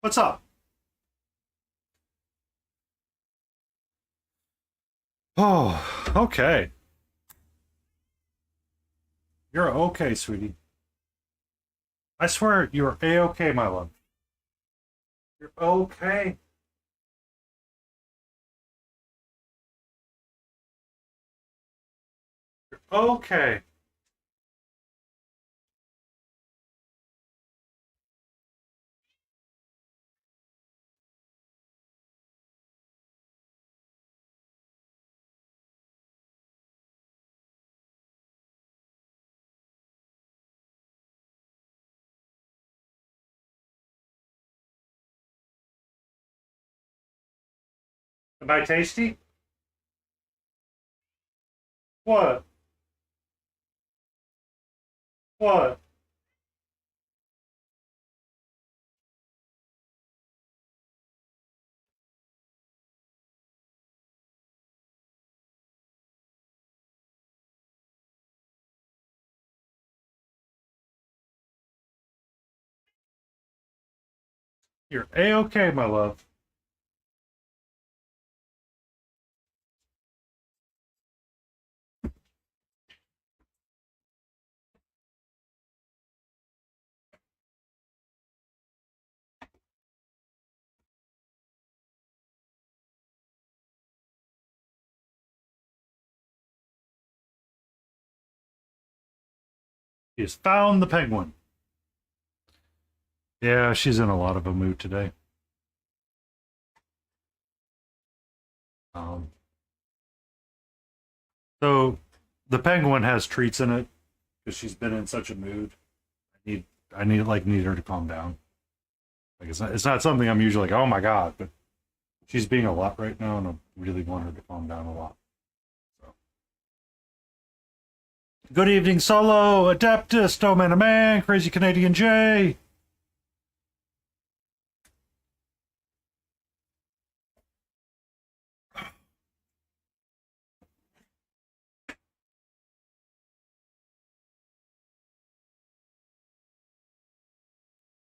What's up? Oh, okay. You're okay, sweetie. I swear you're a-okay, my love. You're okay. You're okay. Am I tasty? What? What? You're a-okay, my love. He's found the penguin. Yeah, she's in a lot of a mood today. Um, so the penguin has treats in it because she's been in such a mood. I need, I need her to calm down. Like it's not something I'm usually like, oh my god, but she's being a lot right now, and I really want her to calm down a lot. So. Good evening, Solo, Adeptus, No Man a Man, Crazy Canadian J.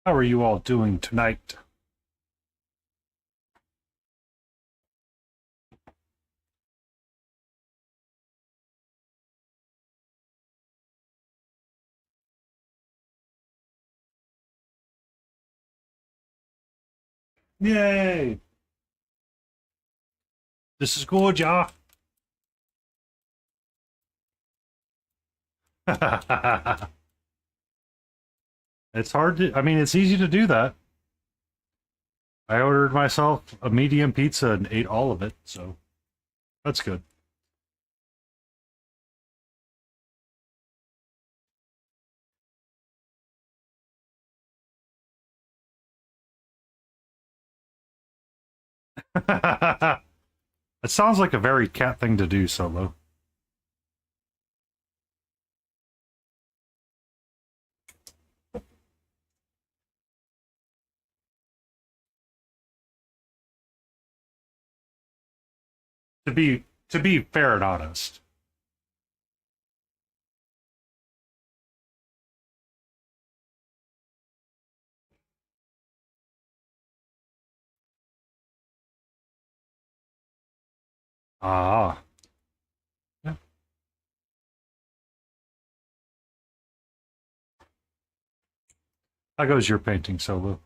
How are you all doing tonight? Yay! This is good, yeah. It's hard to, I mean, it's easy to do that. I ordered myself a medium pizza and ate all of it, so that's good. It sounds like a very cat thing to do, Solo. To be fair and honest. Ah. Yeah. How goes your painting, Solo?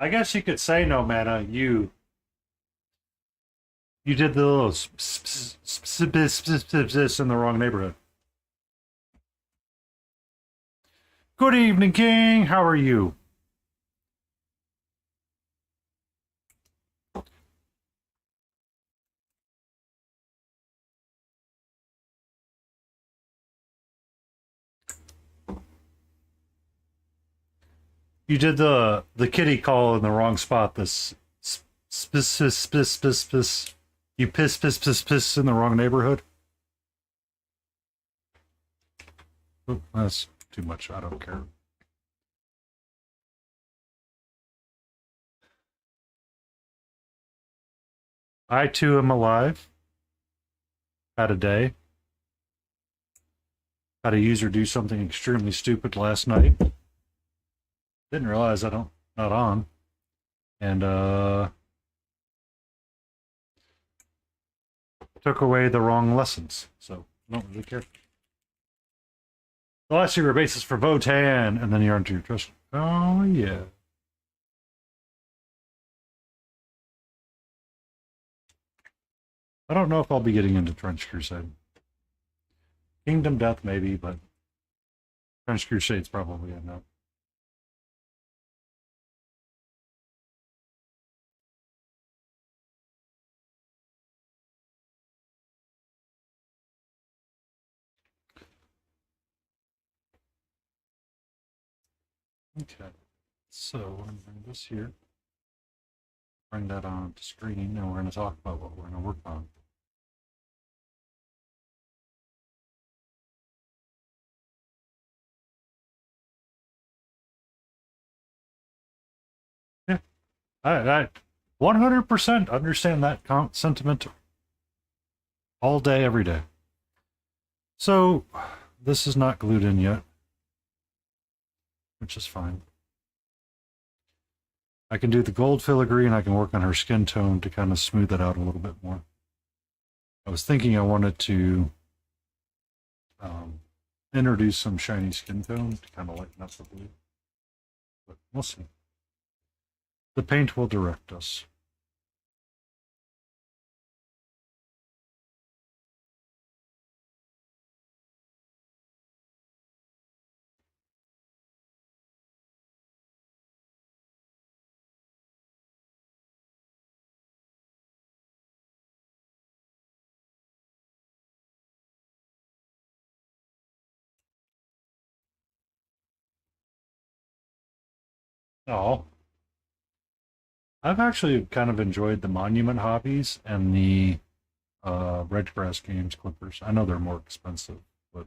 I guess you could say, no mana, you did the little in the wrong neighborhood. Good evening, King. How are you? You did the kitty call in the wrong spot. This spiss. You piss in the wrong neighborhood. Oh, that's too much. I don't care. I too am alive. Had a day. Had a user do something extremely stupid last night. Didn't realize I don't not on. And took away the wrong lessons. So I don't really care. The last year basis for Votan, and then you're onto your trust. Oh yeah. I don't know if I'll be getting into Trench Crusade. Kingdom Death maybe, but Trench Crusade's probably a no. Okay, so we're going to bring this here, bring that on to screen, and we're going to talk about what we're going to work on. Yeah, I 100% understand that sentiment all day, every day. So this is not glued in yet, which is fine. I can do the gold filigree and I can work on her skin tone to kind of smooth it out a little bit more. I was thinking I wanted to introduce some shiny skin tone to kind of lighten up the blue, but we'll see. The paint will direct us. Oh, I've actually kind of enjoyed the Monument hobbies and the Red Grass Games clippers. I know they're more expensive, but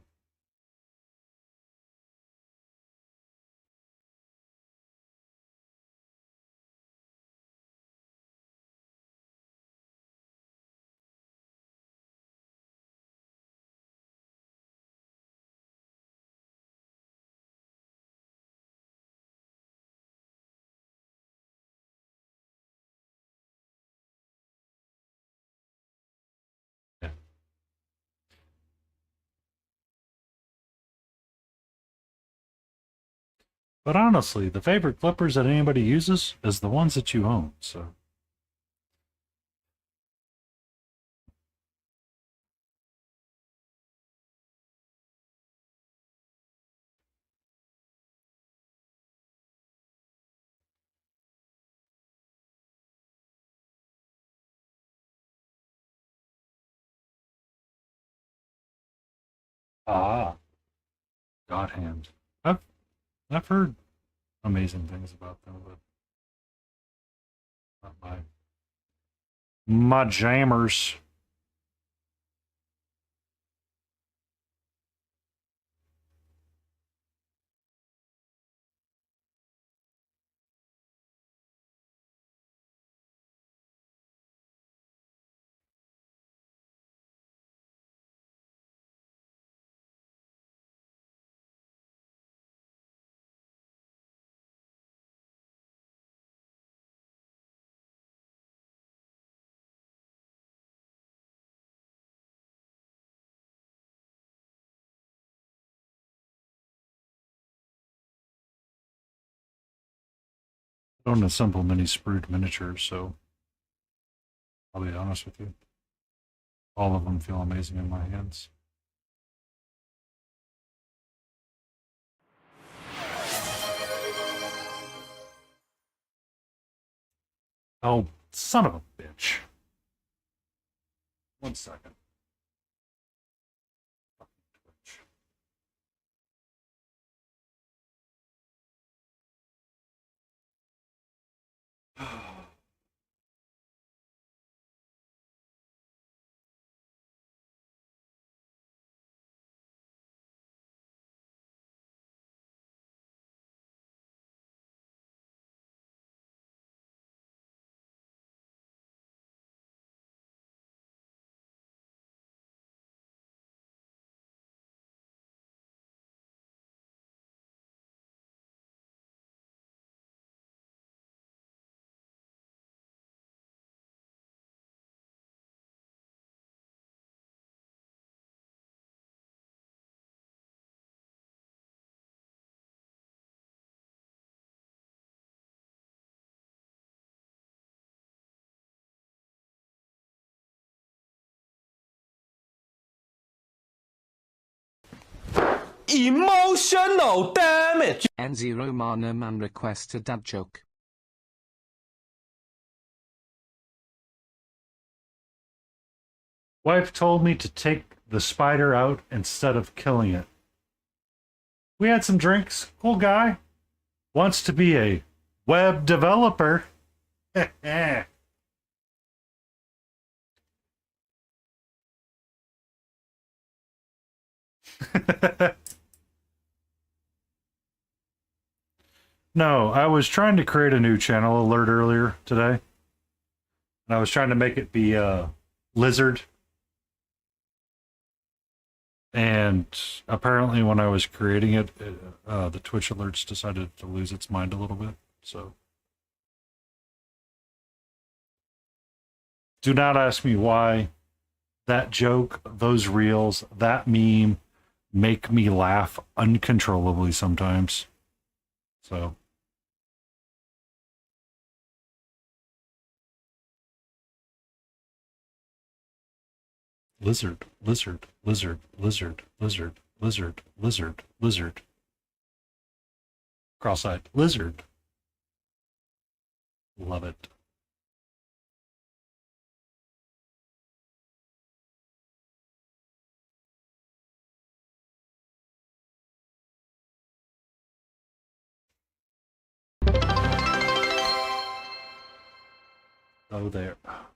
yeah. But honestly, the favorite clippers that anybody uses is the ones that you own. So God Hand. I've I've heard amazing things about them, but not my jammers. I don't assemble many sprued miniatures, so I'll be honest with you. All of them feel amazing in my hands. Oh, son of a bitch. 1 second. Twitch. Emotional damage. And Zero Mana Man requests a dad joke. Wife told me to take the spider out instead of killing it. We had some drinks. Cool guy. Wants to be a web developer. No, I was trying to create a new channel alert earlier today. And I was trying to make it be lizard. And apparently when I was creating it, the Twitch alerts decided to lose its mind a little bit. So do not ask me why. That joke, those reels, that meme make me laugh uncontrollably sometimes. So lizard, lizard, lizard, lizard, lizard, lizard, lizard, lizard. Cross-eyed lizard. Love it. Oh, there. Oh,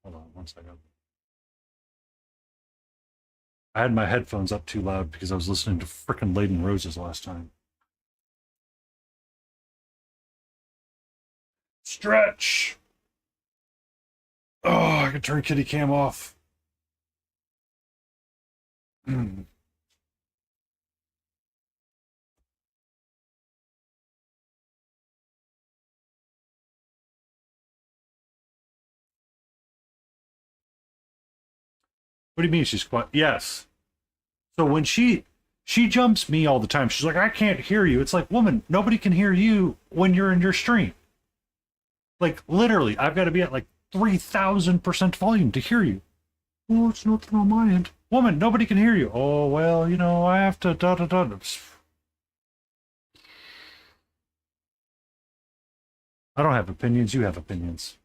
hold on one second. I had my headphones up too loud because I was listening to frickin' Laden Roses last time. Stretch! Oh, I can turn kitty cam off. What do you mean she's quiet? Yes. So when she jumps me all the time. She's like, I can't hear you. It's like, woman, nobody can hear you when you're in your stream. Like literally, I've got to be at like 3,000% volume to hear you. Oh, it's nothing on my end. Woman, nobody can hear you. Oh well, you know, I have to da da da. I don't have opinions. You have opinions.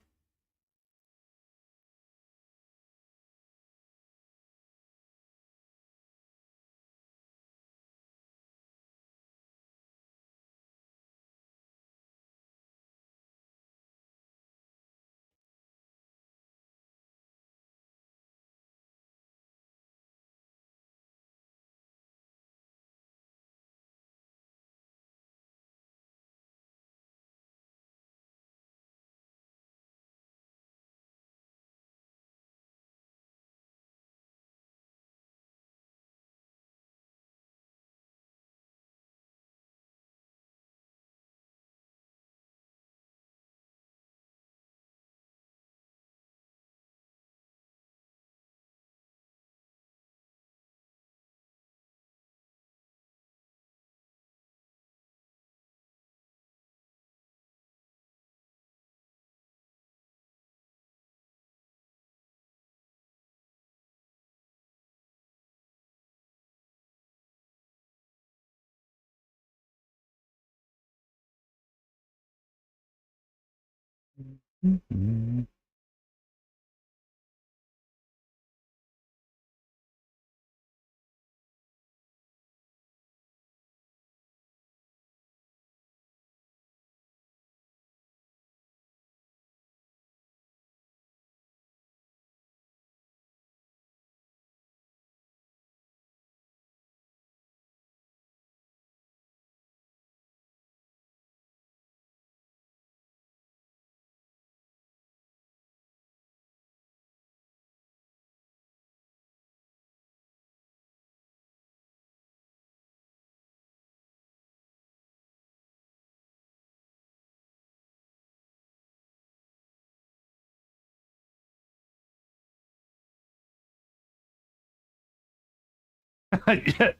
Mm-hmm. Yeah.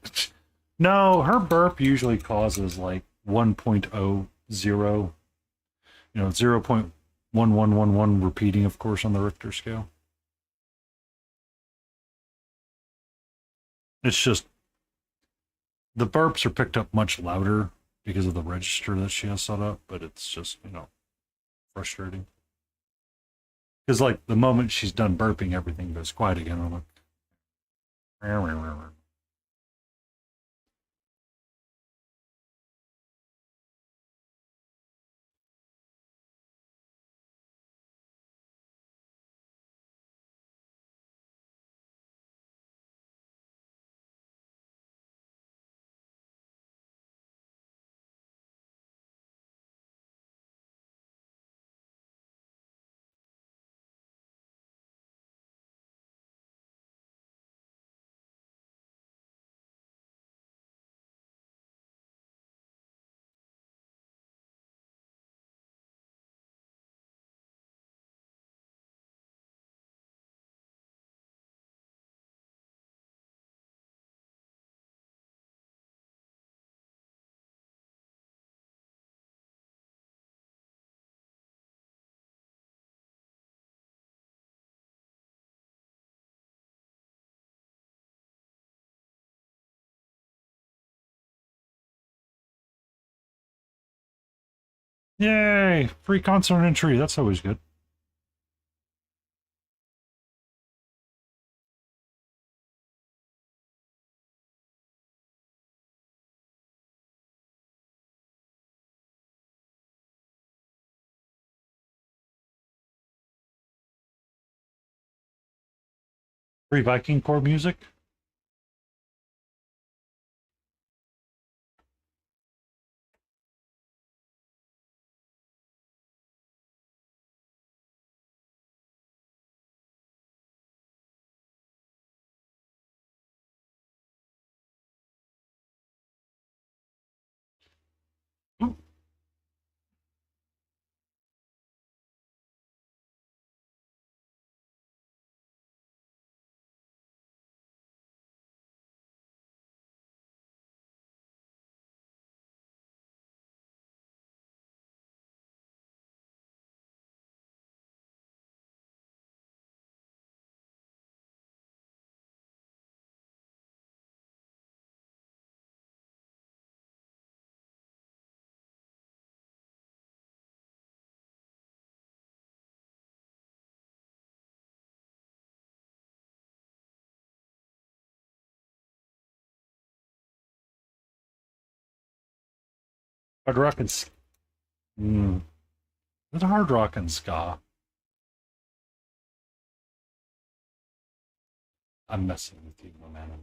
No, her burp usually causes like 1.00, 0.1111 repeating, of course, on the Richter scale. It's just The burps are picked up much louder because of the register that she has set up, but it's just, frustrating. Because, like, the moment she's done burping, everything goes quiet again. I'm like, yay! Free concert entry. That's always good. Free Viking Core music. Hard rock and it's hard rock and ska. I'm messing with you, my man.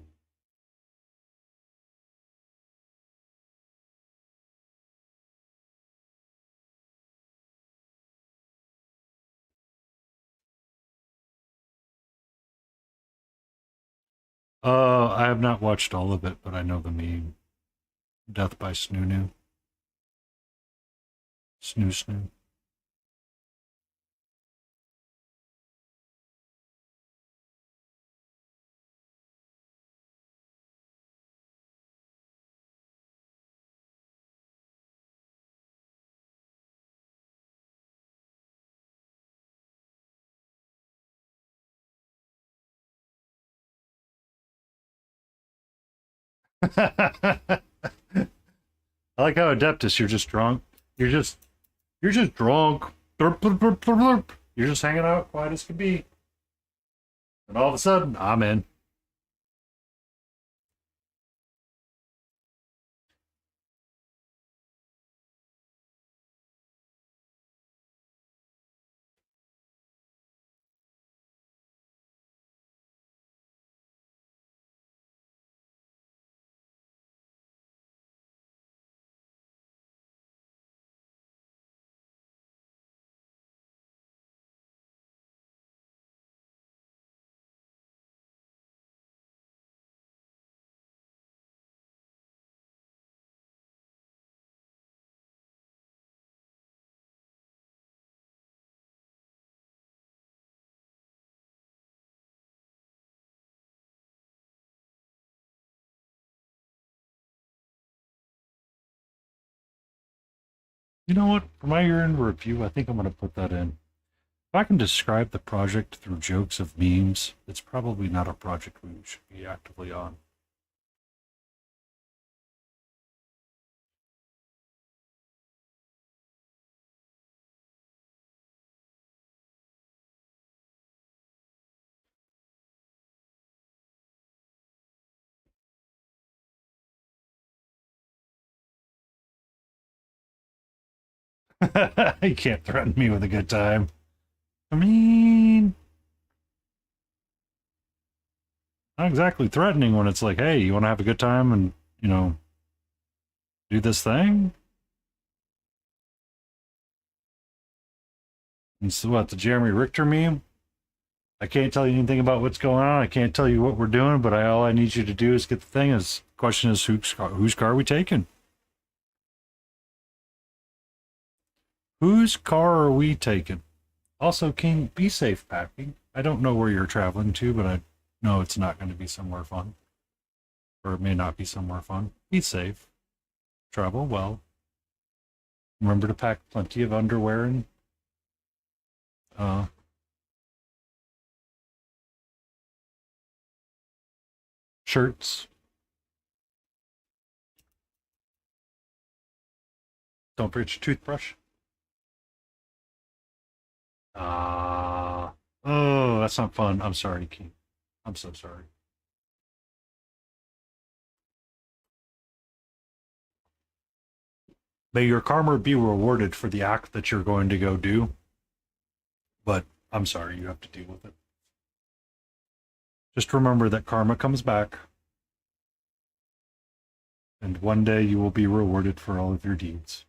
I have not watched all of it, but I know the meme. Death by Snoo. Snoo. I like how Adeptus, you're just drunk. You're just drunk. Blurp, blurp, blurp, blurp, blurp. You're just hanging out, quiet as can be. And all of a sudden, I'm in. You know what? For my year-end review, I think I'm going to put that in. If I can describe the project through jokes of memes, it's probably not a project we should be actively on. You can't threaten me with a good time. I mean, not exactly threatening when it's like, hey, you want to have a good time and, you know, do this thing? And so what, the Jeremy Richter meme? I can't tell you anything about what's going on. I can't tell you what we're doing, but all I need you to do is get the thing. Is question is whose car are we taking? Whose car are we taking? Also, King, be safe packing. I don't know where you're traveling to, but I know it's not going to be somewhere fun. Or it may not be somewhere fun. Be safe. Travel well. Remember to pack plenty of underwear and uh, shirts. Don't forget your toothbrush. Oh, that's not fun. I'm sorry, King. I'm so sorry. May your karma be rewarded for the act that you're going to go do, but I'm sorry you have to deal with it. Just remember that karma comes back, and one day you will be rewarded for all of your deeds.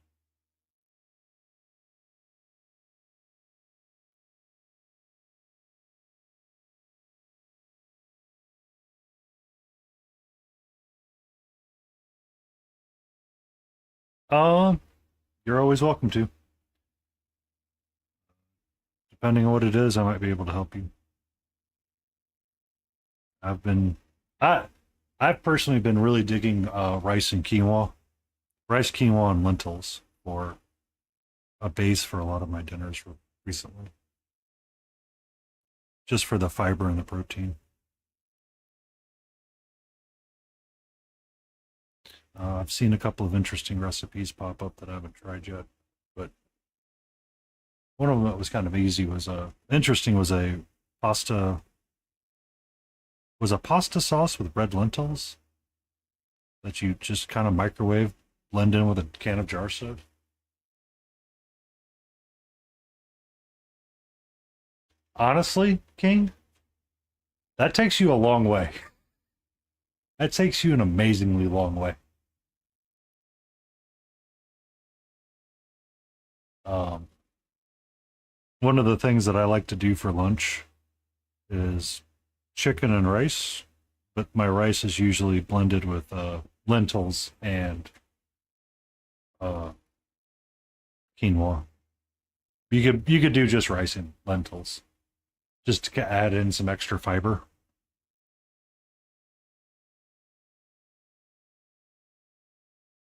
Uh, you're always welcome to. Depending on what it is, I might be able to help you. I've been, I, I've personally been really digging rice and quinoa, rice, quinoa, and lentils for a base for a lot of my dinners recently, just for the fiber and the protein. I've seen a couple of interesting recipes pop up that I haven't tried yet, but one of them that was kind of easy was interesting was pasta a pasta sauce with red lentils that you just kind of microwave, blend in with a can of jar soap. Honestly, King, that takes you a long way. That takes you an amazingly long way. Um, One of the things that I like to do for lunch is chicken and rice, but my rice is usually blended with lentils and uh, quinoa. You could do just rice and lentils, just to add in some extra fiber.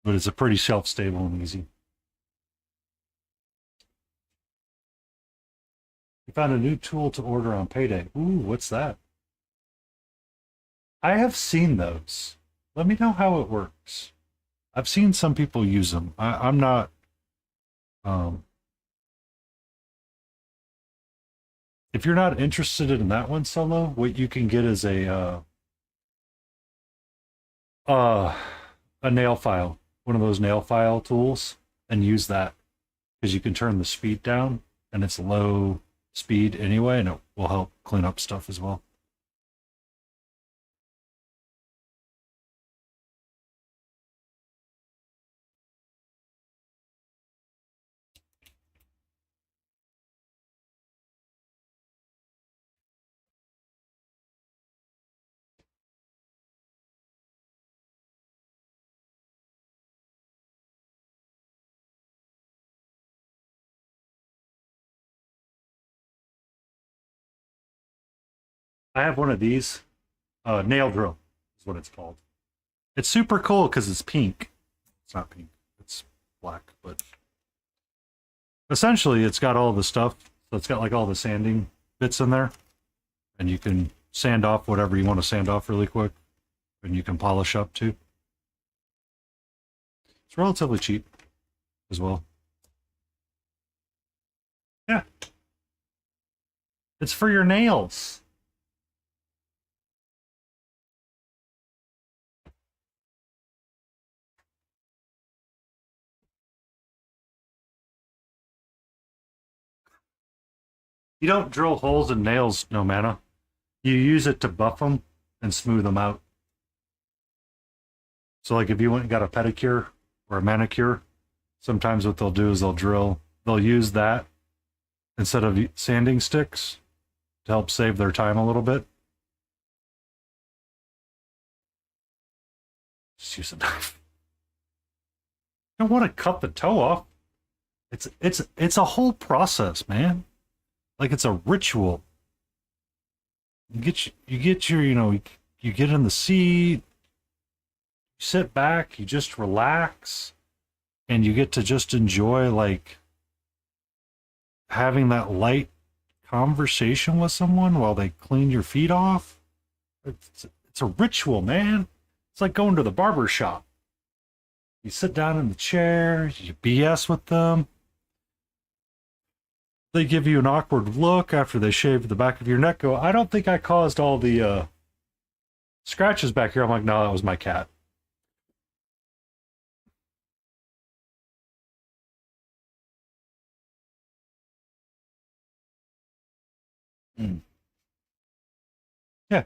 But it's a pretty shelf stable and easy. We found a new tool to order on payday. Ooh, what's that? I have seen those. Let me know how it works. I've seen some people use them. I'm not. Um, if you're not interested in that one solo, what you can get is uh, a nail file, one of those nail file tools, and use that because you can turn the speed down, and it's low speed anyway, and it will help clean up stuff as well. I have one of these. Nail drill is what it's called. It's super cool because it's pink. It's not pink. It's black, but essentially it's got all the stuff. So it's got like all the sanding bits in there, and you can sand off whatever you want to sand off really quick, and you can polish up too. It's relatively cheap as well. Yeah, it's for your nails. You don't drill holes in nails, no mana. You use it to buff them and smooth them out. So, like if you went and got a pedicure or a manicure, sometimes what they'll do is they'll use that instead of sanding sticks to help save their time a little bit. Just use a knife. You don't want to cut the toe off. It's a whole process, man. Like it's a ritual. You get your you get in the seat, you sit back, you just relax, and you get to just enjoy like having that light conversation with someone while they clean your feet off. It's a ritual, man. It's like going to the barber shop. You sit down in the chair, you BS with them. They give you an awkward look after they shave the back of your neck. Go, I don't think I caused all the scratches back here. I'm like, no, that was my cat. Mm. Yeah,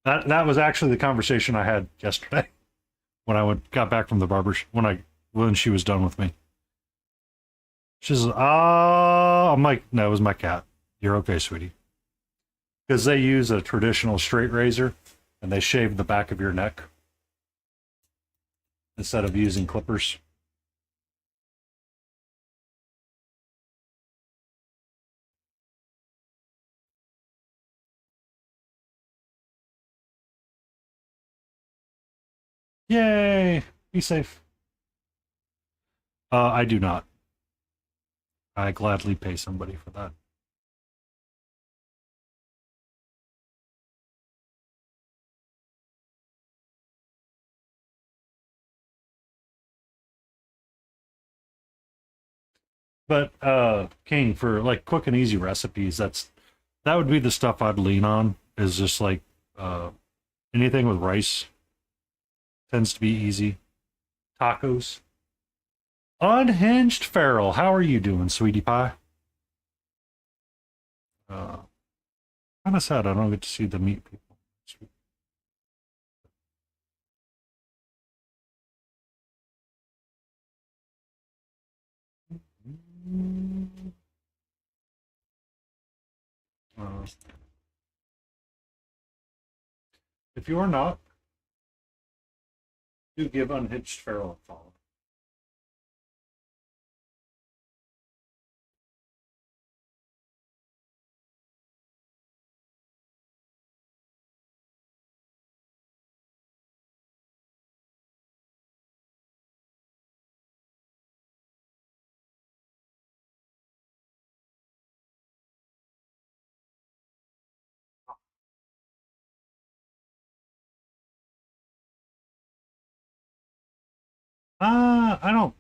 that was actually the conversation I had yesterday when got back from the barber when she was done with me. She says, I'm like, no, it was my cat. You're okay, sweetie. Because they use a traditional straight razor and they shave the back of your neck instead of using clippers. Yay! Be safe. I do not. I gladly pay somebody for that. But King, for like quick and easy recipes, that would be the stuff I'd lean on. Is just like anything with rice tends to be easy. Tacos. Unhinged Feral, how are you doing, sweetie pie? Uh, Kind of sad I don't get to see the meat people. Uh, if you are not, do give Unhinged Feral a follow. I don't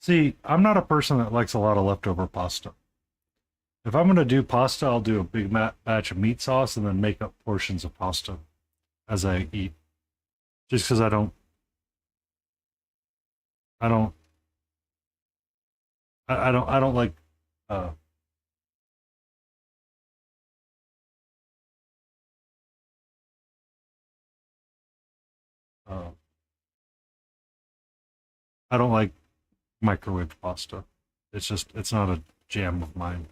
see. I'm not a person that likes a lot of leftover pasta. If I'm gonna do pasta, I'll do a big batch of meat sauce and then make up portions of pasta as I eat. Just because I don't, I don't like. Uh, uh, I don't like microwaved pasta. It's not a jam of mine.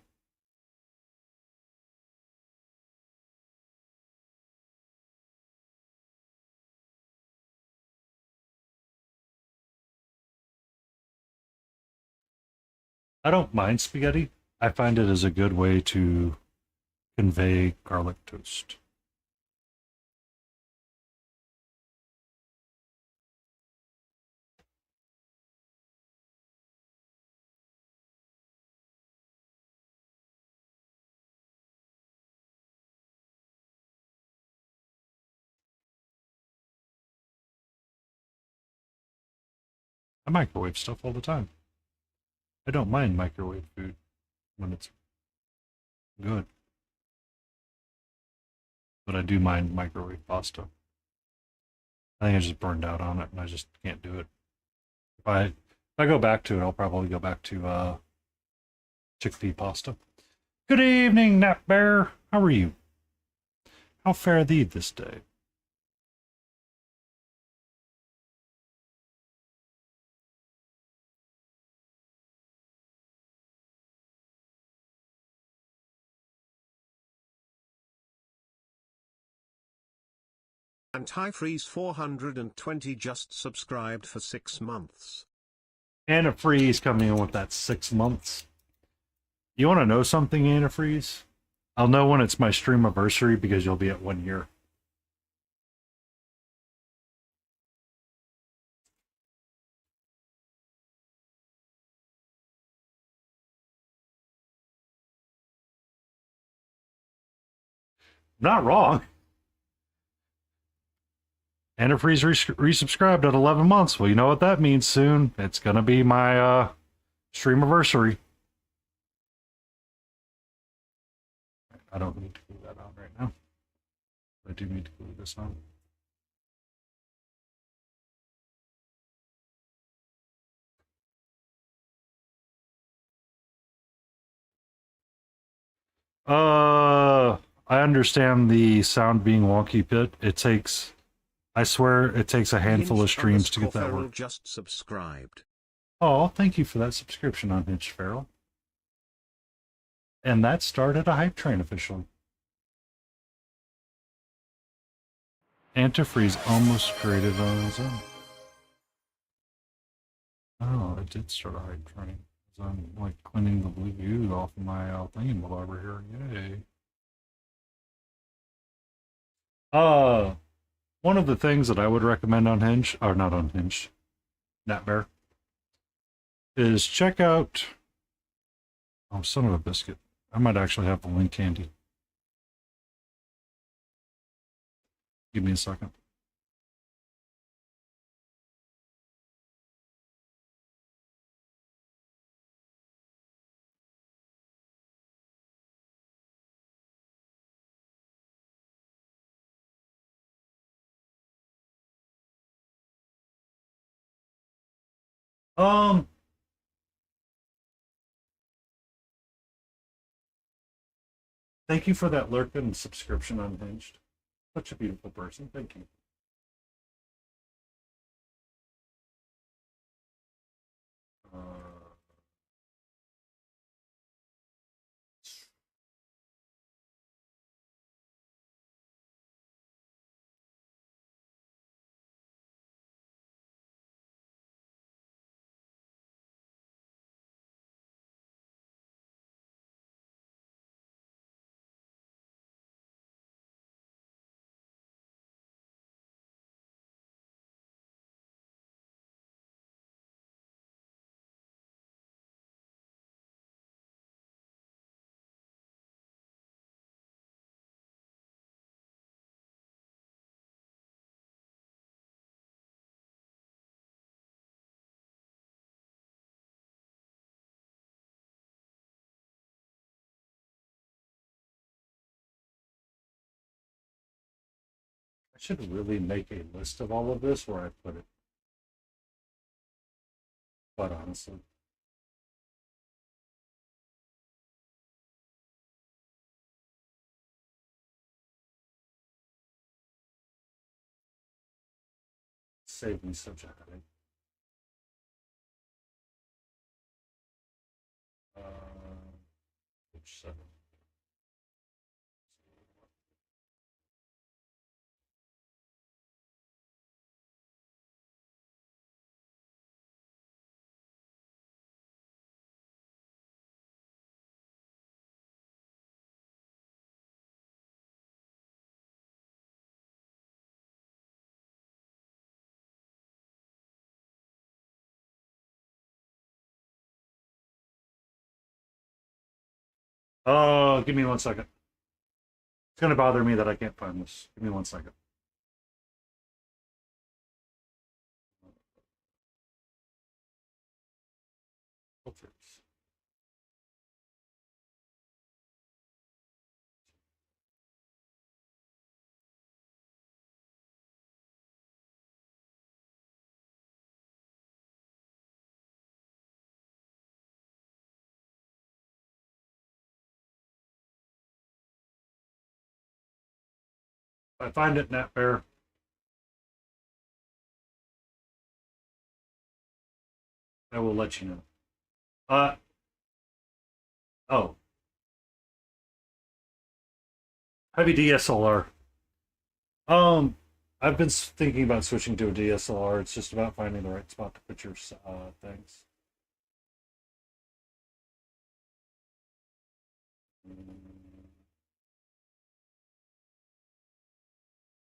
I don't mind spaghetti. I find it as a good way to convey garlic toast. I microwave stuff all the time. I don't mind microwave food when it's good, but I do mind microwave pasta. I think I just burned out on it and I just can't do it. If I go back to it, I'll probably go back to chickpea pasta. Good evening, Nap Bear. How are you? How fare thee this day? Antifreeze 420 just subscribed for 6 months. Antifreeze coming in with that 6 months. You want to know something, Antifreeze? I'll know when it's my stream anniversary because you'll be at 1 year. Not wrong. Antifreeze resubscribed at 11 months. Well, you know what that means soon. It's going to be my stream anniversary. I don't need to glue that on right now. I do need to glue this on. I understand the sound being wonky, Pit. It takes, I swear, it takes a handful of streams to get that work. Just subscribed. Oh, thank you for that subscription on Hinge Feral. And that started a hype train officially. Antifreeze almost created on his own. Oh, it did start a hype train. I'm like cleaning the blue goo off of my thingamabobber here. Yay. One of the things that I would recommend on Hinge, or not on Hinge, Natbear, is check out. Oh, son of a biscuit. I might actually have the link handy. Give me a second. Thank you for that lurking subscription on Hinged. Such a beautiful person. Thank you. Uh, I should really make a list of all of this where I put it. But honestly, save me such a headache. Which 7? Oh, give me 1 second. It's going to bother me that I can't find this. Give me 1 second. Filters. I find it, Nat Bear. I will let you know. Uh oh, heavy DSLR. Um, I've been thinking about switching to a DSLR. It's just about finding the right spot to put your things.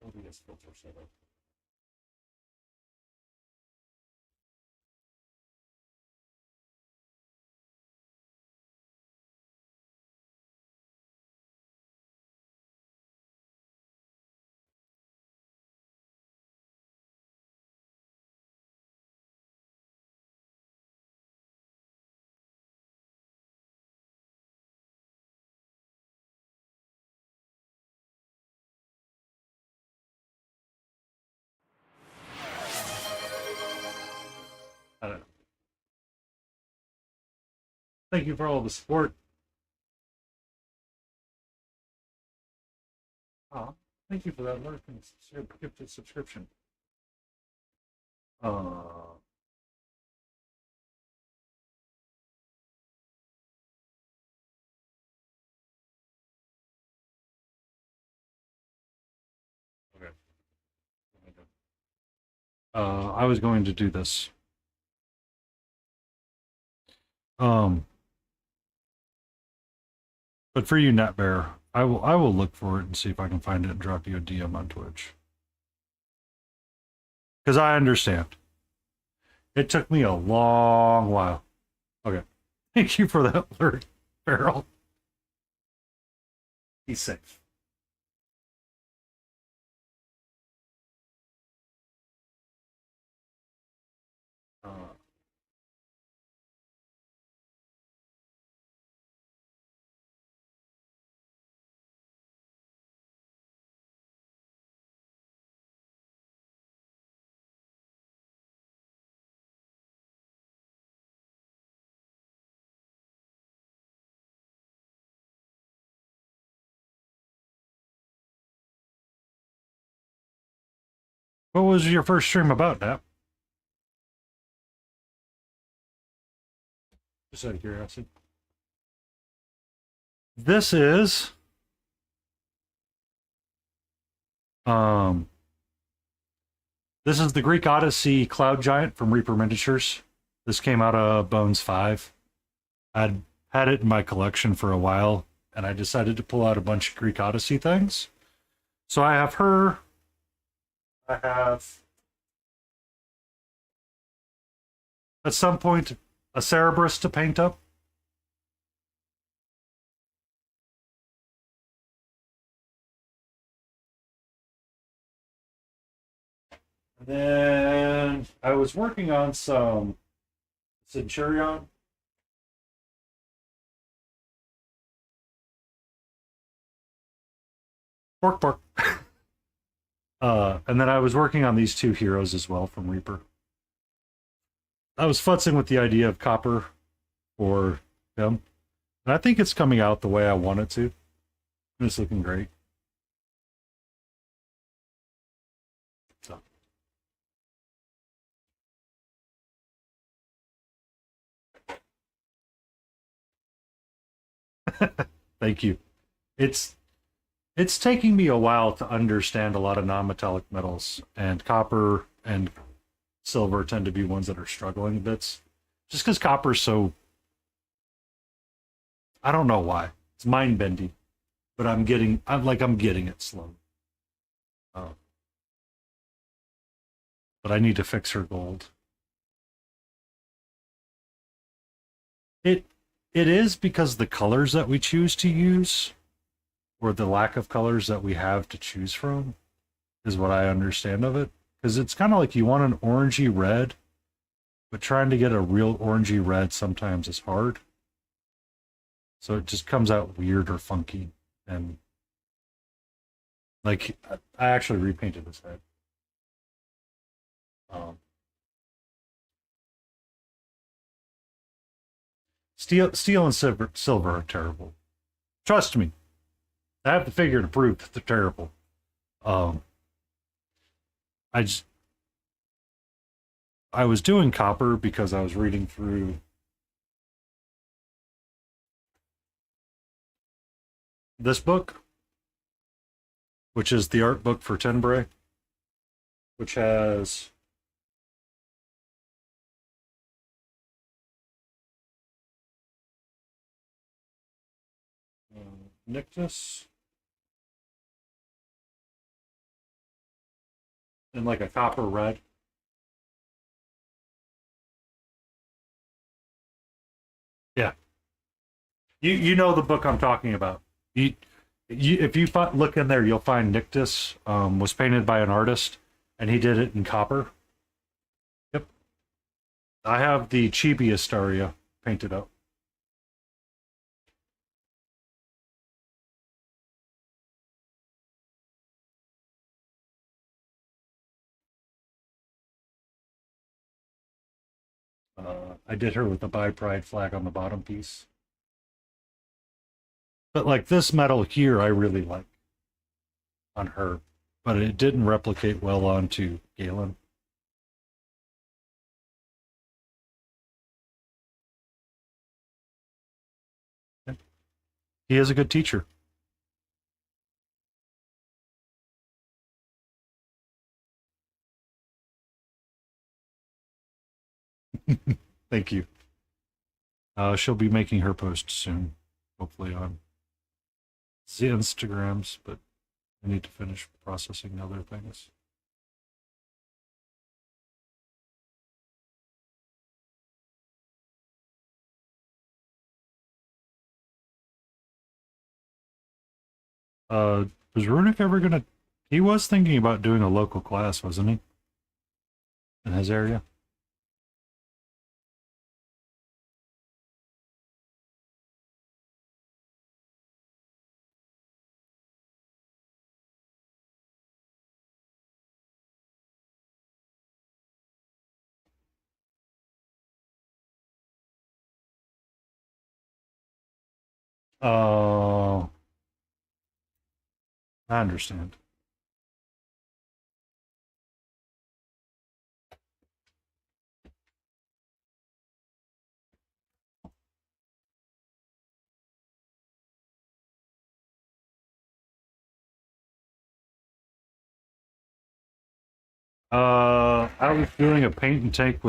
OBS filter setup. I don't know. Thank you for all the support. Oh, thank you for that lurk and gifted subscription. Uh, okay. I was going to do this. Um, but for you, NetBear, I will look for it and see if I can find it and drop you a DM on Twitch. Because I understand. It took me a long while. Okay. Thank you for that alert, Farrell. He's safe. Uh, what was your first stream about, Nap? Just out of curiosity. This is um this is the Greek Odyssey Cloud Giant from Reaper Miniatures. This came out of Bones 5. I'd had it in my collection for a while, and I decided to pull out a bunch of Greek Odyssey things. So I have her. I have at some point a Cerberus to paint up. And then I was working on some Centurion. Pork, pork. And then I was working on these two heroes as well from Reaper. I was futzing with the idea of copper for him. And I think it's coming out the way I want it to. It's looking great. So. Thank you. It's taking me a while to understand a lot of non-metallic metals, and copper and silver tend to be ones that are struggling bits. Just because copper's so, I don't know why. It's mind bending, but I'm getting it slowly. Oh. But I need to fix her gold. It it is because the colors that we choose to use, or the lack of colors that we have to choose from, is what I understand of it. Because it's kind of like you want an orangey red, but trying to get a real orangey red sometimes is hard. So it just comes out weird or funky. And like, I actually repainted this head. Steel and silver are terrible. Trust me. I have the figure to prove that they're terrible. Um, I just I was doing copper because I was reading through this book, which is the art book for Tenbray, which has Nictus in like a copper red. Yeah, you know the book I'm talking about. You, if you look in there, you'll find Nictus was painted by an artist, and he did it in copper. Yep, I have the Chibi Asteria painted up. I did her with the Bi Pride flag on the bottom piece. But like this metal here, I really like on her, but it didn't replicate well onto Galen. He is a good teacher. Thank you. She'll be making her post soon, hopefully on the Instagrams, but I need to finish processing other things. Uh, was Runic ever gonna? He was thinking about doing a local class, wasn't he? In his area. Oh, I understand. I was doing a paint and take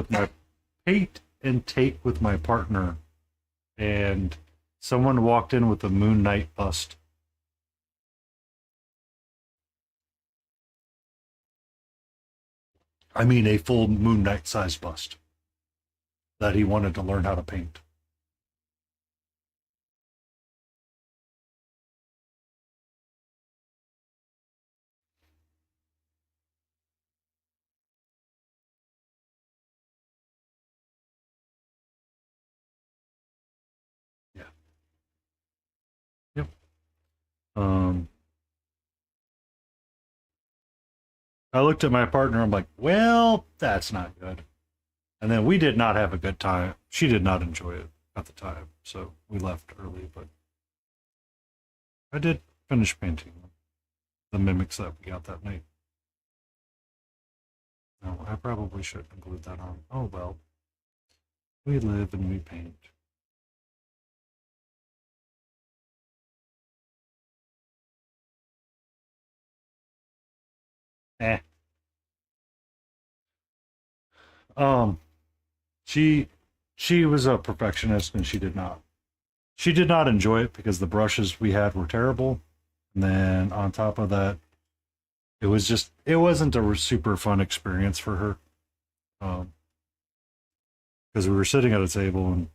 with my partner, and someone walked in with a Moon Knight bust. I mean, a full Moon Knight size bust that he wanted to learn how to paint. Yeah. Yep. Um, I looked at my partner. I'm like, well, that's not good. And then we did not have a good time. She did not enjoy it at the time, so we left early. But I did finish painting the mimics that we got that night. No, I probably should include that on. Oh well, we live and we paint. Eh. Um, she she was a perfectionist and she did not enjoy it because the brushes we had were terrible. And then on top of that, it wasn't a super fun experience for her. Because we were sitting at a table and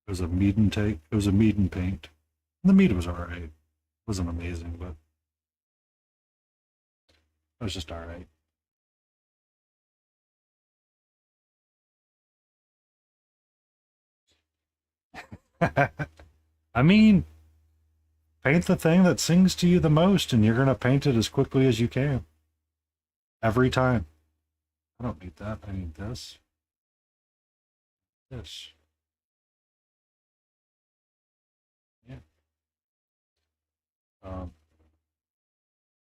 it was a mead and take. It was a mead and paint. And the mead was all right. It wasn't amazing, but it was just all right. I mean, paint the thing that sings to you the most, and you're gonna paint it as quickly as you can every time. I don't need that. I need this. This. Yeah. Um,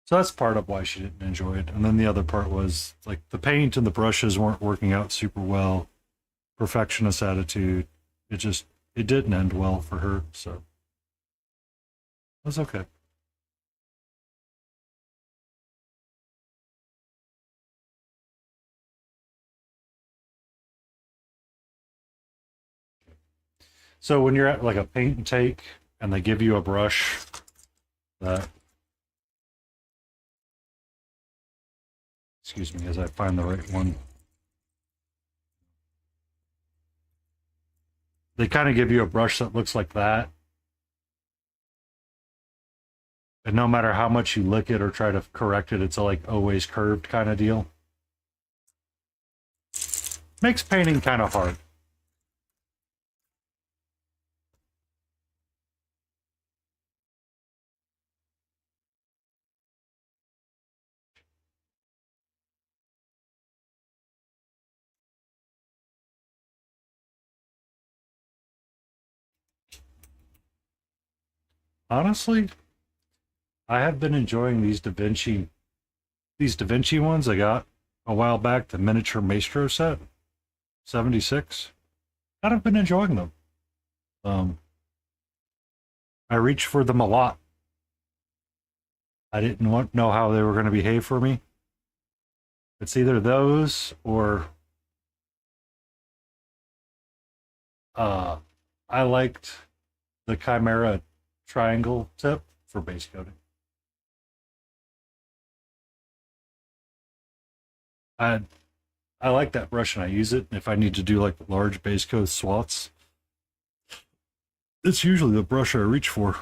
So that's part of why she didn't enjoy it. And then the other part was like the paint and the brushes weren't working out super well. Perfectionist attitude. It just it didn't end well for her. So it was okay. So when you're at like a paint and take and they give you a brush that excuse me as I find the right one. They kind of give you a brush that looks like that. And no matter how much you lick it or try to correct it, it's like always curved kind of deal. Makes painting kind of hard. Honestly, I have been enjoying these Da Vinci ones I got a while back, the miniature Maestro set, 76. I've been enjoying them. Um, I reached for them a lot. I didn't know how they were going to behave for me. It's either those or uh, I liked the Chimera triangle tip for base coating. I I like that brush and I use it. If I need to do like large base coat swats, it's usually the brush I reach for.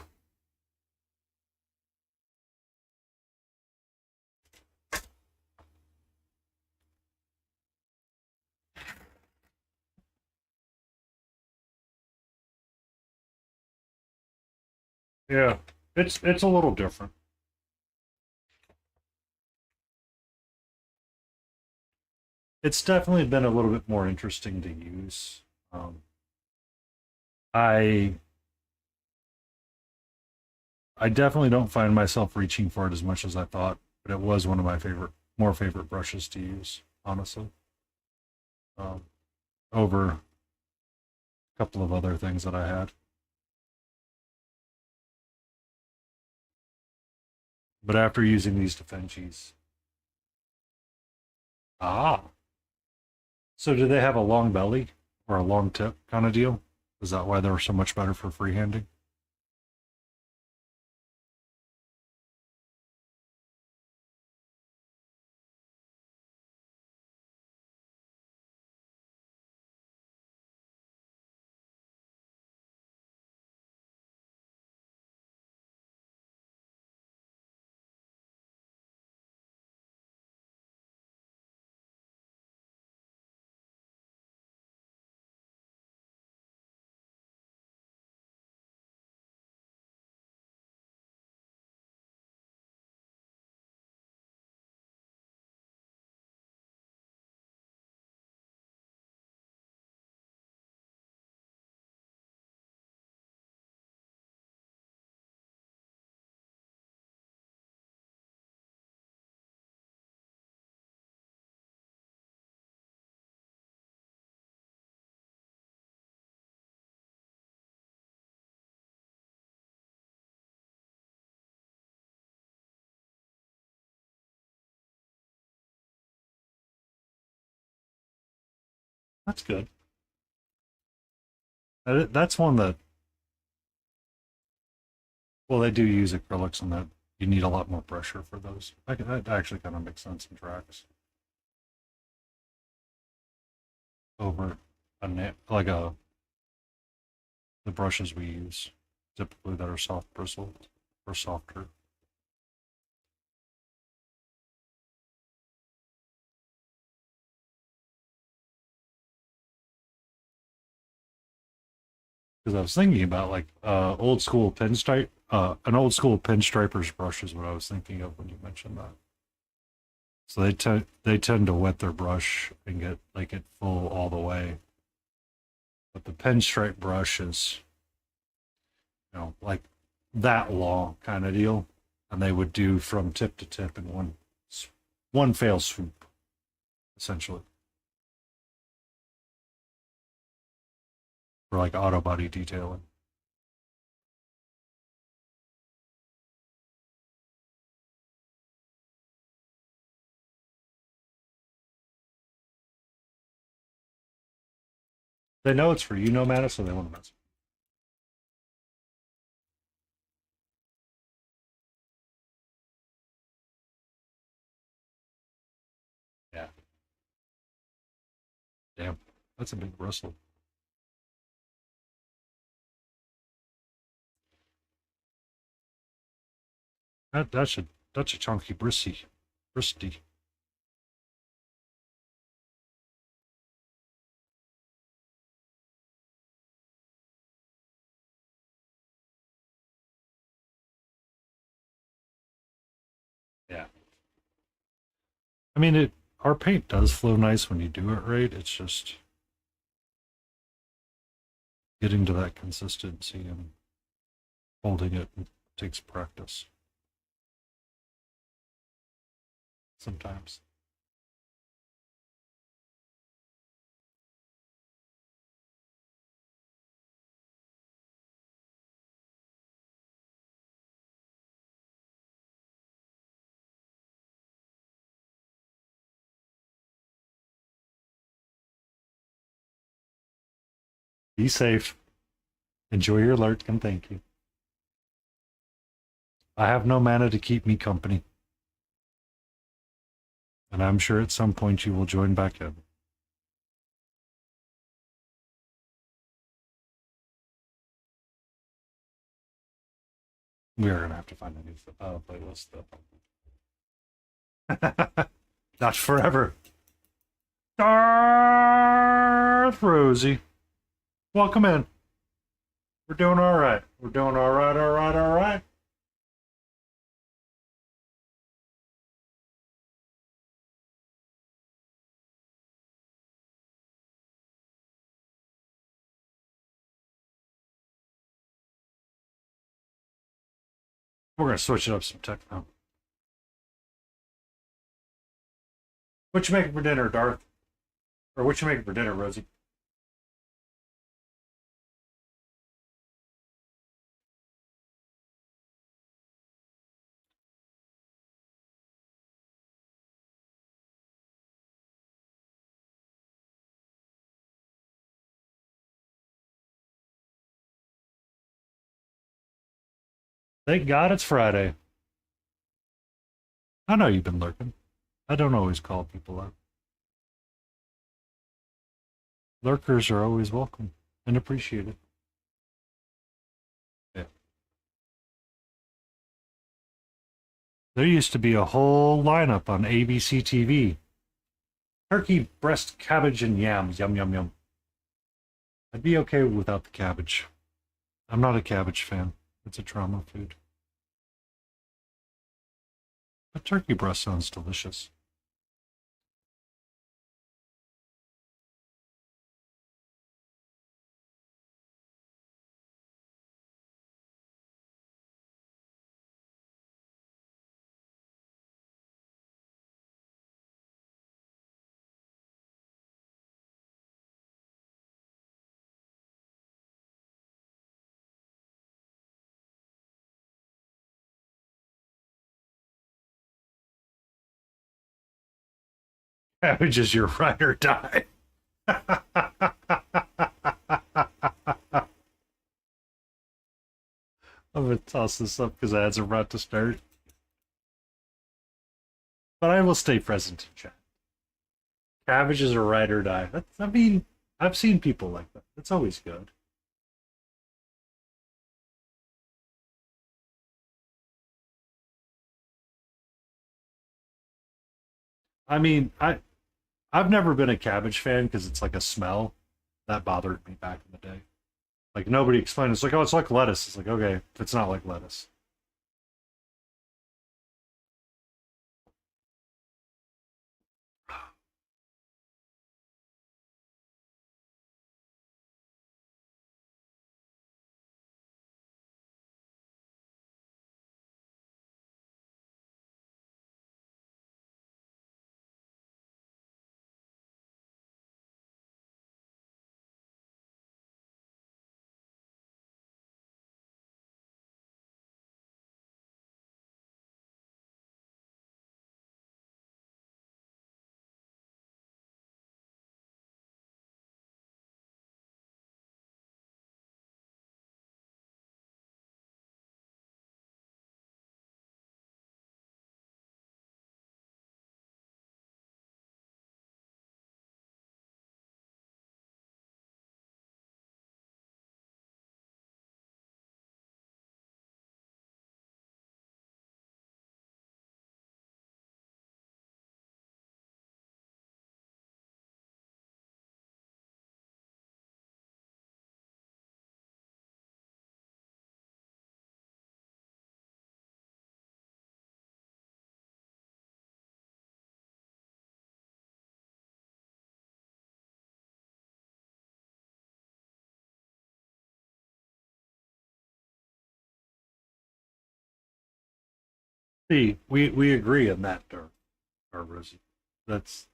Yeah, it's a little different. It's definitely been a little bit more interesting to use. Um, I I definitely don't find myself reaching for it as much as I thought, but it was one of my more favorite brushes to use, honestly. Um, over a couple of other things that I had. But after using these Defenchis, ah, so do they have a long belly or a long tip kind of deal? Is that why they're so much better for freehanding? That's good. That's one that, well, they do use acrylics and that you need a lot more pressure for those. That actually kind of makes sense in tracks over like the brushes we use typically that are soft bristled or softer. Because I was thinking about like old school pinstripe, an old school pinstriper's brush is what I was thinking of when you mentioned that. So they tend to wet their brush and get like it full all the way, but the pinstripe brush is like that long kind of deal, and they would do from tip to tip in one fail swoop, essentially, for like auto body detailing. They know it's for you, no matter, so they want to mess. Yeah. Damn. That's a big bristle. That's a chunky bristy. Yeah. I mean, our paint does flow nice when you do it right. It's just getting to that consistency and holding it takes practice sometimes. Be safe. Enjoy your lurk, and thank you. I have no mana to keep me company, and I'm sure at some point you will join back in. We are gonna have to find a new playlist though. Not forever. Darth Rosie, welcome in. We're doing all right. We're doing all right. All right. All right. We're gonna switch it up some tech now. What you making for dinner, Darth? Or what you making for dinner, Rosie? Thank God it's Friday. I know you've been lurking. I don't always call people out. Lurkers are always welcome and appreciated. Yeah. There used to be a whole lineup on ABC TV. Turkey, breast, cabbage, and yams. Yum, yum, yum. I'd be okay without the cabbage. I'm not a cabbage fan. It's a trauma food. But turkey breast sounds delicious. Cabbage is your ride or die. I'm gonna toss this up because ads are about to start. But I will stay present in chat. Cabbage is a ride or die. I mean, I've seen people like that. That's always good. I mean, I've never been a cabbage fan because it's like a smell that bothered me back in the day. Like nobody explained. It's like, oh, it's like lettuce. It's like, okay, if it's not like lettuce. See, we agree on that, Rosie. That's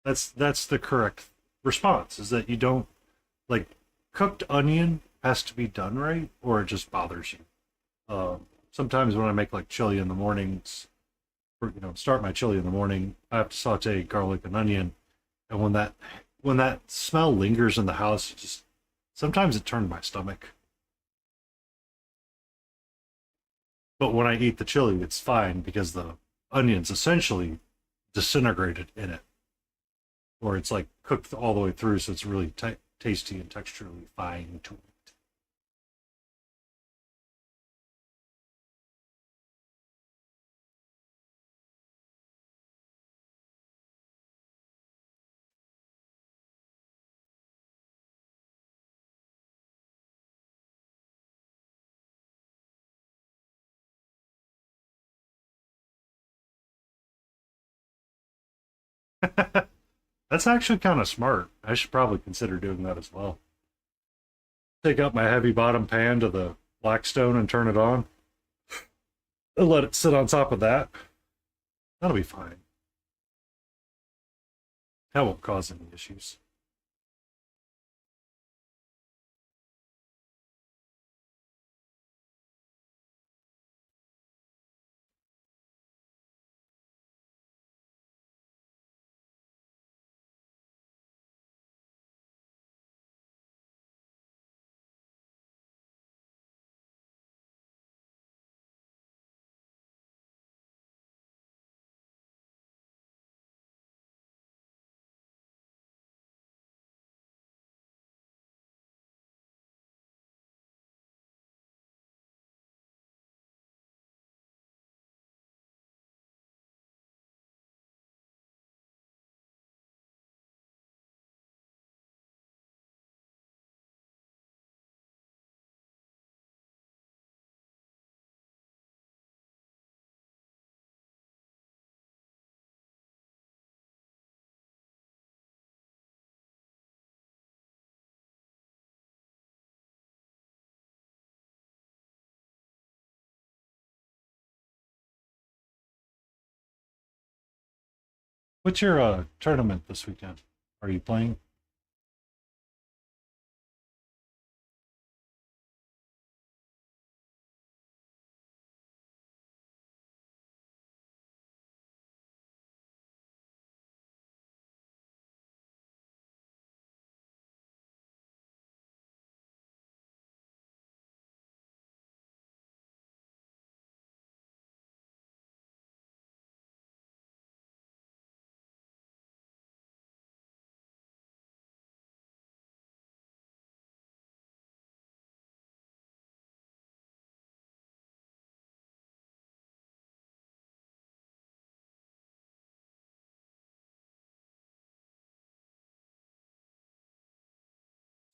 that's the correct response. Is that you don't like cooked onion has to be done right, or it just bothers you. Sometimes when I make like chili in the mornings, or start my chili in the morning, I have to saute garlic and onion, and when that smell lingers in the house, it just sometimes it turned my stomach. But when I eat the chili, it's fine because the onions essentially disintegrated in it, or it's like cooked all the way through, so it's really tasty and texturally fine to it. That's actually kind of smart. I should probably consider doing that as well. Take out my heavy bottom pan to the Blackstone and turn it on, and let it sit on top of that. That'll be fine. That won't cause any issues. What's your tournament this weekend? Are you playing?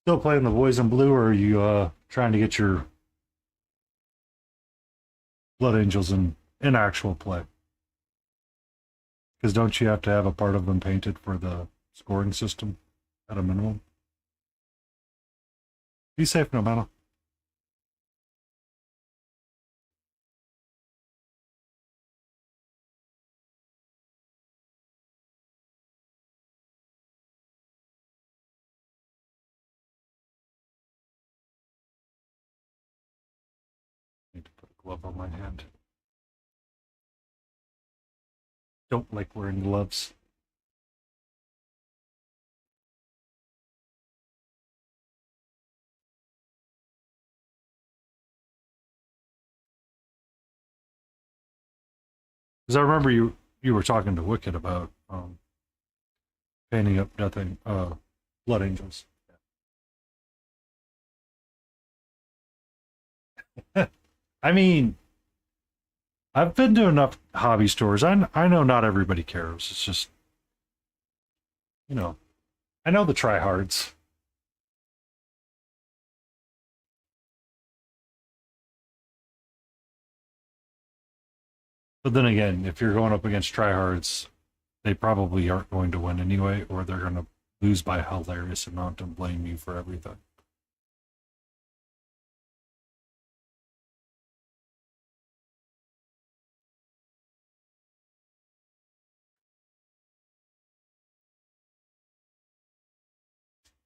Still playing the boys in blue, or are you trying to get your blood angels in actual play? Because don't you have to have a part of them painted for the scoring system at a minimum? Be safe, no matter. Need to put a glove on my hand. Don't like wearing gloves. Because I remember you were talking to Wicked about painting up nothing blood angels. I mean, I've been to enough hobby stores. I know not everybody cares. It's just you know I know the tryhards. But then again, if you're going up against tryhards, they probably aren't going to win anyway, or they're going to lose by a hilarious amount and blame you for everything.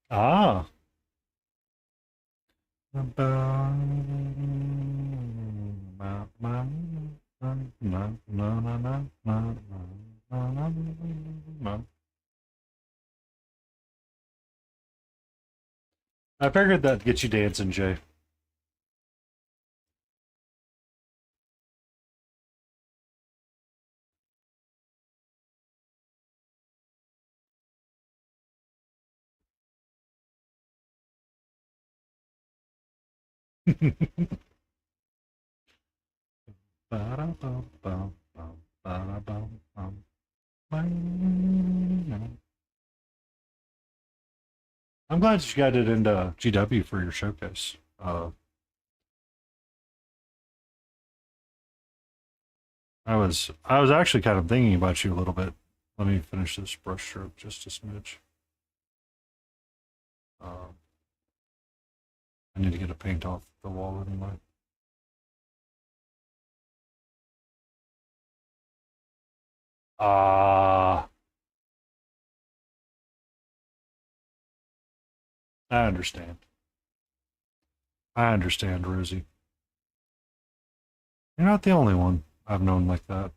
Ah. I figured that'd get you dancing, Jay. I'm glad you got it into GW for your showcase. I was actually kind of thinking about you a little bit. Let me finish this brush stroke just a smidge. I need to get a paint off the wall anyway. Ah, I understand. I understand, Rosie. You're not the only one I've known like that.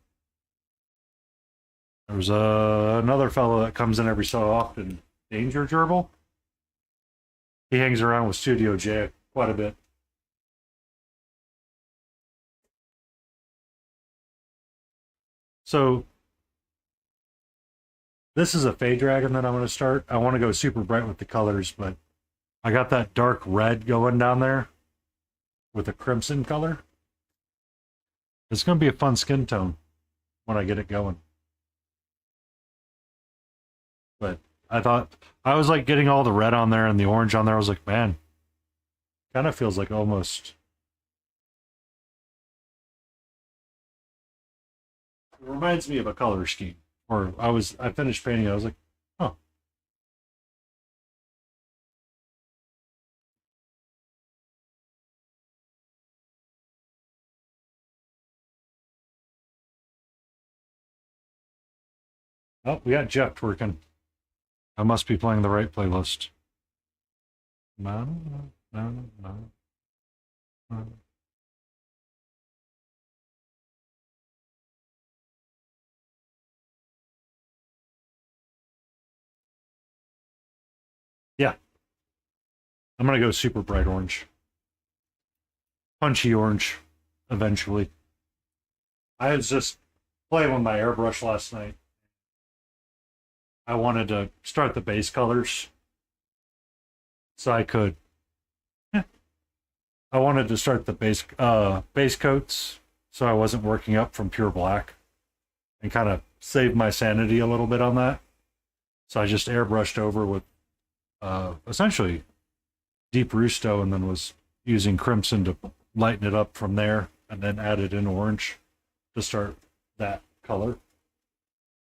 There's another fellow that comes in every so often, Danger Gerbil. He hangs around with Studio J quite a bit. So this is a Fade Dragon that I'm going to start. I want to go super bright with the colors, but I got that dark red going down there with a crimson color. It's going to be a fun skin tone when I get it going. But I thought I was like getting all the red on there and the orange on there. I was like, man, kind of feels like almost. It reminds me of a color scheme. Or I finished painting. I was like, oh, oh, we got Jeff working. I must be playing the right playlist. No, no, no, no. Yeah, I'm gonna go super bright orange, punchy orange, eventually. I was just playing with my airbrush last night. I wanted to start the base colors so I could. Yeah, I wanted to start the base coats so I wasn't working up from pure black and kind of save my sanity a little bit on that. So I just airbrushed over with essentially deep rusto and then was using crimson to lighten it up from there and then added in orange to start that color.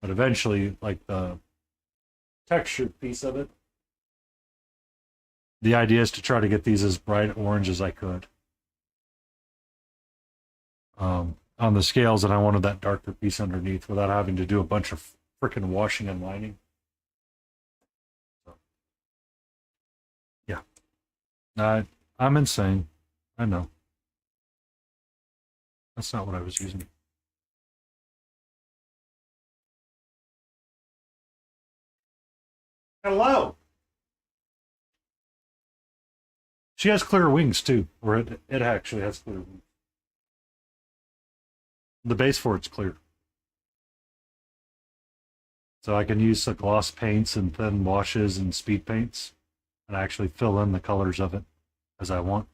But eventually, like the textured piece of it, the idea is to try to get these as bright orange as I could. On the scales, and I wanted that darker piece underneath without having to do a bunch of freaking washing and lining. So, yeah, I'm insane. I know. That's not what I was using. Hello. She has clear wings too, or it actually has clear wings. The base for it's clear. So I can use the gloss paints and thin washes and speed paints and actually fill in the colors of it as I want.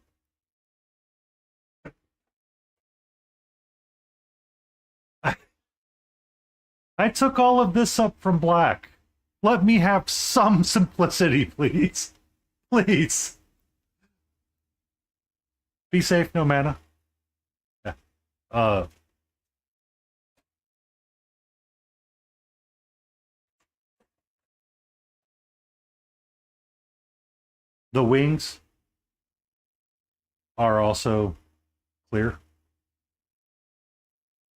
I took all of this up from black. Let me have some simplicity, please. Please. Be safe, no mana. Yeah. Uh, the wings are also clear.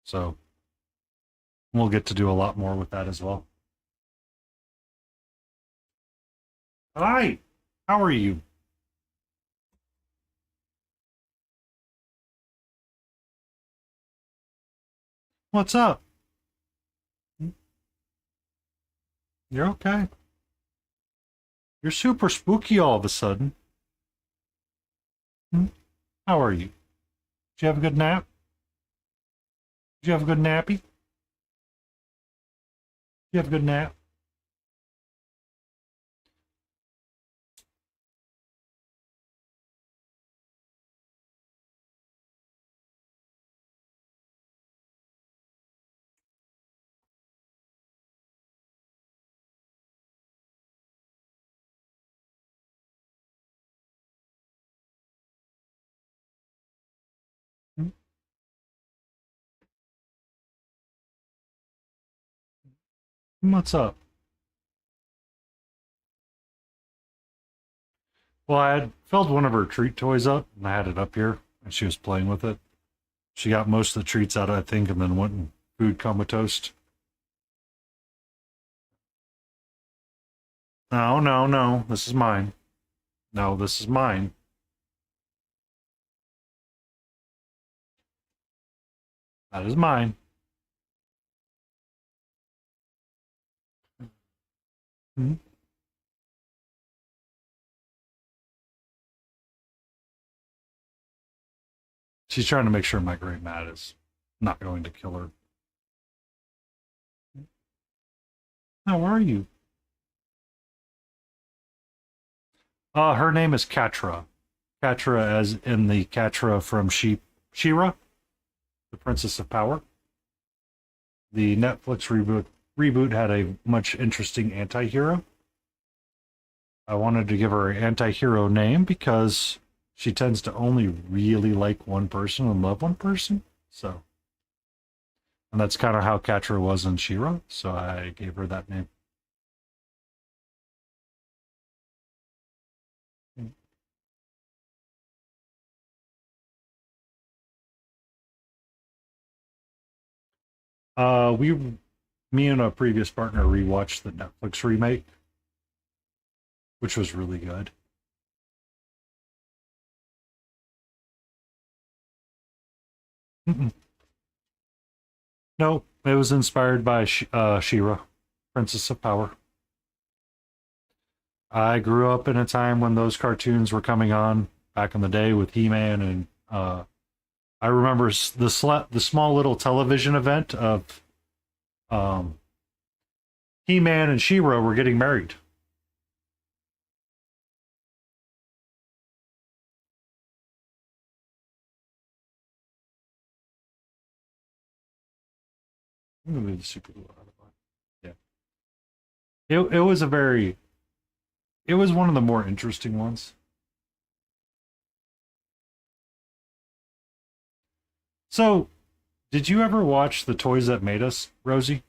So we'll get to do a lot more with that as well. Hi. How are you? What's up? You're okay. You're super spooky all of a sudden. Hmm? How are you? Did you have a good nap? Did you have a good nappy? Did you have a good nap? Hmm? What's up? Well, I had filled one of her treat toys up, and I had it up here, and she was playing with it. She got most of the treats out, I think, and then went and food comatose. No, no, no. This is mine. No, this is mine. That is mine. Hmm? She's trying to make sure my gray mat is not going to kill her. How are you? Her name is Katra. Katra, as in the Katra from She-Ra, the Princess of Power. The Netflix reboot had a much interesting anti-hero. I wanted to give her an anti-hero name because she tends to only really like one person and love one person. So, and that's kind of how Katra was in She-Ra. So I gave her that name. Me and a previous partner rewatched the Netflix remake, which was really good. Mm-mm. No, it was inspired by She-Ra, Princess of Power. I grew up in a time when those cartoons were coming on back in the day with He-Man, and I remember the small little television event of um, He-Man and She-Ra were getting married. I'm gonna move the super glue out of the way. Yeah, it was a very it was one of the more interesting ones. So, did you ever watch The Toys That Made Us, Rosie?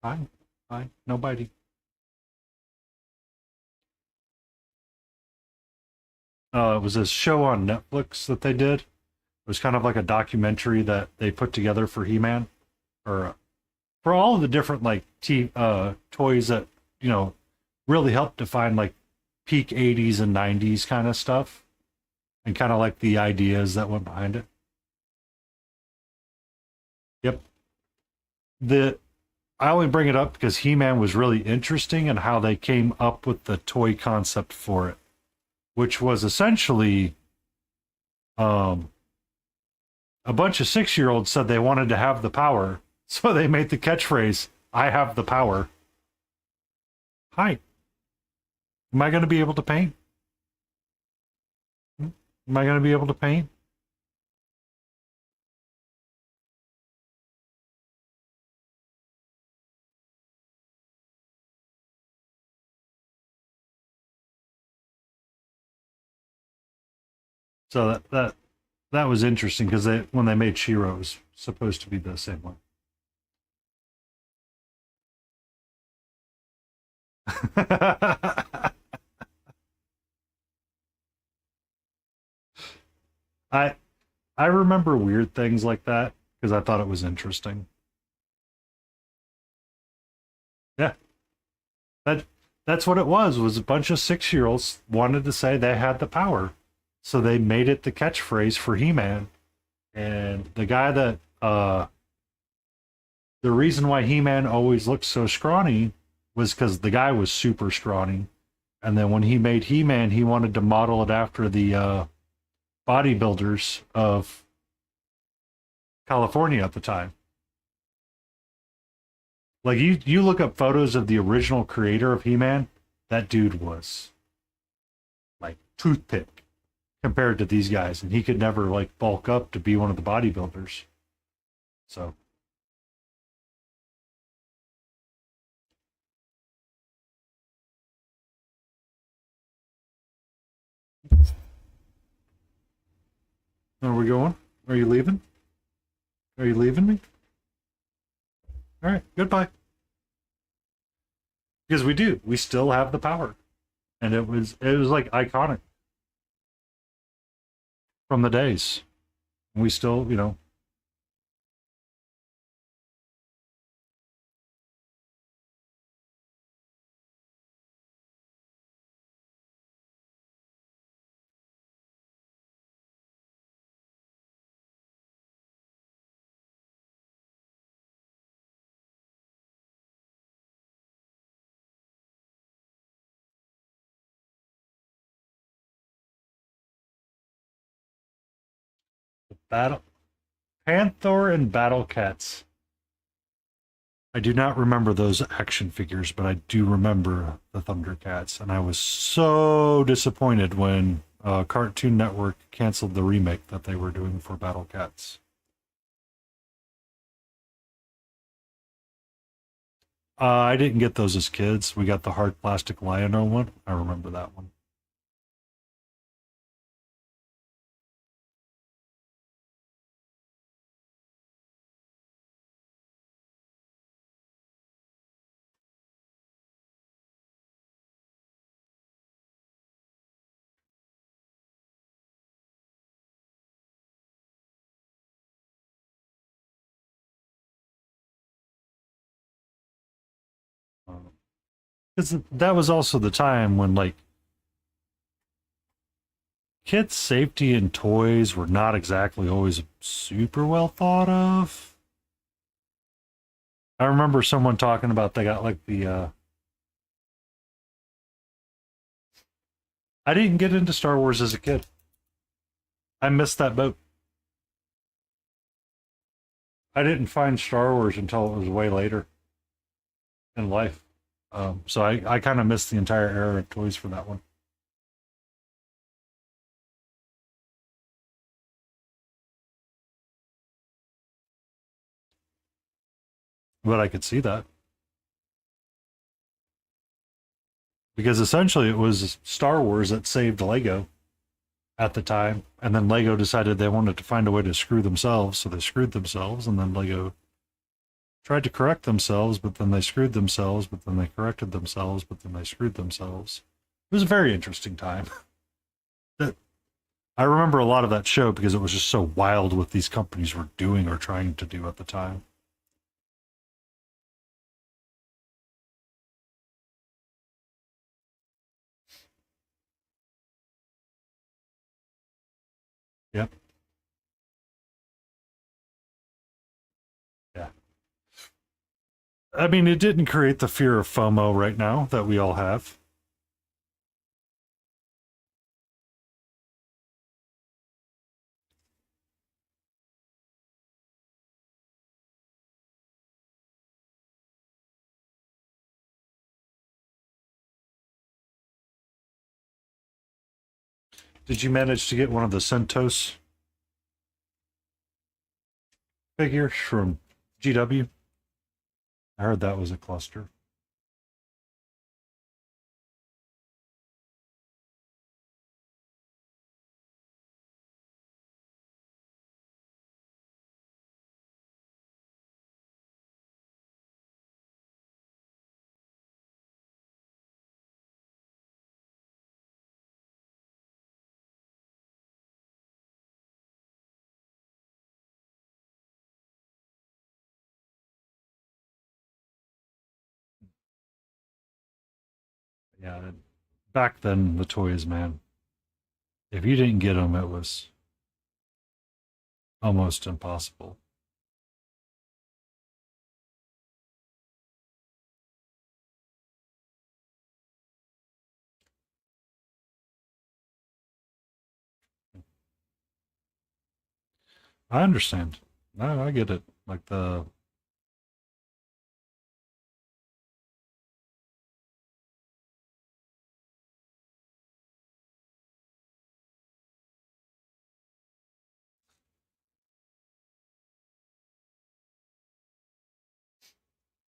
Fine, fine, no biting. It was a show on Netflix that they did. It was kind of like a documentary that they put together for He-Man, or for all of the different like toys that you know really helped define like peak '80s and '90s kind of stuff, and kind of like the ideas that went behind it. Yep. The I only bring it up because He-Man was really interesting and how they came up with the toy concept for it, which was essentially um, a bunch of 6-year-olds said they wanted to have the power, so they made the catchphrase, "I have the power." Hi, am I going to be able to paint? Am I going to be able to paint? So that was interesting because they when they made Shiro, it was supposed to be the same one. I I remember weird things like that because I thought it was interesting. Yeah, that That's what it was a bunch of 6-year-olds wanted to say they had the power. So they made it the catchphrase for He-Man. And the guy that the reason why He-Man always looked so scrawny was because the guy was super scrawny. And then when he made He-Man, he wanted to model it after the bodybuilders of California at the time. Like you look up photos of the original creator of He-Man, that dude was like toothpick compared to these guys, and he could never like bulk up to be one of the bodybuilders. So are we going? Are you leaving? Are you leaving me? All right, goodbye. Because we do. We still have the power. And it was like iconic from the days. We still, battle Panther and Battle Cats. I do not remember those action figures, but I do remember the Thundercats, and I was so disappointed when Cartoon Network canceled the remake that they were doing for Battle Cats. I didn't get those as kids. We got the hard plastic Lion-O one. I remember that one. Because that was also the time when like kids' safety and toys were not exactly always super well thought of. I remember someone talking about they got like the I didn't get into Star Wars as a kid. I missed that boat. I didn't find Star Wars until it was way later in life. So I kind of missed the entire era of toys for that one. But I could see that because essentially it was Star Wars that saved Lego at the time, and then Lego decided they wanted to find a way to screw themselves, so they screwed themselves, and then Lego tried to correct themselves, but then they screwed themselves, but then they corrected themselves, but then they screwed themselves. It was a very interesting time. That I remember a lot of that show because it was just so wild what these companies were doing or trying to do at the time. Yep. Yeah. I mean, it didn't create the fear of FOMO right now that we all have. Did you manage to get one of the Centos figures from GW? I heard that was a cluster. Yeah, back then the toys, man. If you didn't get them, it was almost impossible. I understand. No, I get it. Like the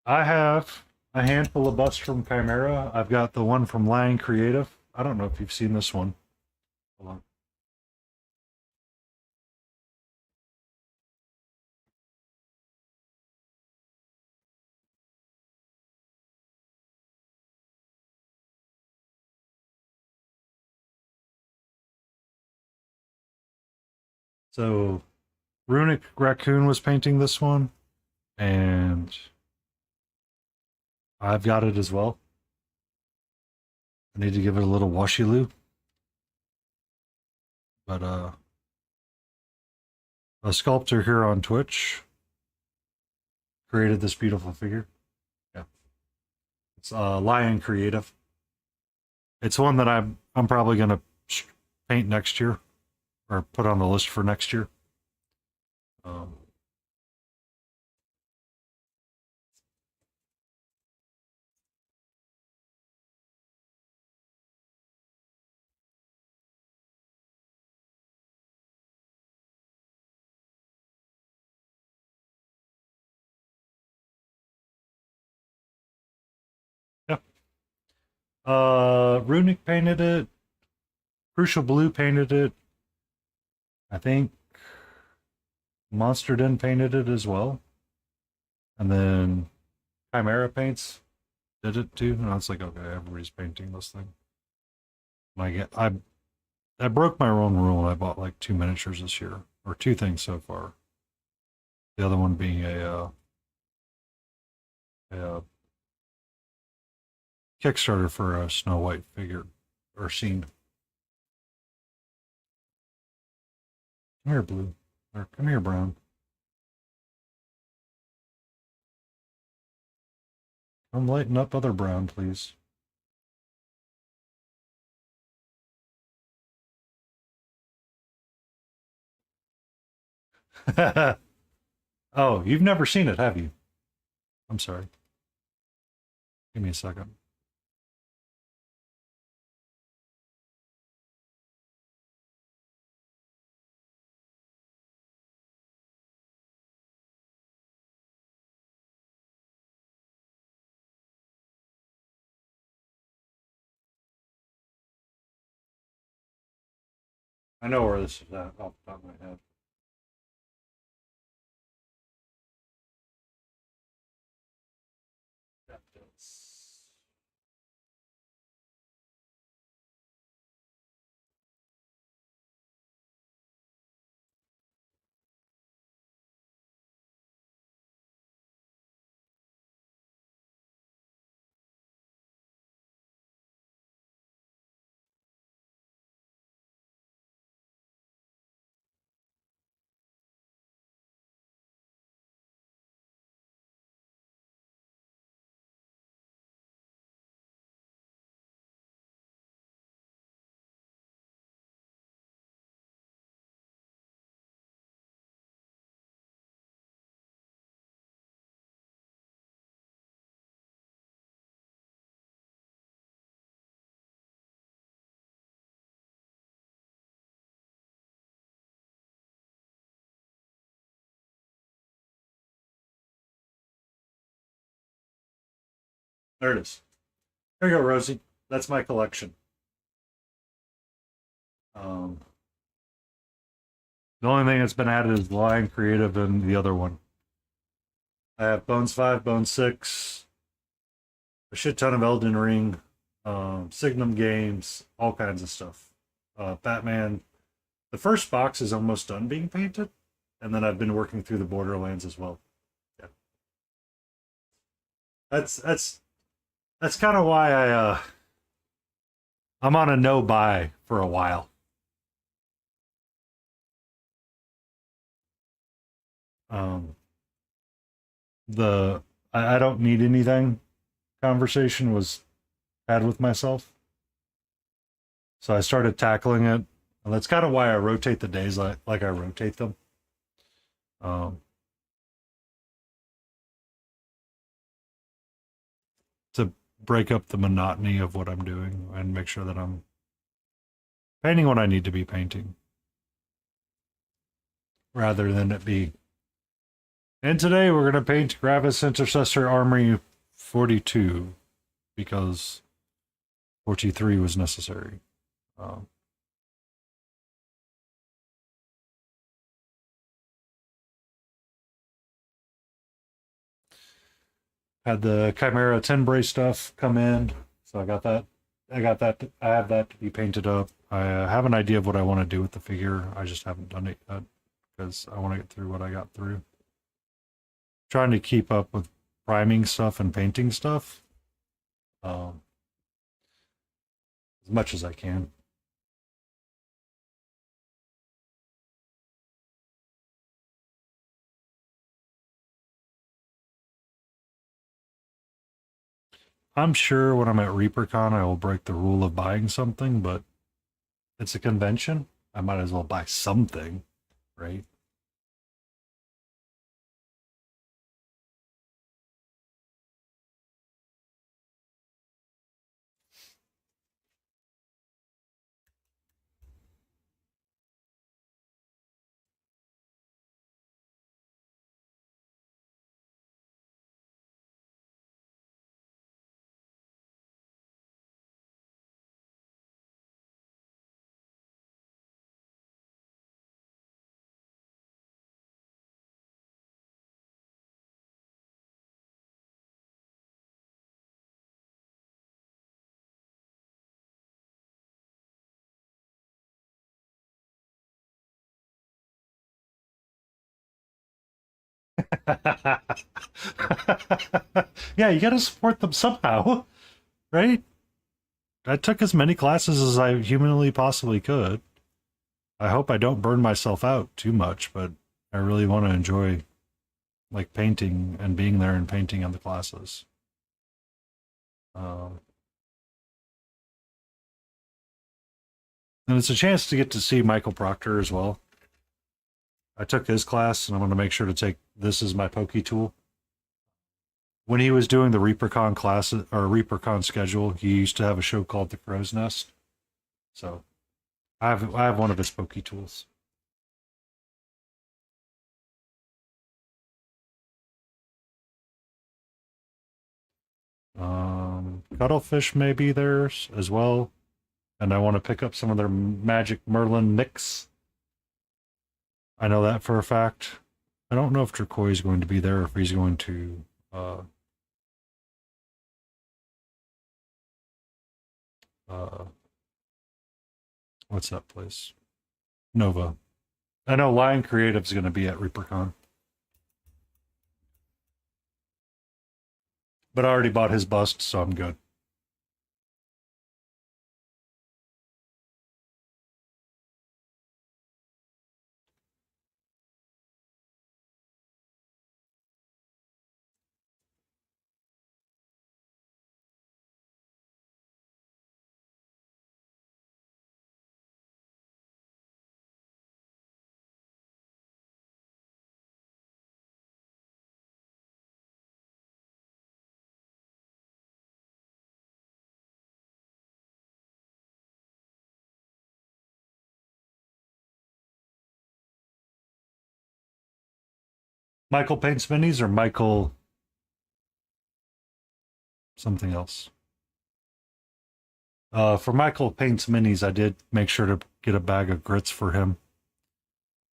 I have a handful of busts from Chimera. I've got the one from Lion Creative. I don't know if you've seen this one. Hold on. So Runic Raccoon was painting this one, and I've got it as well. I need to give it a little washy loo. But a sculptor here on Twitch created this beautiful figure. Yeah. It's Lion Creative. It's one that I'm probably gonna paint next year, or put on the list for next year. Um, yeah. Runic painted it. Crucial Blue painted it. I think Monster Den painted it as well. And then Chimera Paints did it too. And I was like, okay, everybody's painting this thing. And I broke my own rule and I bought like 2 miniatures this year. Or 2 things so far. The other one being a Kickstarter for a Snow White figure or scene. Come here, Blue. Or come here, Brown. Come lighten up other Brown, please. Oh, you've never seen it, have you? I'm sorry. Give me a second. I know where this is at off the top of my head. There it is. There you go, Rosie. That's my collection. Um, the only thing that's been added is Lion Creative and the other one. I have Bones 5, Bones 6, a shit ton of Elden Ring, Signum games, all kinds of stuff. Batman. The first box is almost done being painted, and then I've been working through the Borderlands as well. Yeah, that's kind of why I'm on a no buy for a while. Um, the I don't need anything conversation was had with myself. So I started tackling it. And that's kind of why I rotate the days like I rotate them. Um, to break up the monotony of what I'm doing and make sure that I'm painting what I need to be painting. Rather than it be. And today we're going to paint Gravis Intercessor Armory 42 because 43 was necessary. Um, had the Chimera Tenbray stuff come in, so I got that. I have that to be painted up. I have an idea of what I want to do with the figure. I just haven't done it yet because I want to get through what I got through. Trying to keep up with priming stuff and painting stuff as much as I can. I'm sure when I'm at ReaperCon, I will break the rule of buying something, but it's a convention. I might as well buy something, right? Yeah, you got to support them somehow, right? I took as many classes as I humanly possibly could. I hope I don't burn myself out too much, but I really want to enjoy like painting and being there and painting on the classes. Um, and it's a chance to get to see Michael Proctor as well. I took his class, and I'm going to make sure to take this as my pokey tool. When he was doing the ReaperCon class or ReaperCon schedule, he used to have a show called The Crow's Nest. So I have one of his pokey tools. Cuttlefish may be there as well, and I want to pick up some of their Magic Merlin mix. I know that for a fact. I don't know if Turquoise is going to be there or if he's going to uh, what's that place? Nova. I know Lion Creative's going to be at ReaperCon. But I already bought his bust, so I'm good. Michael paints minis or Michael something else? For Michael paints minis, I did make sure to get a bag of grits for him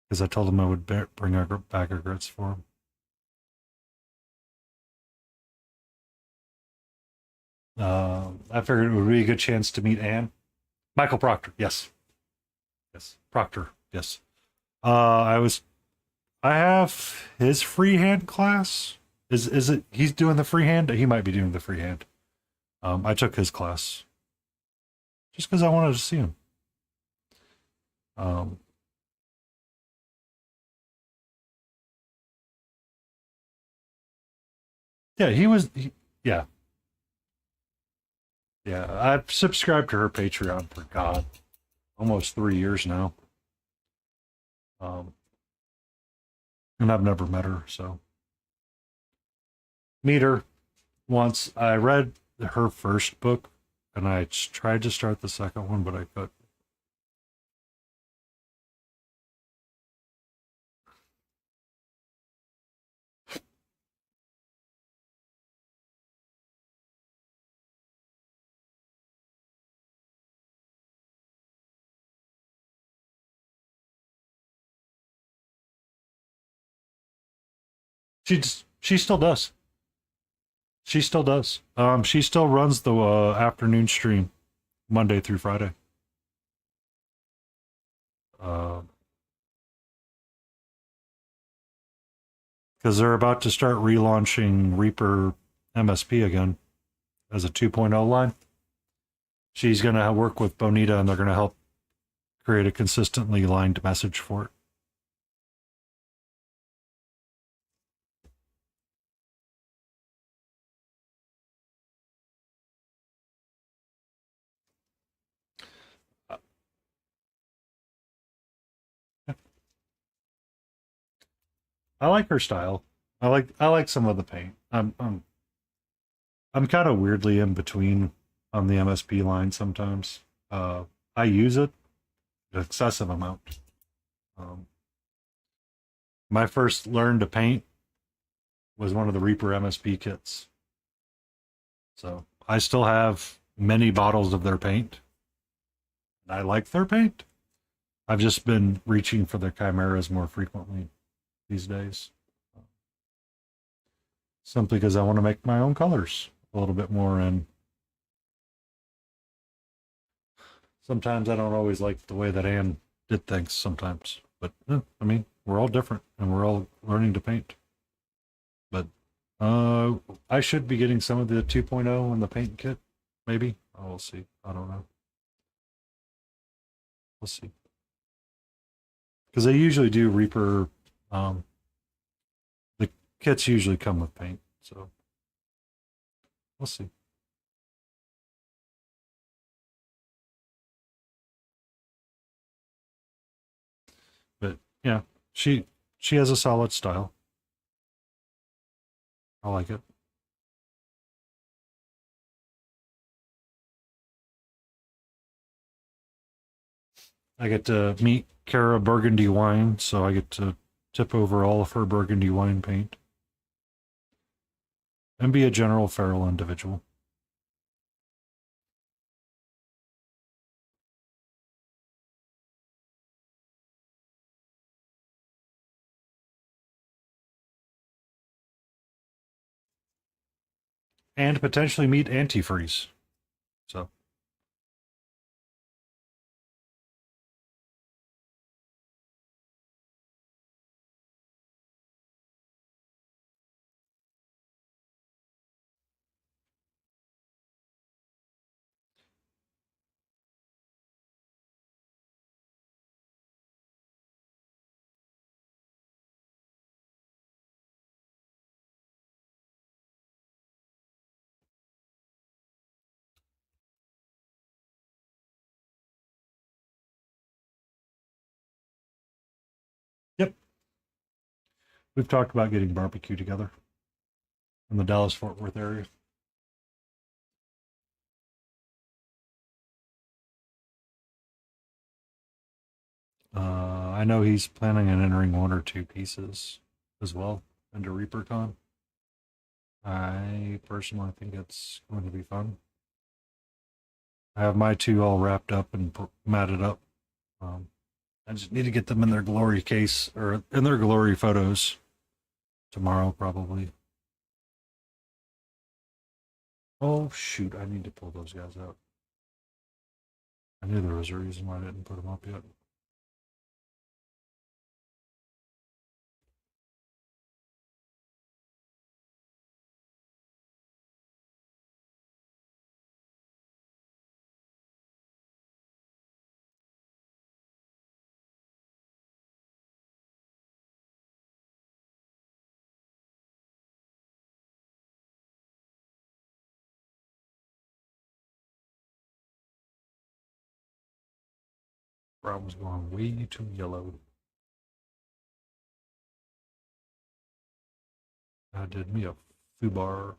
because I told him I would bring a bag of grits for him. I figured it would be a good chance to meet Anne. Michael Proctor, yes, yes, Proctor, yes. I have his freehand class. Is it? He's doing the freehand. He might be doing the freehand. I took his class. just because I wanted to see him. Um, yeah, yeah, yeah. I've subscribed to her Patreon for God, almost 3 years now. Um, and I've never met her, so meet her once. I read her first book, and I tried to start the second one, but I could. She still does. She still does. She still runs the afternoon stream Monday through Friday. Uh, because they're about to start relaunching Reaper MSP again as a 2.0 line. She's going to work with Bonita, and they're going to help create a consistently lined message for it. I like her style. I like some of the paint. I'm kind of weirdly in between on the MSP line sometimes. I use it an excessive amount. Um, my first learn to paint was one of the Reaper MSP kits. So I still have many bottles of their paint. And I like their paint. I've just been reaching for their chimeras more frequently these days. Simply because I want to make my own colors a little bit more, and sometimes I don't always like the way that Anne did things sometimes. But I mean, we're all different and we're all learning to paint. But I should be getting some of the 2.0 in the paint kit, maybe. Oh, we'll see. I don't know. We'll see. Because they usually do Reaper. The kits usually come with paint, so we'll see. But yeah, she has a solid style. I like it. I get to meet Kara Burgundy Wine, so I get to tip over all of her Burgundy wine paint and be a general feral individual. And potentially meet antifreeze. So, yep, we've talked about getting barbecue together in the Dallas Fort Worth area. I know he's planning on entering one or two pieces as well into ReaperCon. I personally think it's going to be fun. I have my two all wrapped up and matted up. Um, I just need to get them in their glory case or in their glory photos tomorrow, probably. Oh, shoot. I need to pull those guys out. I knew there was a reason why I didn't put them up yet. Brown was going way too yellow. I did me a foobar.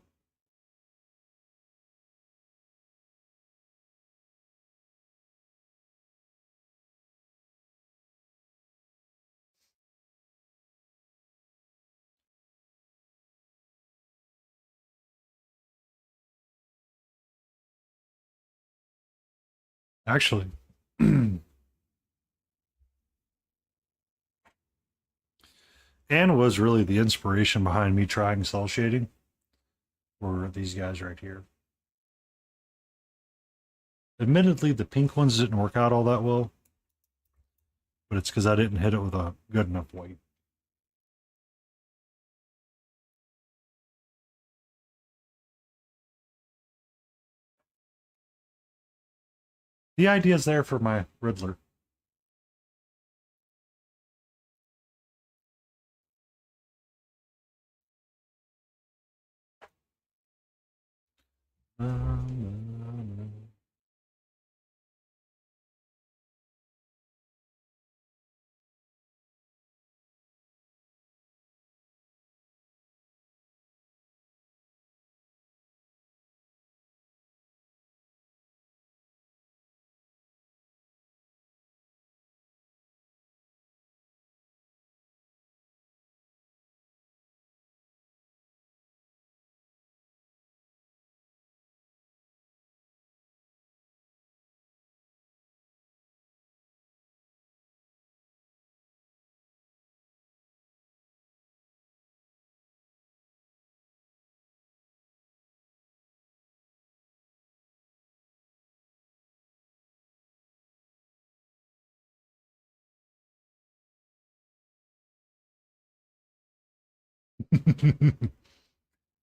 Actually, Anne was really the inspiration behind me trying cell shading. Were these guys right here. Admittedly, the pink ones didn't work out all that well, but it's because I didn't hit it with a good enough weight. The idea's there for my Riddler.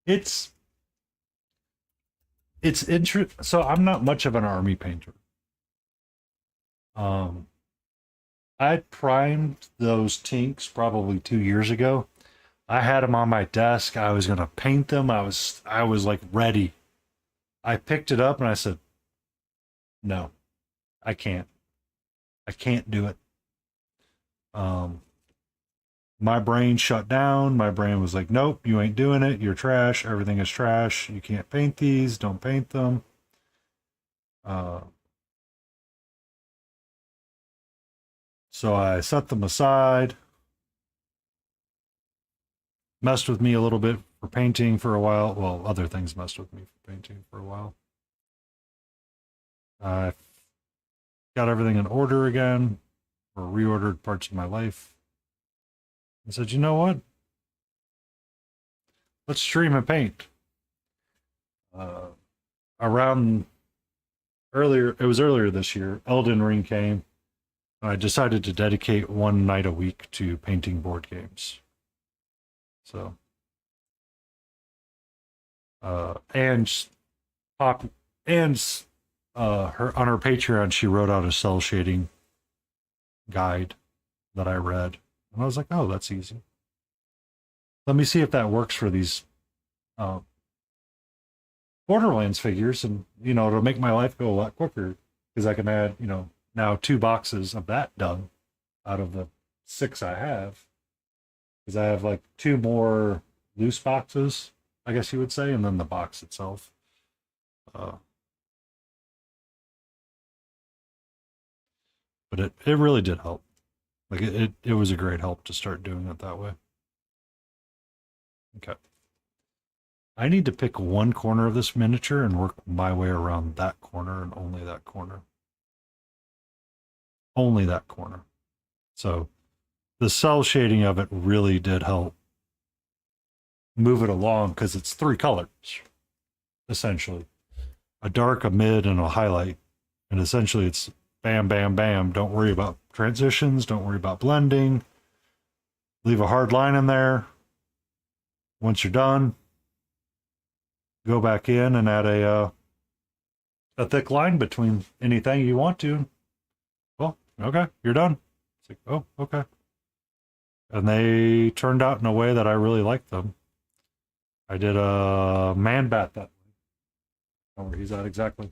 it's it's interesting. So I'm not much of an army painter. Um, I primed those tinks probably 2 years ago. I had them on my desk. I was gonna paint them. I was like ready. I picked it up and I said, "No, I can't. I can't do it." Um, my brain shut down. My brain was like, "Nope, you ain't doing it. You're trash. Everything is trash. You can't paint these. Don't paint them." Uh, so I set them aside. Messed with me a little bit for painting for a while. Well, other things messed with me for painting for a while. I got everything in order again, or reordered parts of my life. And said, you know what? Let's stream and paint. Uh, around earlier, it was earlier this year, Elden Ring came. I decided to dedicate one night a week to painting board games. So, and pop, and her on her Patreon, she wrote out a cell shading guide that I read, and I was like, oh, that's easy. Let me see if that works for these uh, Borderlands figures, and it'll make my life go a lot quicker because I can add, now 2 boxes of that done out of the 6 I have, because I have like 2 more loose boxes, I guess you would say, and then the box itself. Uh, but it really did help. Like it was a great help to start doing it that way. Okay. I need to pick one corner of this miniature and work my way around that corner and only that corner. Only that corner. So the cell shading of it really did help move it along because it's 3 colors, essentially. A dark, a mid, and a highlight. And essentially it's bam, bam, bam. Don't worry about transitions. Don't worry about blending. Leave a hard line in there. Once you're done, go back in and add a thick line between anything you want to. Well, okay, you're done. It's like, oh, okay. And they turned out in a way that I really liked them. I did a man bat that way. Oh, where he's at exactly.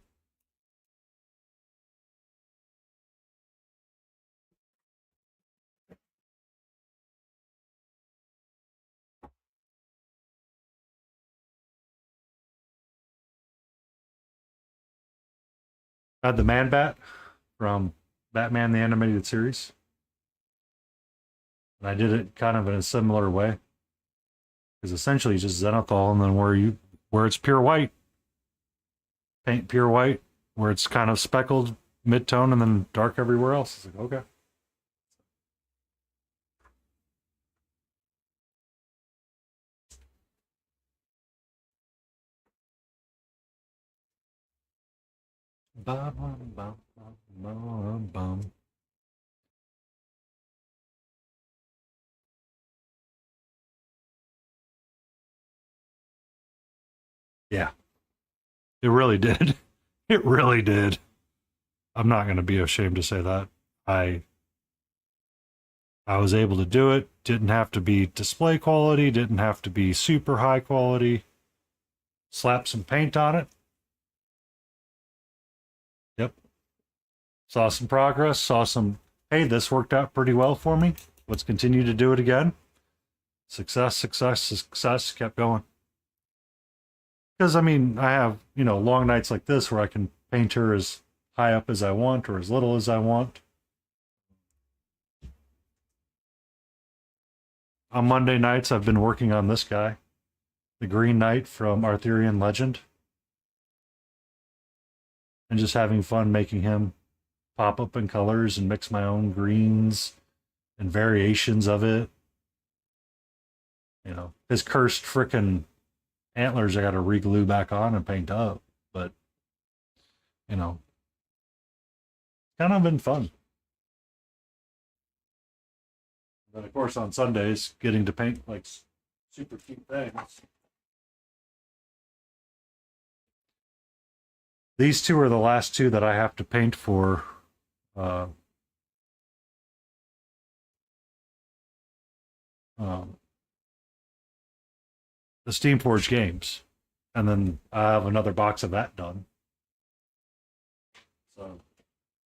I had the Man Bat from Batman the Animated Series. And I did it kind of in a similar way. Because essentially just zenithal and then where it's pure white, paint pure white, where it's kind of speckled mid-tone and then dark everywhere else. It's like, okay. Bum, bum, bum, bum, bum. Yeah, it really did. It really did. I'm not going to be ashamed to say that. I I was able to do it. Didn't have to be display quality, didn't have to be super high quality. Slap some paint on it. Yep. Saw some progress, saw some, hey, this worked out pretty well for me. Let's continue to do it again. Success, success, success, kept going. Because, I mean, I have, long nights like this where I can paint her as high up as I want or as little as I want. On Monday nights, I've been working on this guy, the Green Knight from Arthurian Legend, and just having fun making him pop up in colors and mix my own greens and variations of it. His cursed frickin' antlers I got to re-glue back on and paint up, but you know, kind of been fun. Then of course on Sundays, getting to paint like super cute things. These two are the last two that I have to paint for uh, um, the Steamforge games, and then I have another box of that done. So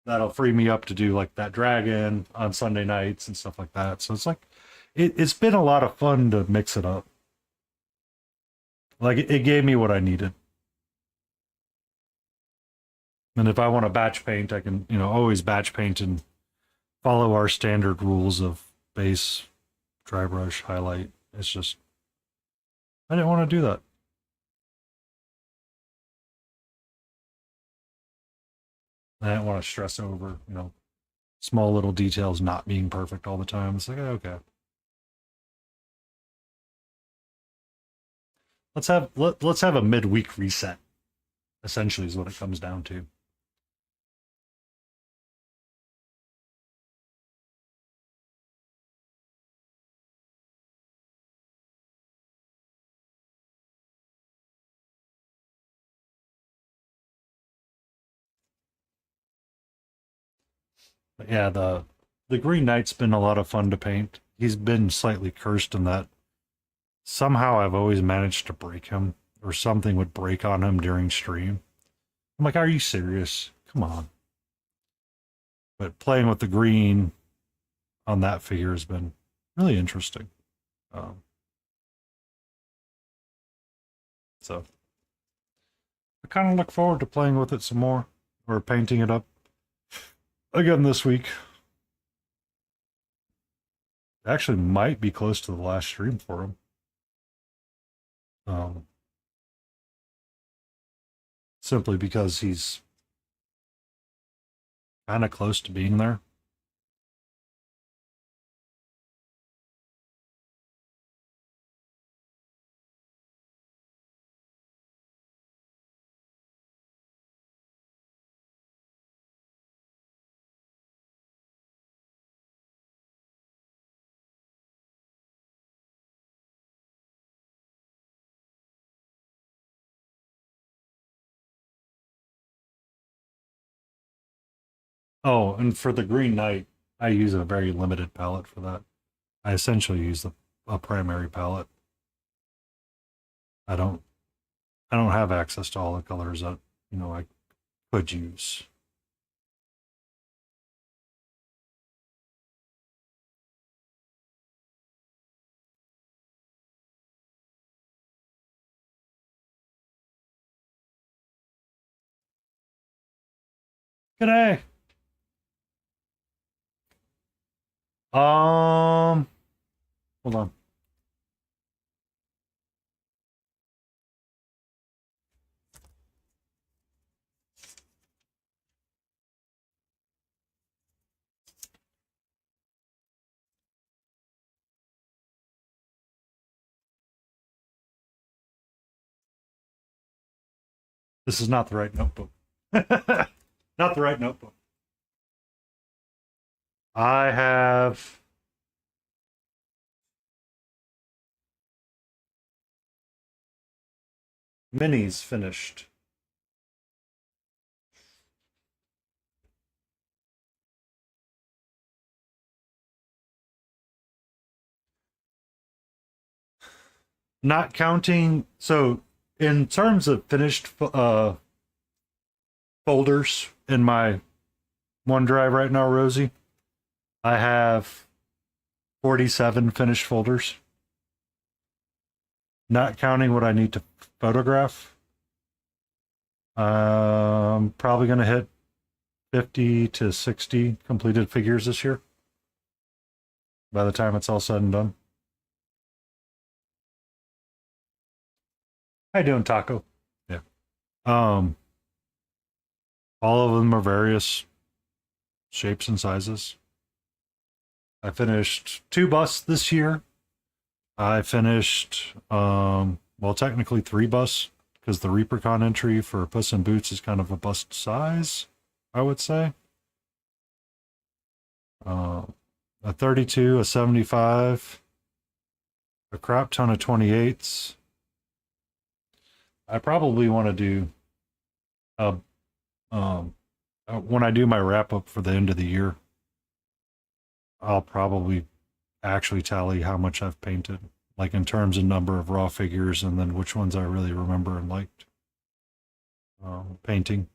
that'll free me up to do like that dragon on Sunday nights and stuff like that. So it's like it's been a lot of fun to mix it up. Like it gave me what I needed. And if I want to batch paint, I can, always batch paint and follow our standard rules of base, dry brush, highlight. It's just I didn't want to do that. I didn't want to stress over, small little details not being perfect all the time. It's like, okay. Let's have a midweek reset. Essentially is what it comes down to. But yeah, the Green Knight's been a lot of fun to paint. He's been slightly cursed in that somehow I've always managed to break him, or something would break on him during stream. I'm like, are you serious? Come on. But playing with the green on that figure has been really interesting. Um, so I kind of look forward to playing with it some more, or painting it up again this week. Actually, might be close to the last stream for him. Um, Simply because he's kind of close to being there. Oh, and for the Green Knight, I use a very limited palette for that. I essentially use a primary palette. I don't I don't have access to all the colors that I could use. G'day. Um, hold on. This is not the right notebook. Not the right notebook. I have minis finished. Not counting. So, in terms of finished folders in my OneDrive right now, Rosie, I have 47 finished folders. Not counting what I need to photograph. Probably going to hit 50 to 60 completed figures this year by the time it's all said and done. How you doing, Taco? Yeah. Um, all of them are various shapes and sizes. I finished 2 busts this year. I finished well, technically 3 busts because the Reapercon entry for Puss in Boots is kind of a bust size, I would say. A 32, a 75, a crap ton of 28s. I probably want to do a when I do my wrap up for the end of the year, I'll probably actually tally how much I've painted, like in terms of number of raw figures, and then which ones I really remember and liked painting.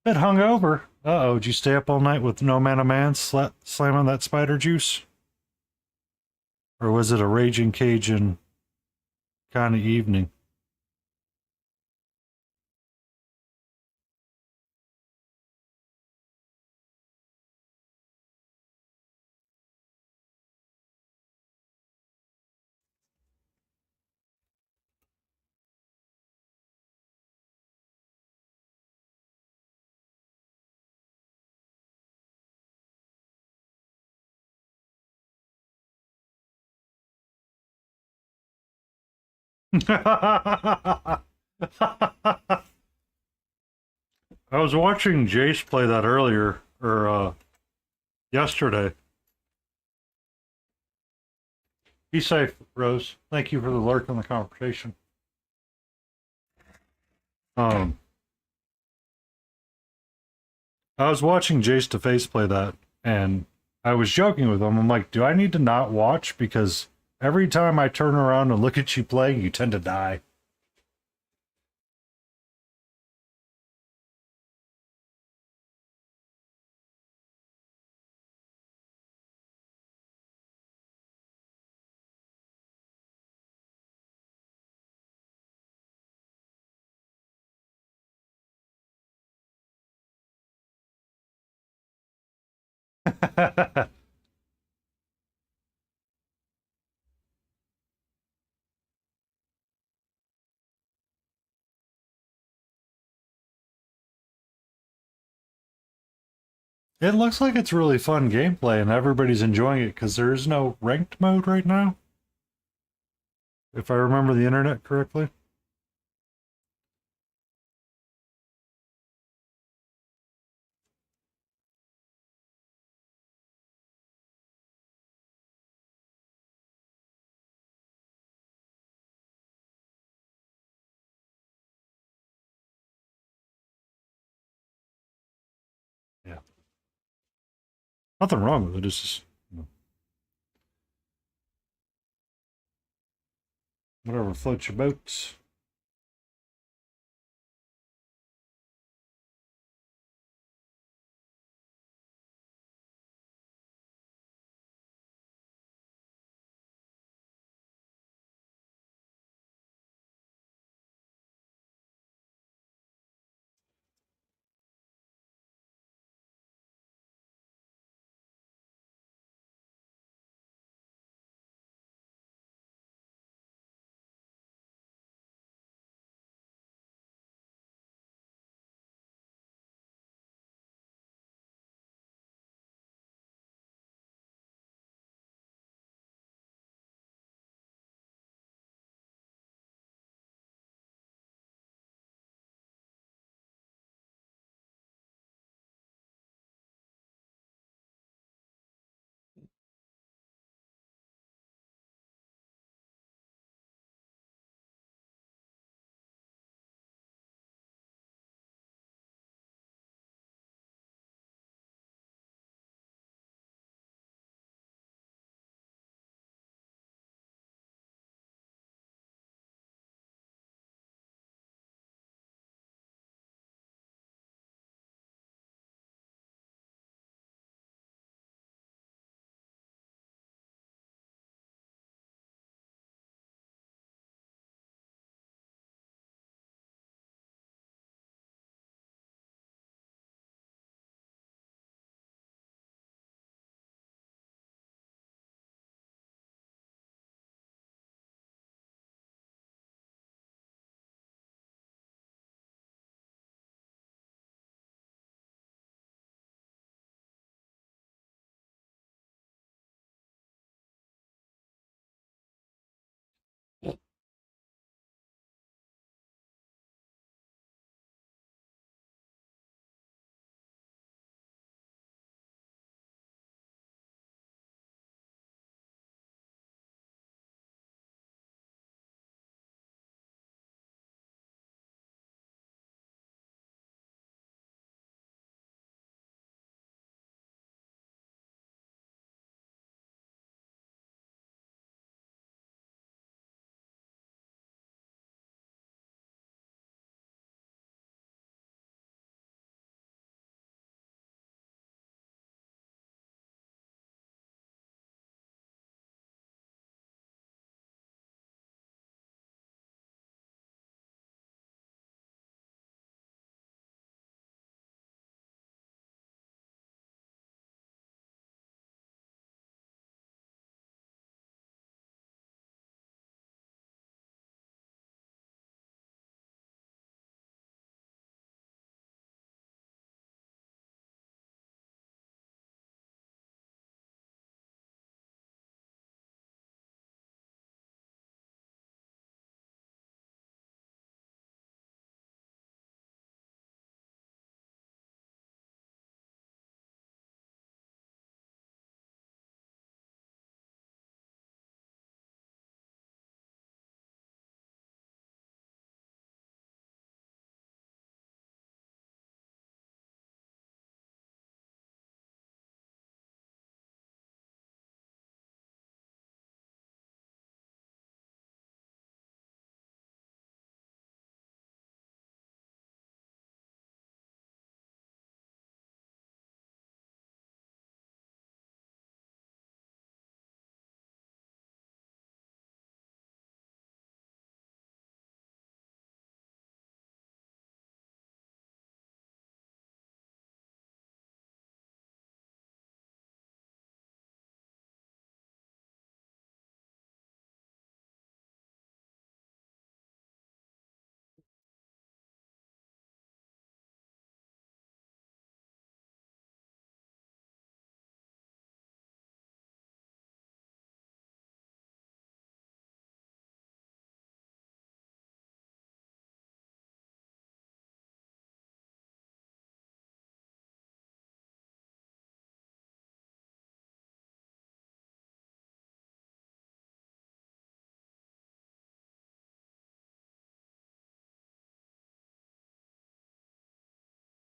Bit hungover. Uh oh, did you stay up all night with No Man of Man slamming that spider juice? Or was it a Raging Cajun kind of evening? I was watching Jace play that earlier, or yesterday. Be safe, Rose. Thank you for the lurk on the conversation. Um, I was watching Jace to Face play that, and I was joking with him. I'm like, do I need to not watch? Because every time I turn around and look at you playing, you tend to die. It looks like it's really fun gameplay, and everybody's enjoying it because there is no ranked mode right now, if I remember the internet correctly. Yeah. Nothing wrong with it. It's just, whatever floats your boat.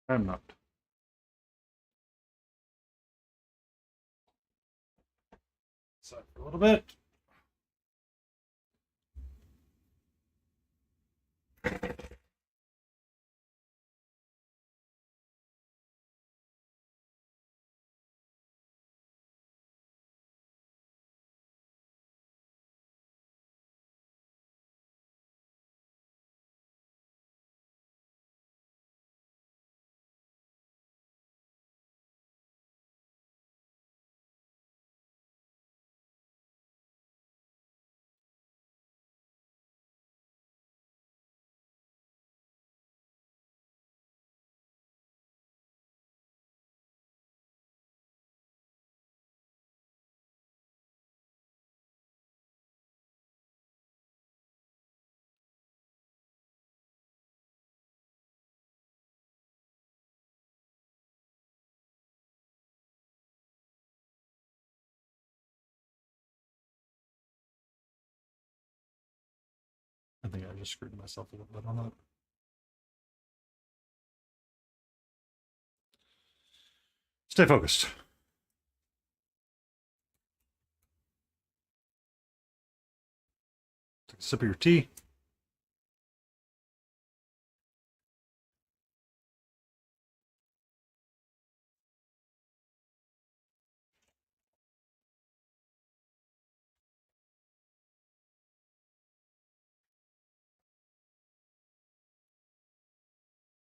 I'm not. So for a little bit. I think I just screwed myself a little bit on that. Stay focused. Take a sip of your tea.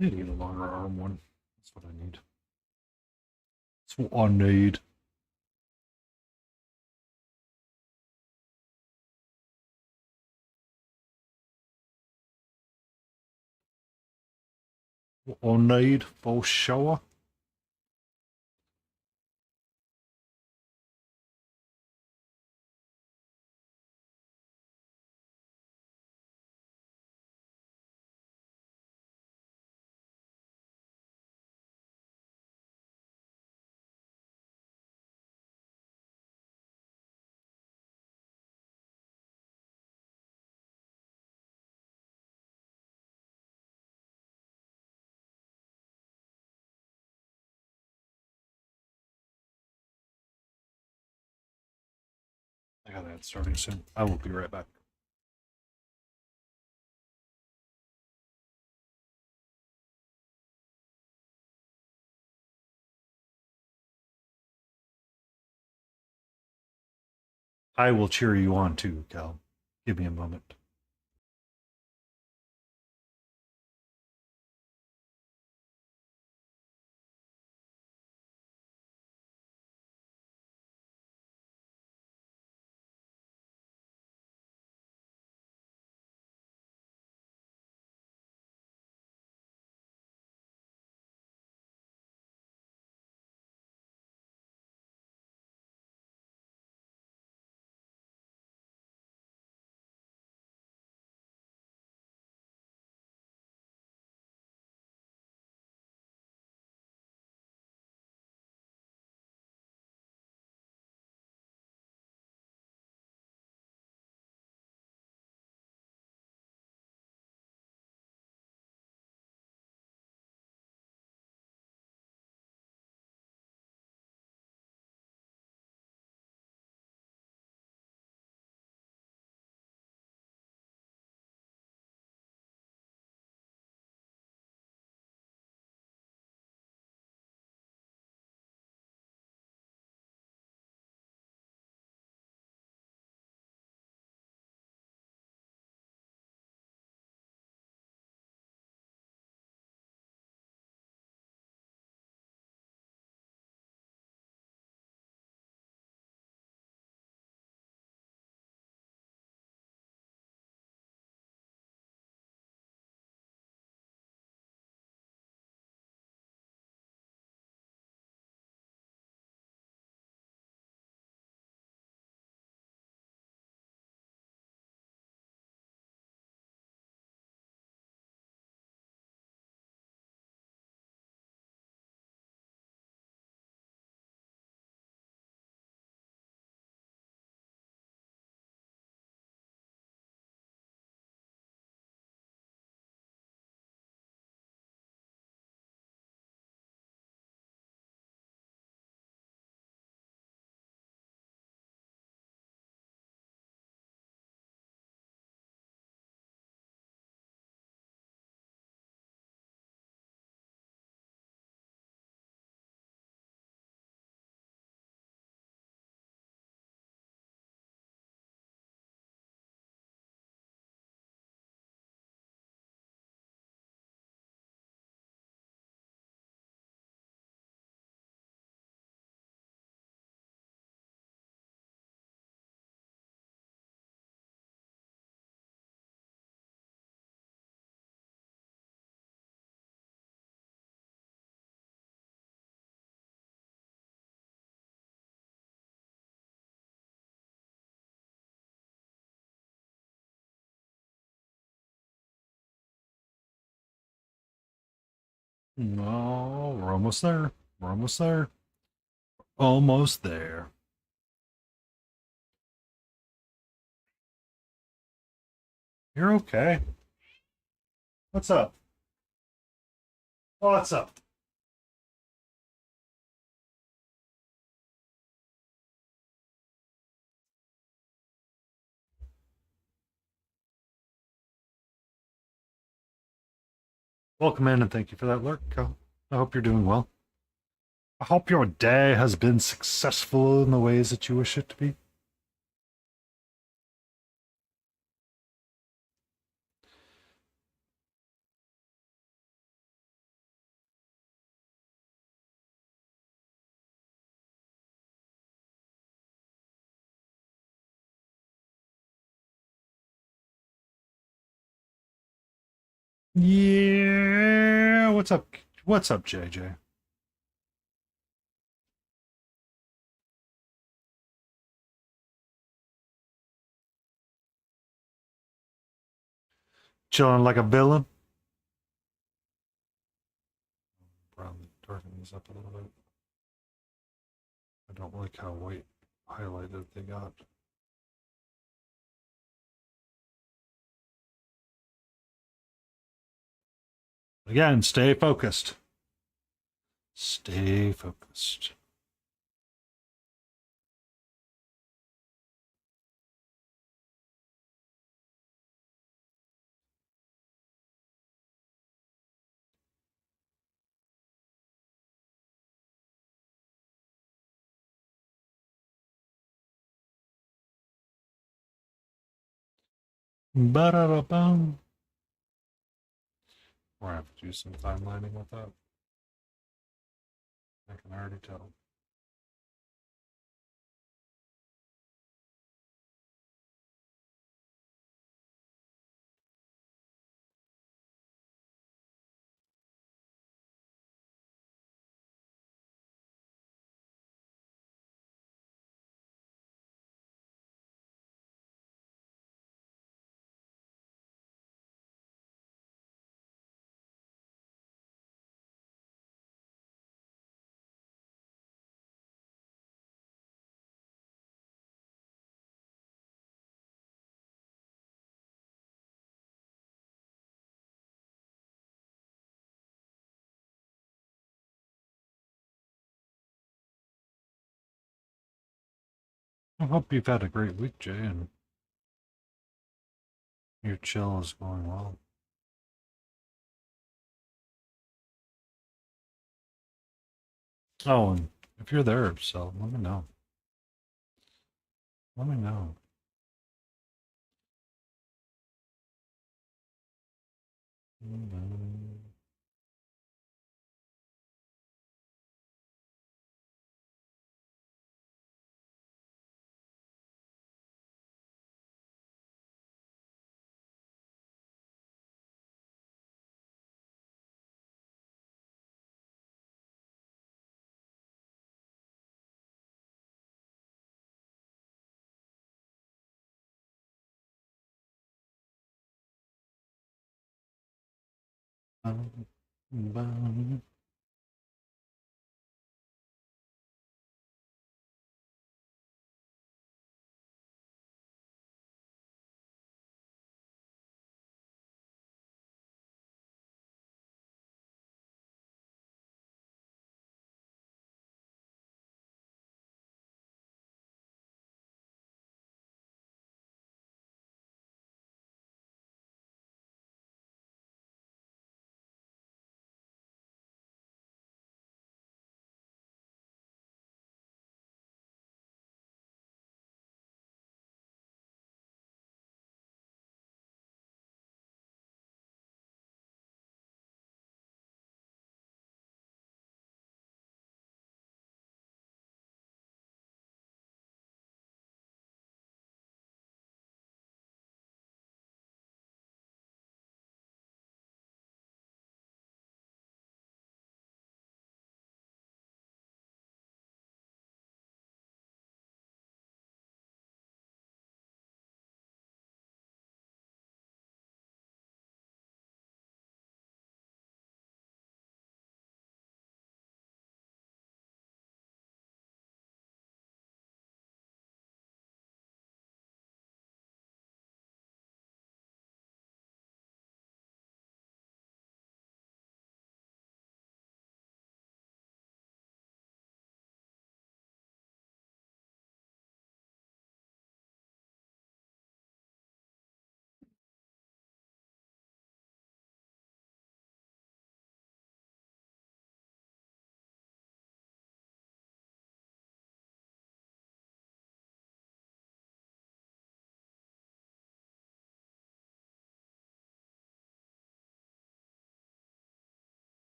I need to get a longer arm one. That's what I need. That's what I need. What I need for sure. I got that starting soon. I will be right back. I will cheer you on too, Cal. Give me a moment. No, we're almost there. We're almost there. Almost there. You're okay. What's up? What's up? Welcome in and thank you for that lurk. I hope you're doing well. I hope your day has been successful in the ways that you wish it to be. Yeah. What's up? What's up, JJ? Chilling like a villain? Probably darken these up a little bit. I don't like how white highlighted they got. Again, stay focused. Stay focused. Ba-da-da-bum. We're gonna have to do some timelining with that. I can already tell. I hope you've had a great week, Jay, and your chill is going well. Oh, and if you're there, so let me know. Let me know.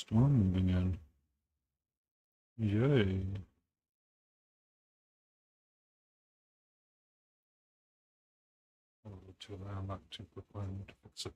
Storm moving in. Yay. A little too loud, not too proclaimed to fix it.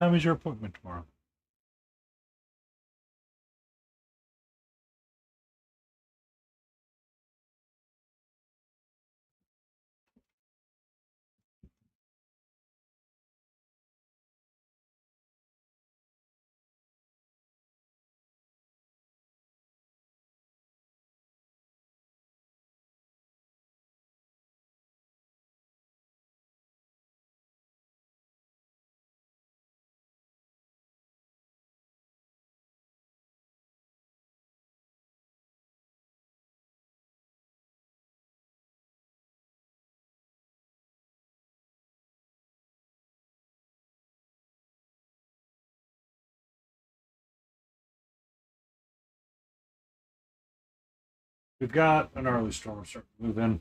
Time is your appointment tomorrow? We've got an early storm starting to move in.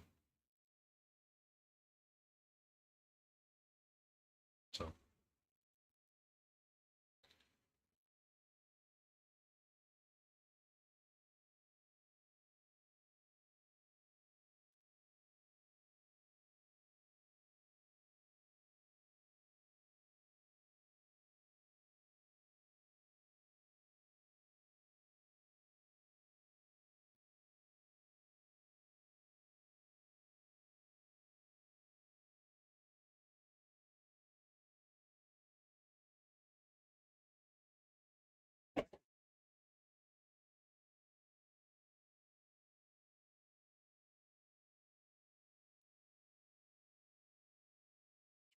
So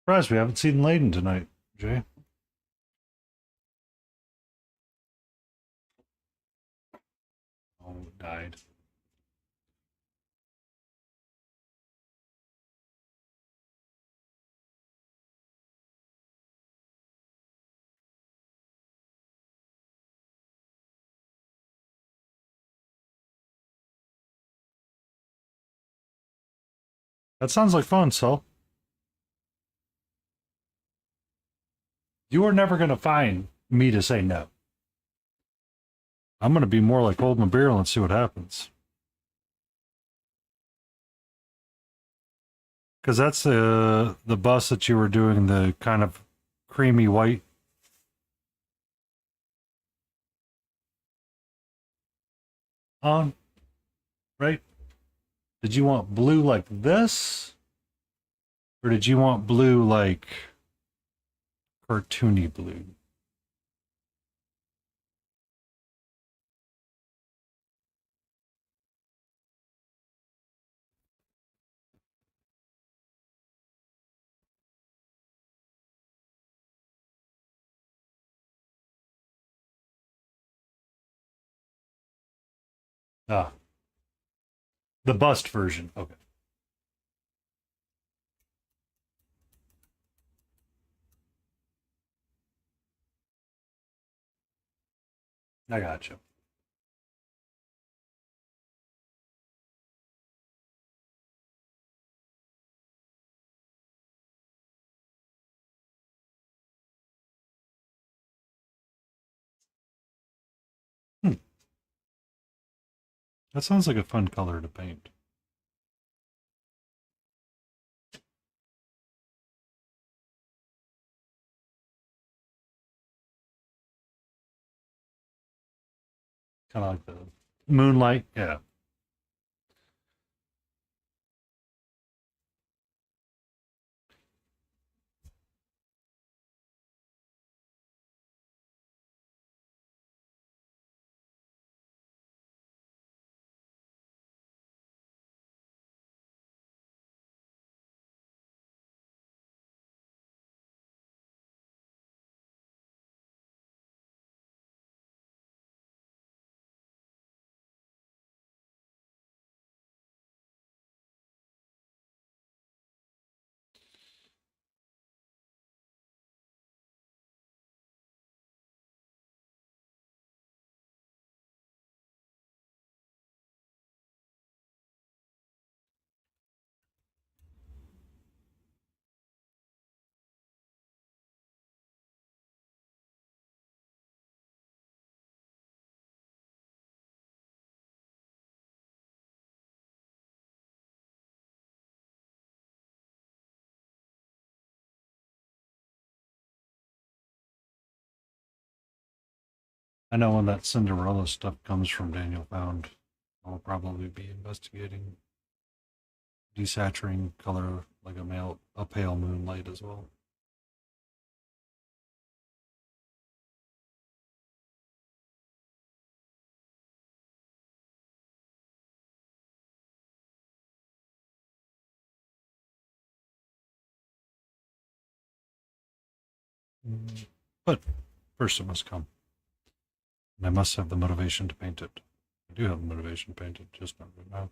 surprised we haven't seen Layden tonight, Jay. Oh, died. That sounds like fun, so. You are never going to find me to say no. I'm going to be more like hold my beer and see what happens. Because that's the bus that you were doing the kind of creamy white. On, right? Did you want blue like this? Or did you want blue like cartoony blue? Ah, the bust version. Okay. I got you. Hmm. That sounds like a fun color to paint. Kind of like the moonlight. Yeah. I know when that Cinderella stuff comes from Daniel Found, I'll probably be investigating desaturating color like a pale moonlight as well. Mm. But first it must come. And I must have the motivation to paint it. I do have the motivation to paint it, just not right now.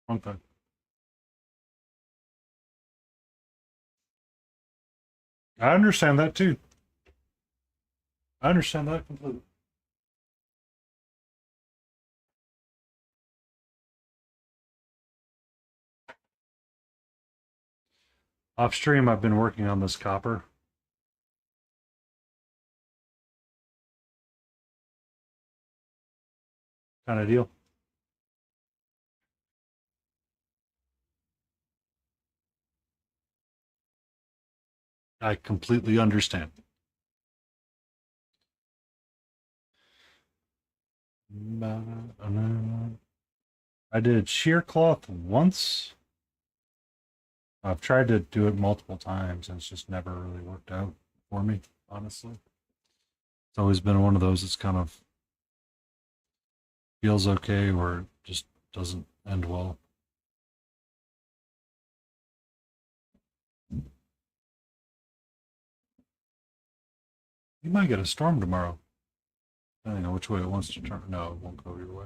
Okay. I understand that too. I understand that completely. Off stream, I've been working on this copper kind of deal. I completely understand. I did sheer cloth once. I've tried to do it multiple times and it's just never really worked out for me, honestly. It's always been one of those that's kind of feels okay or it just doesn't end well. You might get a storm tomorrow. I don't know which way it wants to turn. No, it won't go your way.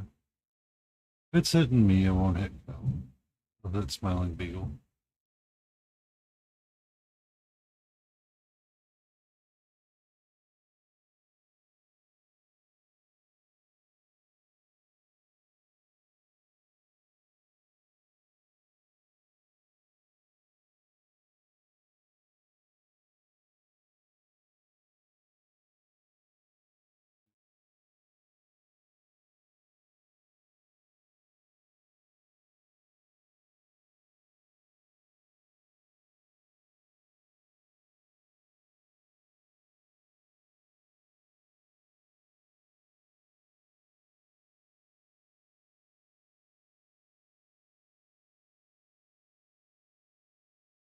If it's hitting me, it won't hit you. With that smiling beagle.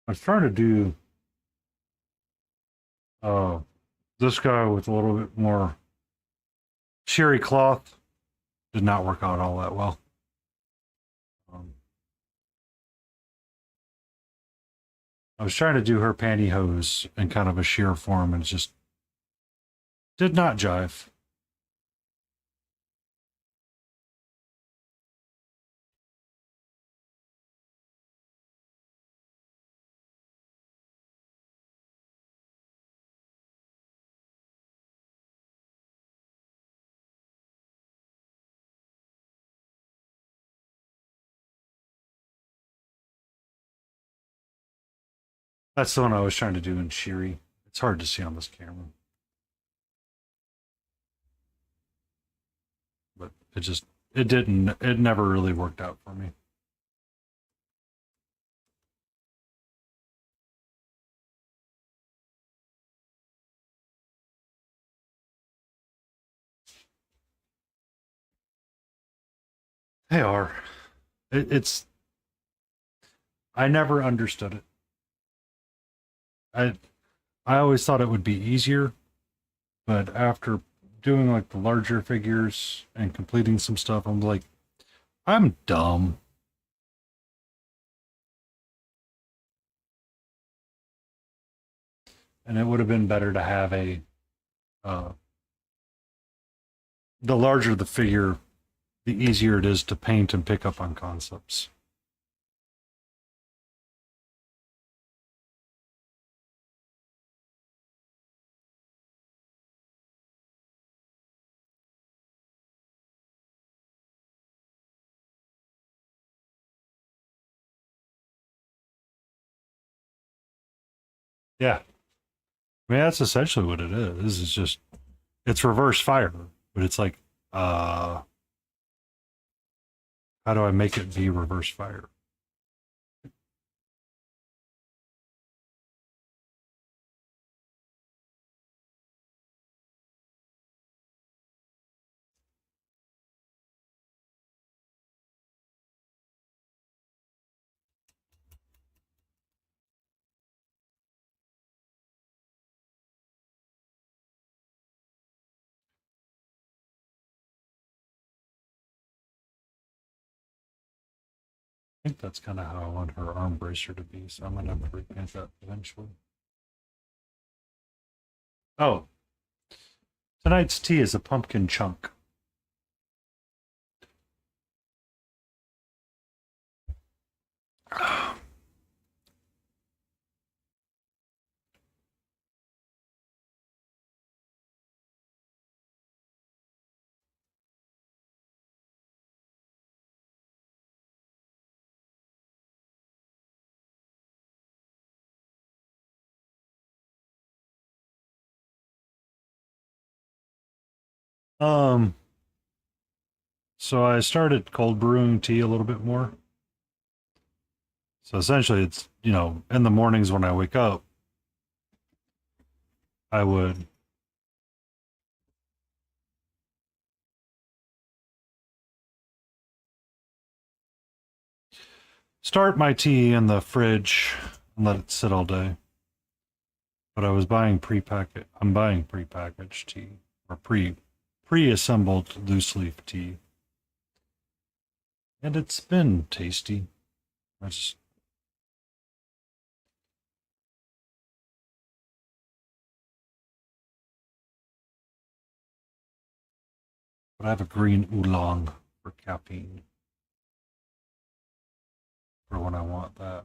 I was trying to do uh, this guy with a little bit more sheery cloth. Did not work out all that well. Um, I was trying to do her pantyhose in kind of a sheer form and it just did not jive. That's the one I was trying to do in sheery. It's hard to see on this camera, but it never really worked out for me. They are. It's. I never understood it. I I always thought it would be easier, but after doing like the larger figures and completing some stuff, I'm like, I'm dumb. And it would have been better to have a uh, the larger the figure, the easier it is to paint and pick up on concepts. Yeah. I mean, that's essentially what it is. This is just, it's reverse fire, but it's like, how do I make it be reverse fire? I think that's kind of how I want her arm bracer to be, so I'm gonna have to repaint that eventually. Oh, tonight's tea is a pumpkin chunk. Um, so I started cold brewing tea a little bit more. So essentially, it's, in the mornings when I wake up, I would start my tea in the fridge and let it sit all day. But I was buying prepackaged. I'm buying prepackaged tea or pre-assembled loose leaf tea, and it's been tasty. I just but I have a green oolong for caffeine for when I want that.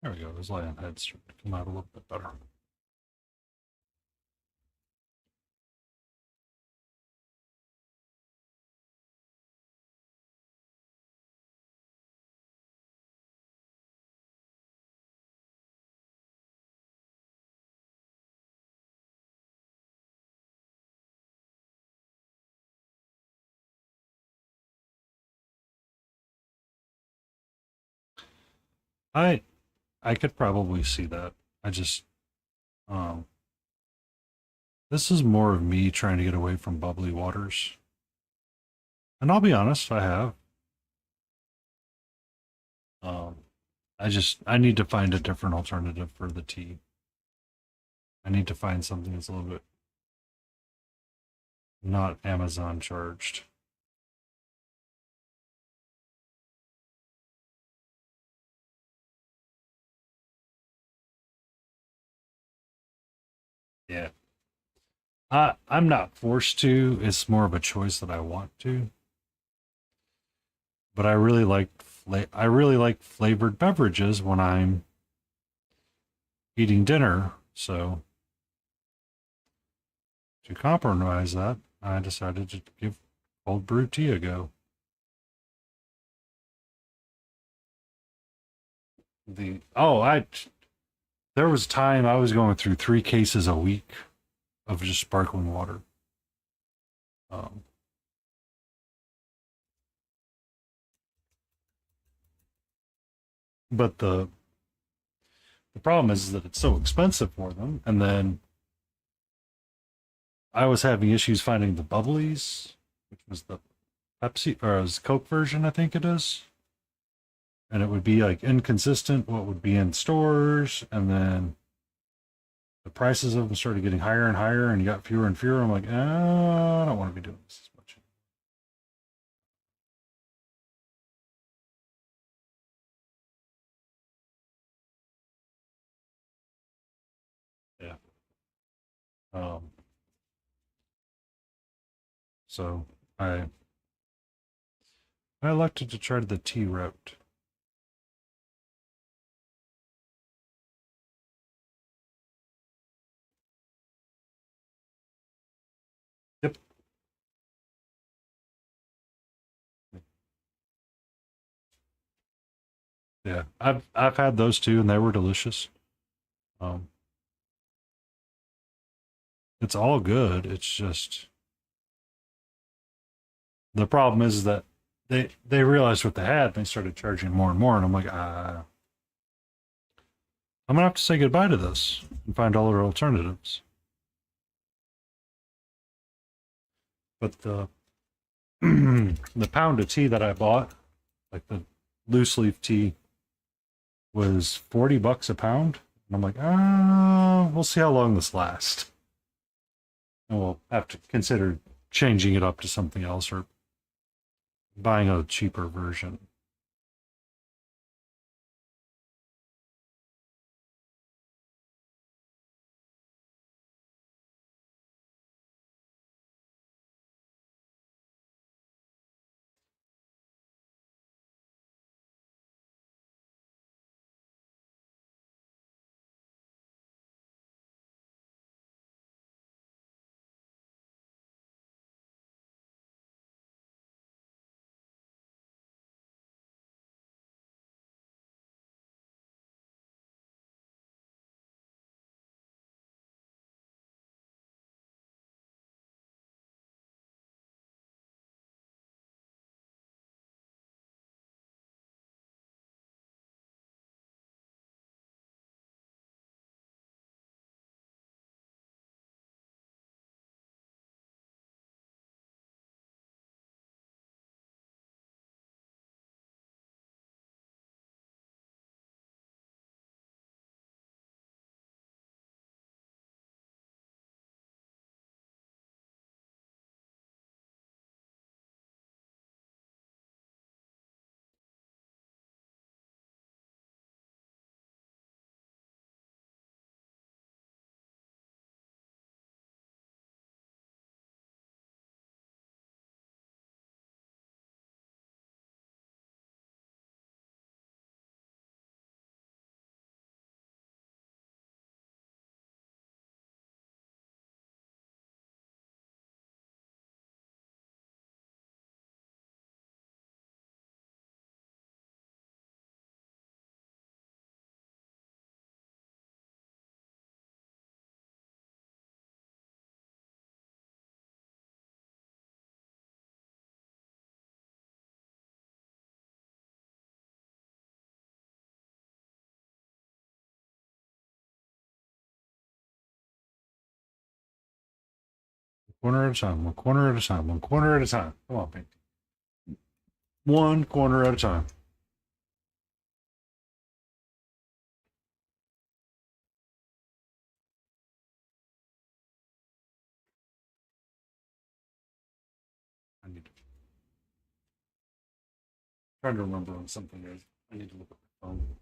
There we go. His lion head's starting to come out a little bit better. I I could probably see that. I just um this is more of me trying to get away from bubbly waters. And I'll be honest, I have. Um I need to find a different alternative for the tea. I need to find something that's a little bit not Amazon charged. Yeah. I'm not forced to. It's more of a choice that I want to. But I really like flavored beverages when I'm eating dinner. So to compromise that, I decided to give cold brew tea a go. The oh, I There was time I was going through 3 cases a week of just sparkling water. Um, but the problem is that it's so expensive for them, and then I was having issues finding the bubblies, which was the Pepsi or it was Coke version, I think it is. And it would be like inconsistent what would be in stores, and then the prices of them started getting higher and higher, and you got fewer and fewer. I'm like, I don't want to be doing this as much. Yeah. Um, so I I elected to try the tea route. Yep. Yeah. I've had those too, and they were delicious. Um, it's all good. It's just the problem is that they realized what they had and they started charging more and more, and I'm like, I'm gonna have to say goodbye to this and find other alternatives. But the the pound of tea that I bought, like the loose leaf tea, was $40 a pound. And I'm like, we'll see how long this lasts. And we'll have to consider changing it up to something else or buying a cheaper version. Corner at a time, one corner at a time, one corner at a time. Come on, paint. One corner at a time. I need to trying to remember on something is. I need to look at my phone.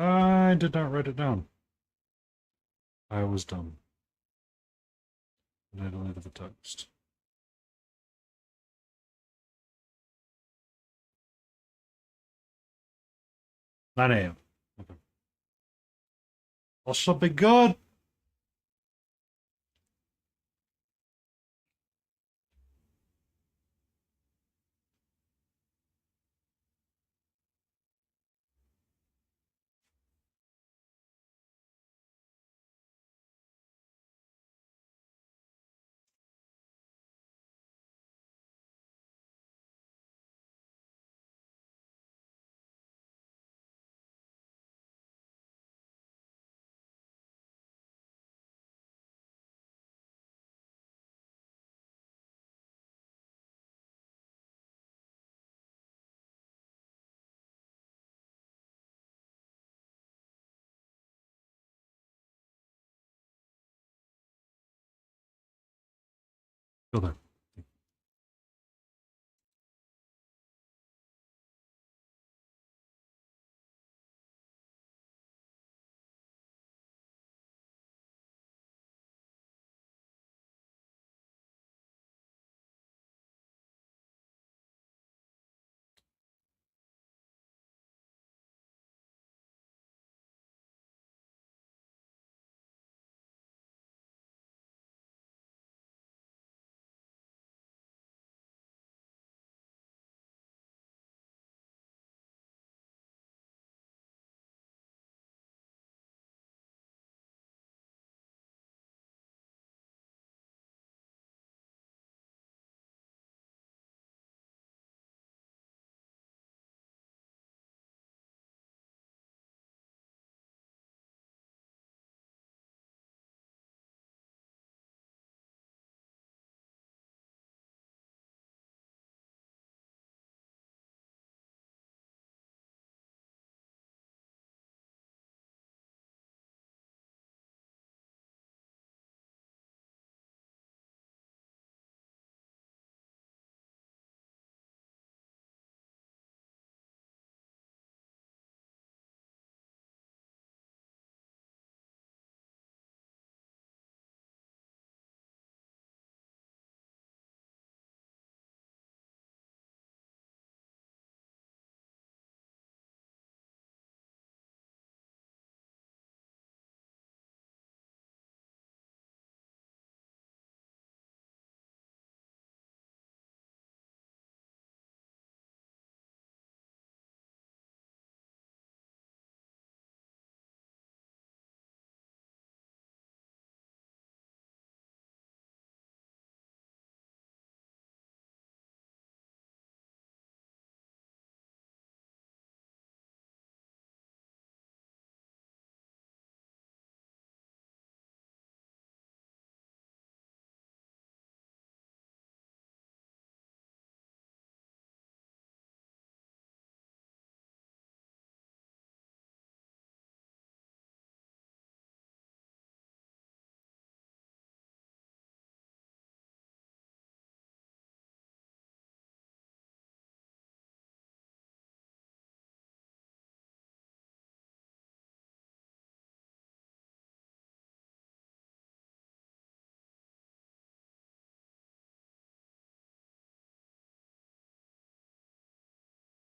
I did not write it down. I was dumb. And I deleted the text. 9 a.m. Okay. All should be good. Go there.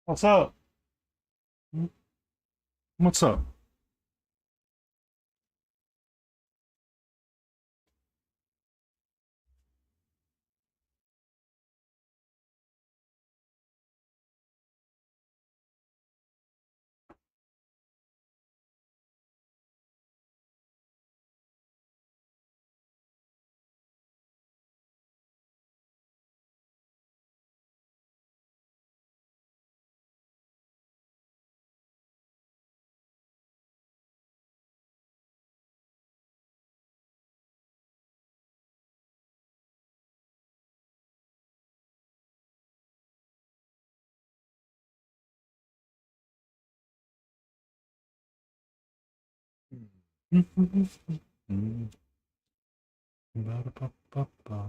What's up? What's up? Ba-da-ba-ba-ba.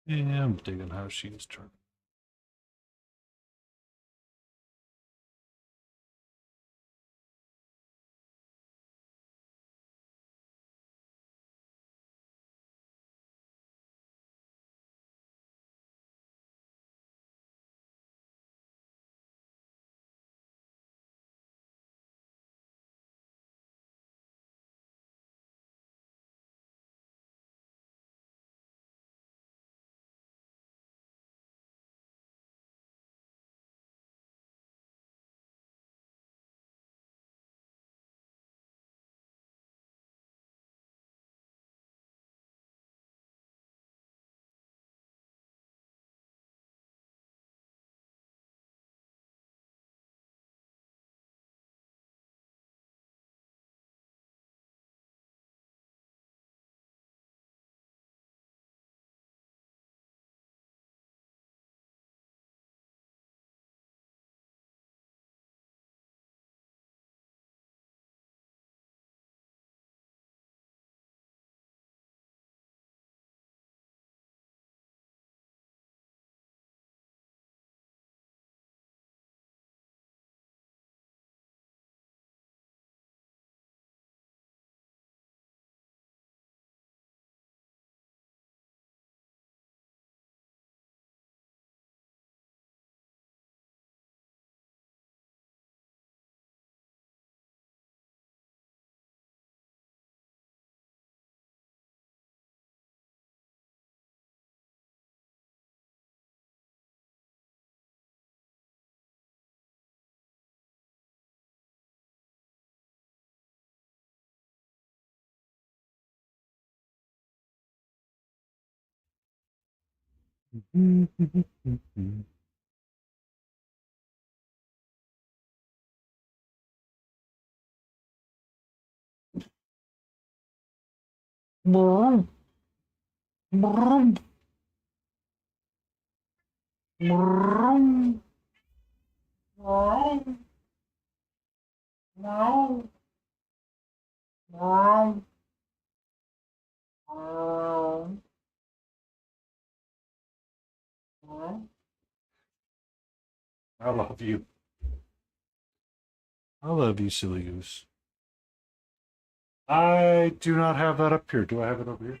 Yeah, I'm digging how she's turned. I love you. I love you, silly goose. I do not have that up here. Do I have it over here?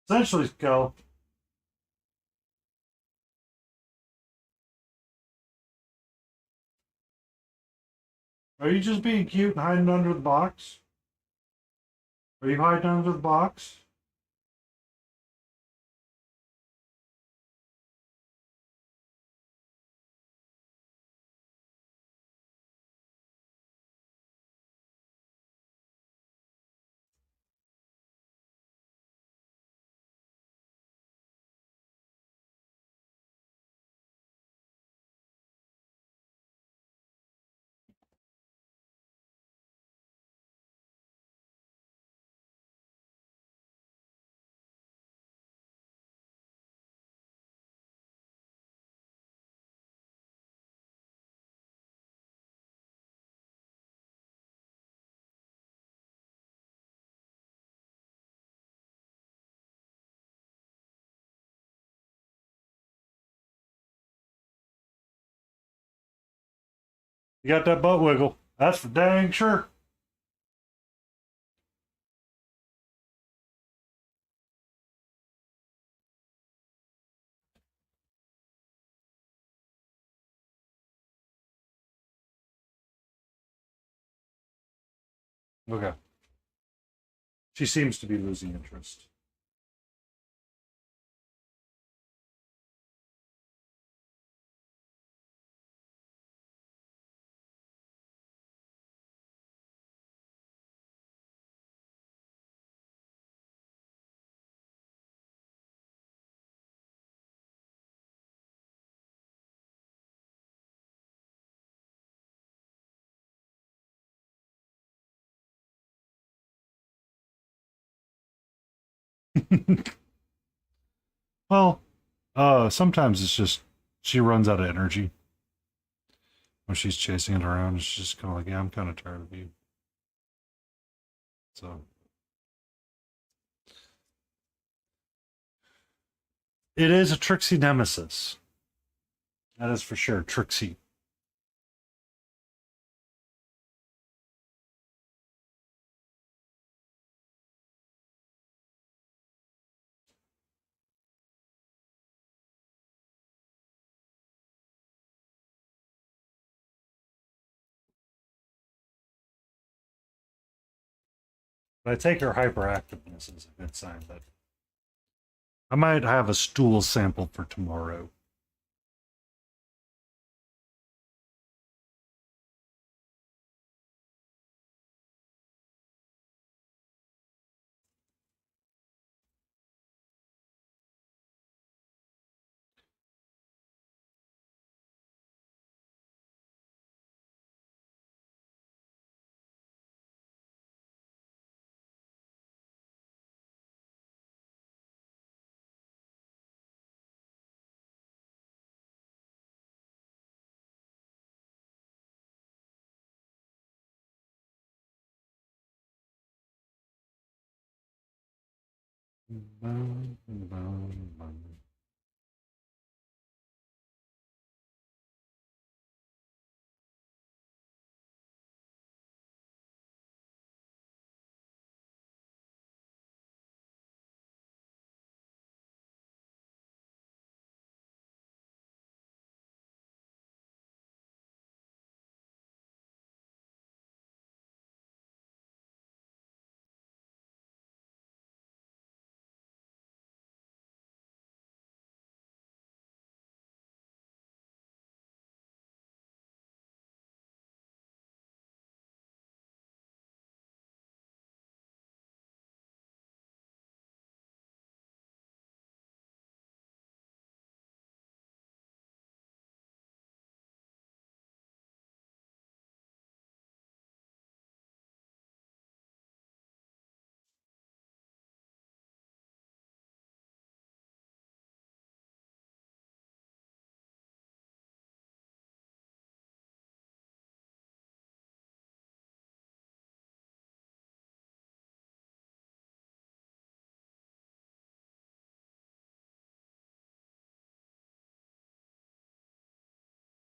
Essentially, Kel. Are you just being cute and hiding under the box? Are you hiding under the box? You got that butt wiggle. That's for dang sure. Okay. She seems to be losing interest. Well, sometimes it's just she runs out of energy when she's chasing it around. It's just kind of like, yeah, I'm kind of tired of you. So it is a Trixie nemesis. That is for sure, Trixie. But I take her hyperactiveness as a good sign that I might have a stool sample for tomorrow.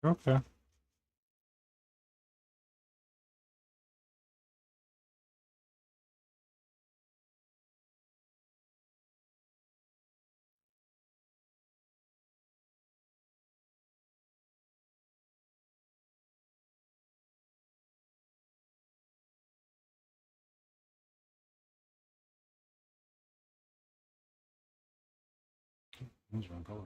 Okay. That's wrong color.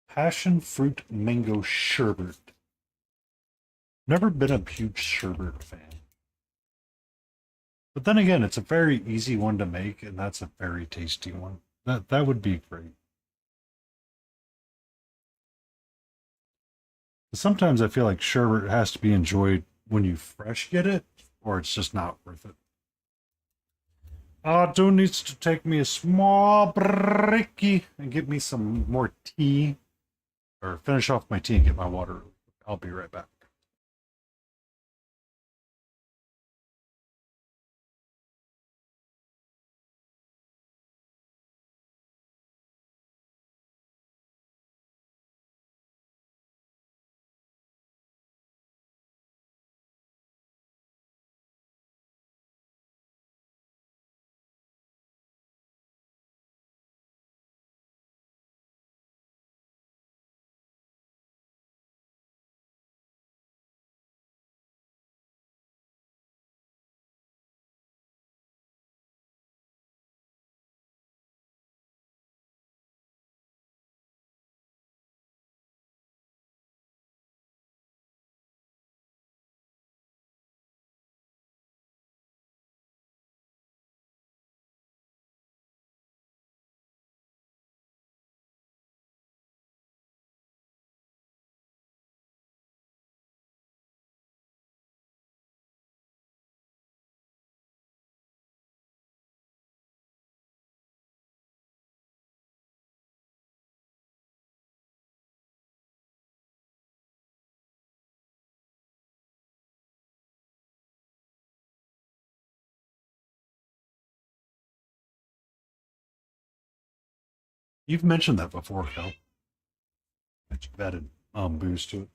Passion fruit mango sherbet. Never been a huge sherbet fan. But then again, it's a very easy one to make, and that's a very tasty one. That would be great. Sometimes I feel like sherbet has to be enjoyed when you fresh get it, or it's just not worth it. Do needs to take me a small breaky and get me some more tea, or finish off my tea and get my water. I'll be right back. You've mentioned that before, Kel. That you've added booze to it.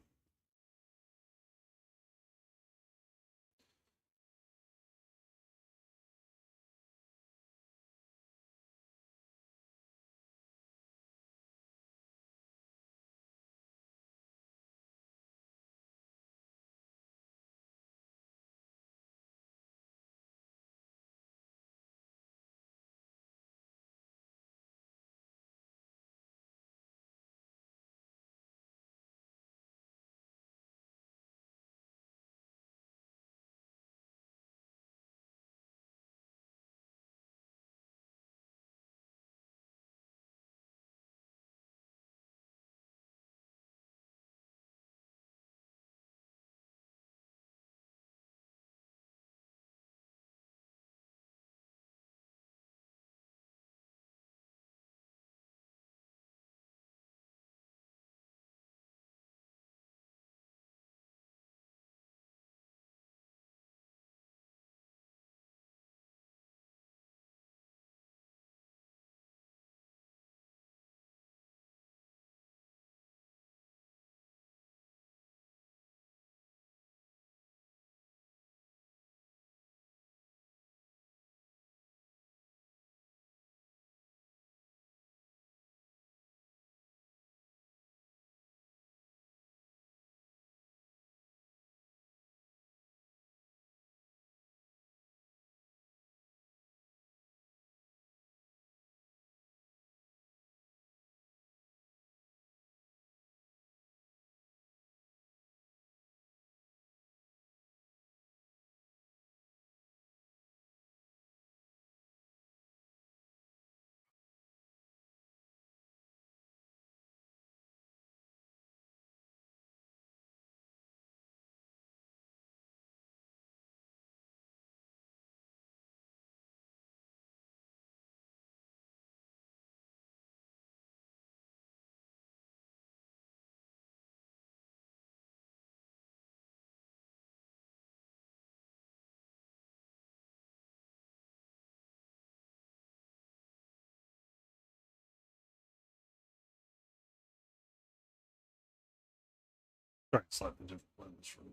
Try and slide the different blends from.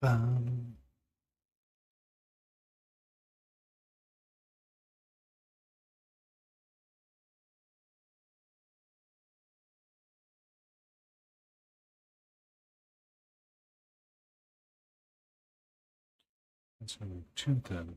Um, it's going to be too thin.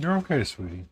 You're okay, sweetie.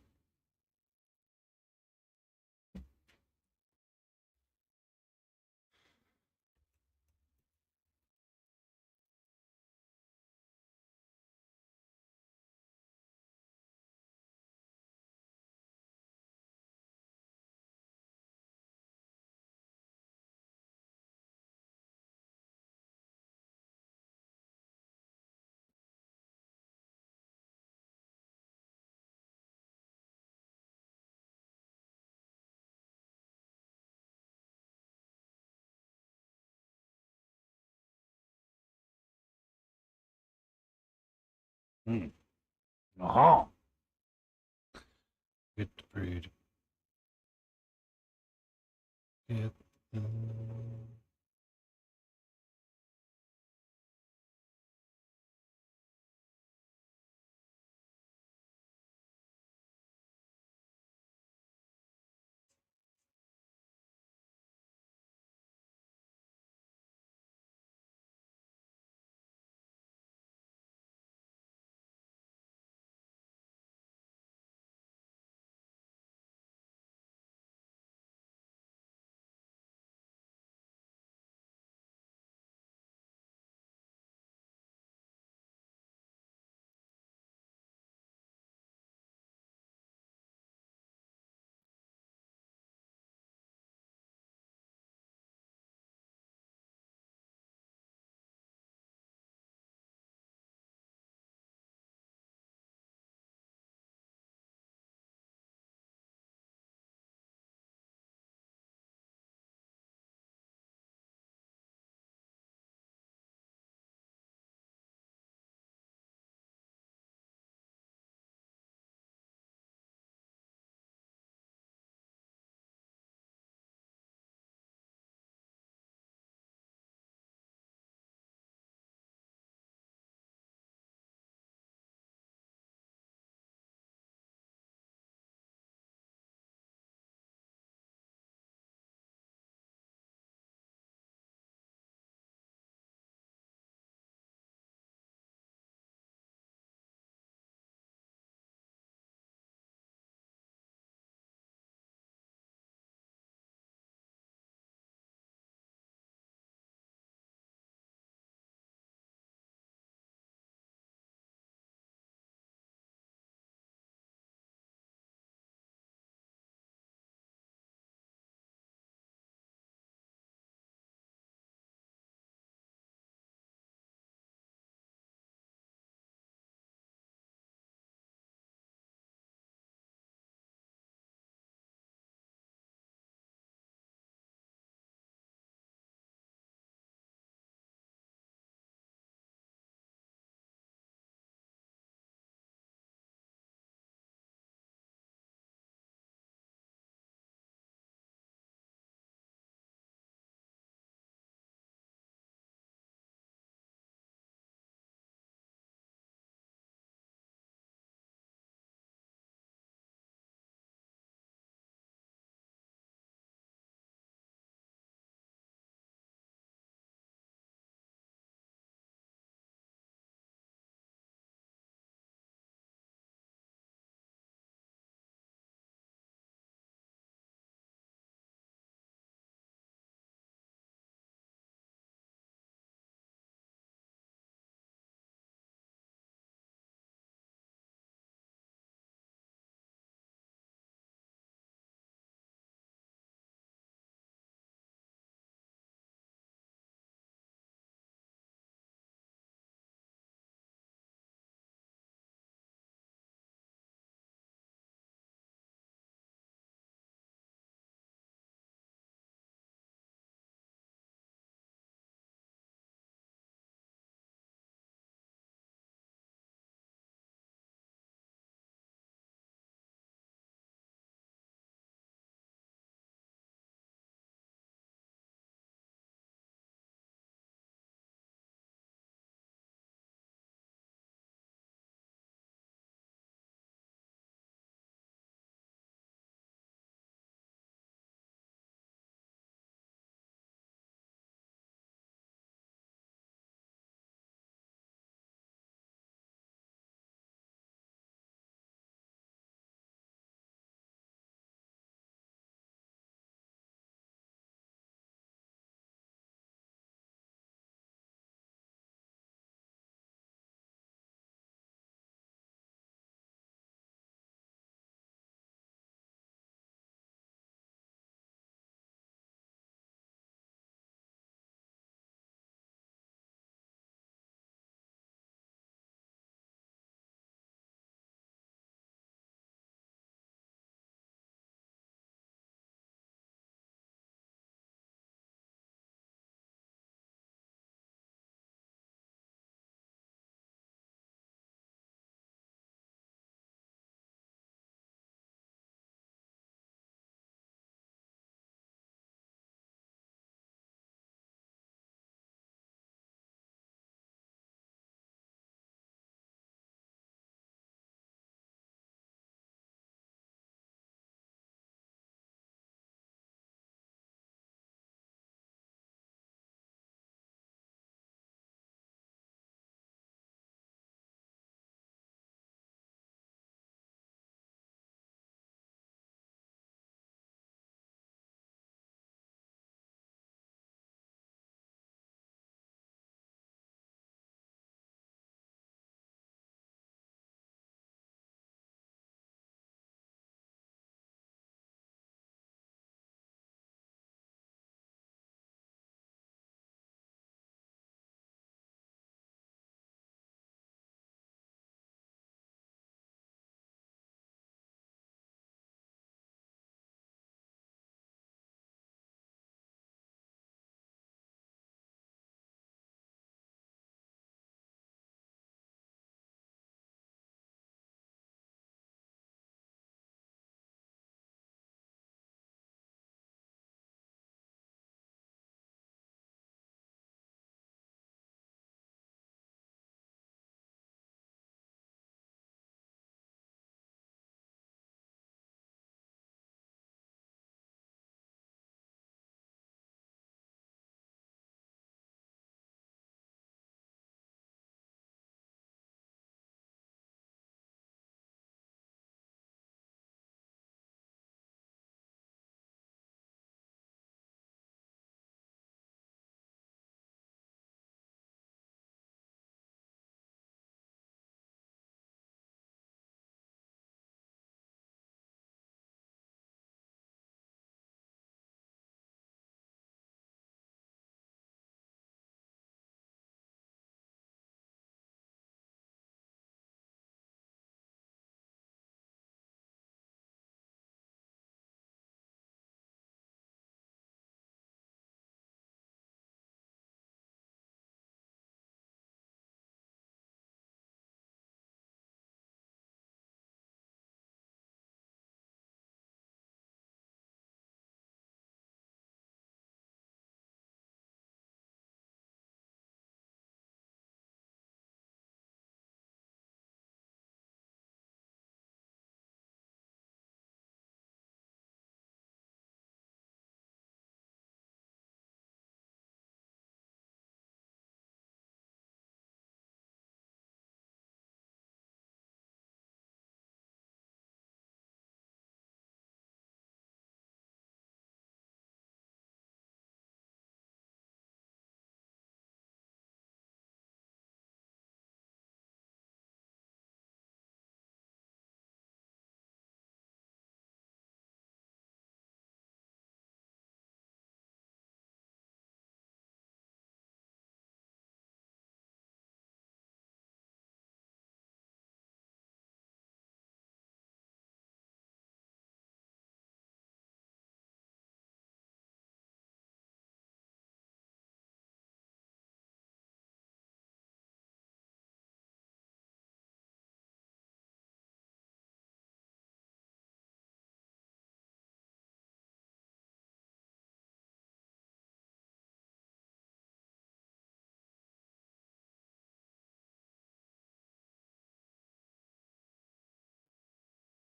Hmm. Uh-huh. Get the breed. Get the...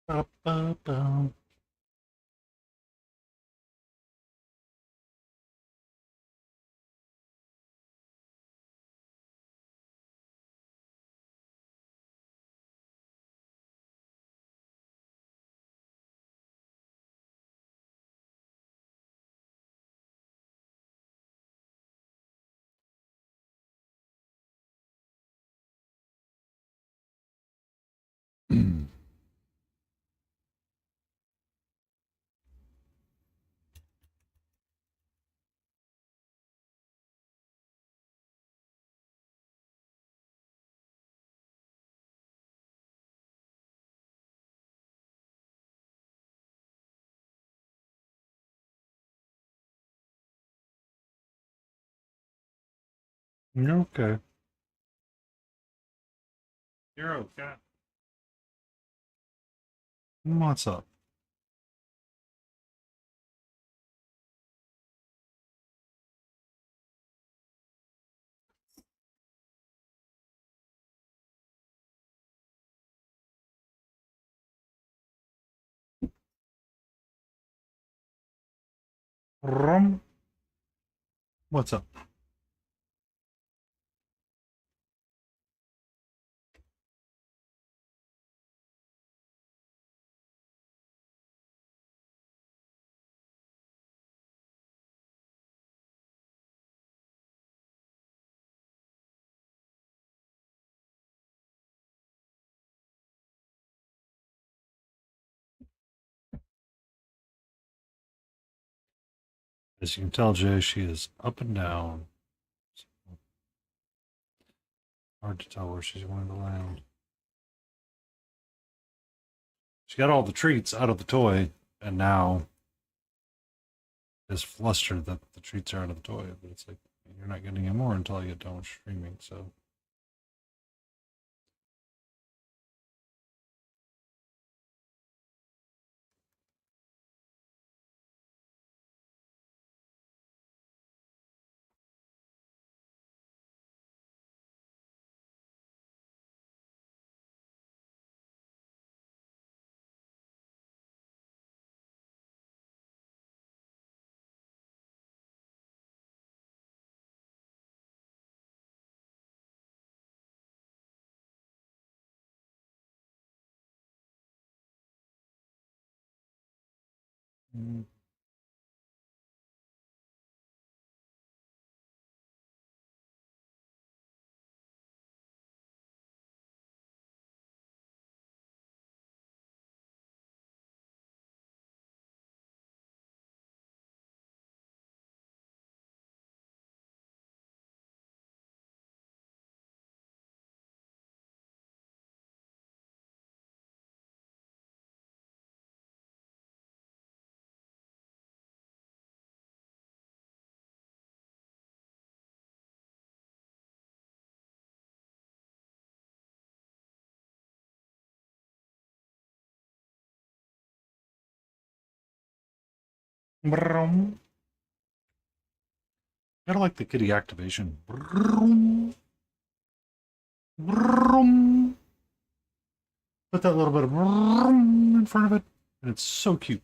Ba-ba-ba. You're okay. You're okay. What's up? Rum. What's up? As you can tell, Jay, she is up and down. Hard to tell where she's going to land. She got all the treats out of the toy, and now is flustered that the treats are out of the toy. But it's like, you're not getting any more until you get done with streaming, so. Mm. Brum. Kind of like the kitty activation. Brum. Brum. Put that little bit of brum in front of it, and it's so cute.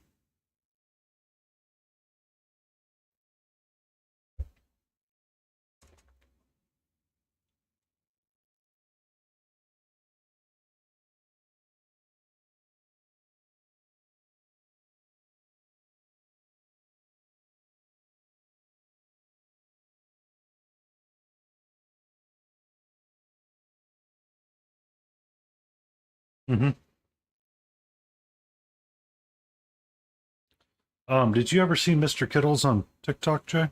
Mm-hmm. Did you ever see Mr. Kittles on TikTok, Jay?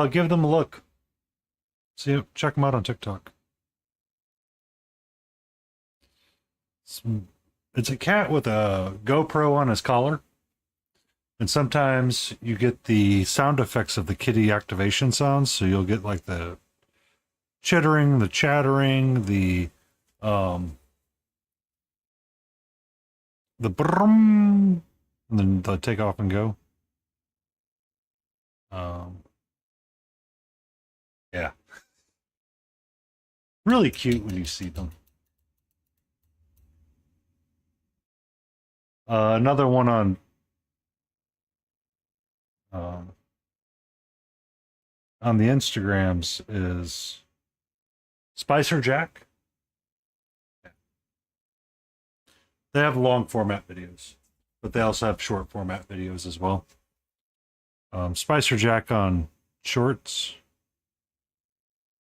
Give them a look. See, check them out on TikTok. It's, it's a cat with a GoPro on his collar, And sometimes you get the sound effects of the kitty activation sounds. So you'll get like the chittering, the chattering, um the brum, and then they'll take off and go. Um yeah. Really cute when you see them. Another one um, on the Instagrams is Spicer Jack. They have long format videos, but they also have short format videos as well. Spicer Jack on shorts.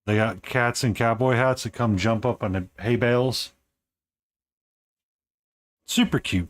They got cats in cowboy hats that come jump up on the hay bales. Super cute.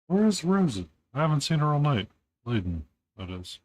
Where's Rosie? I haven't seen her all night. Leading, that is.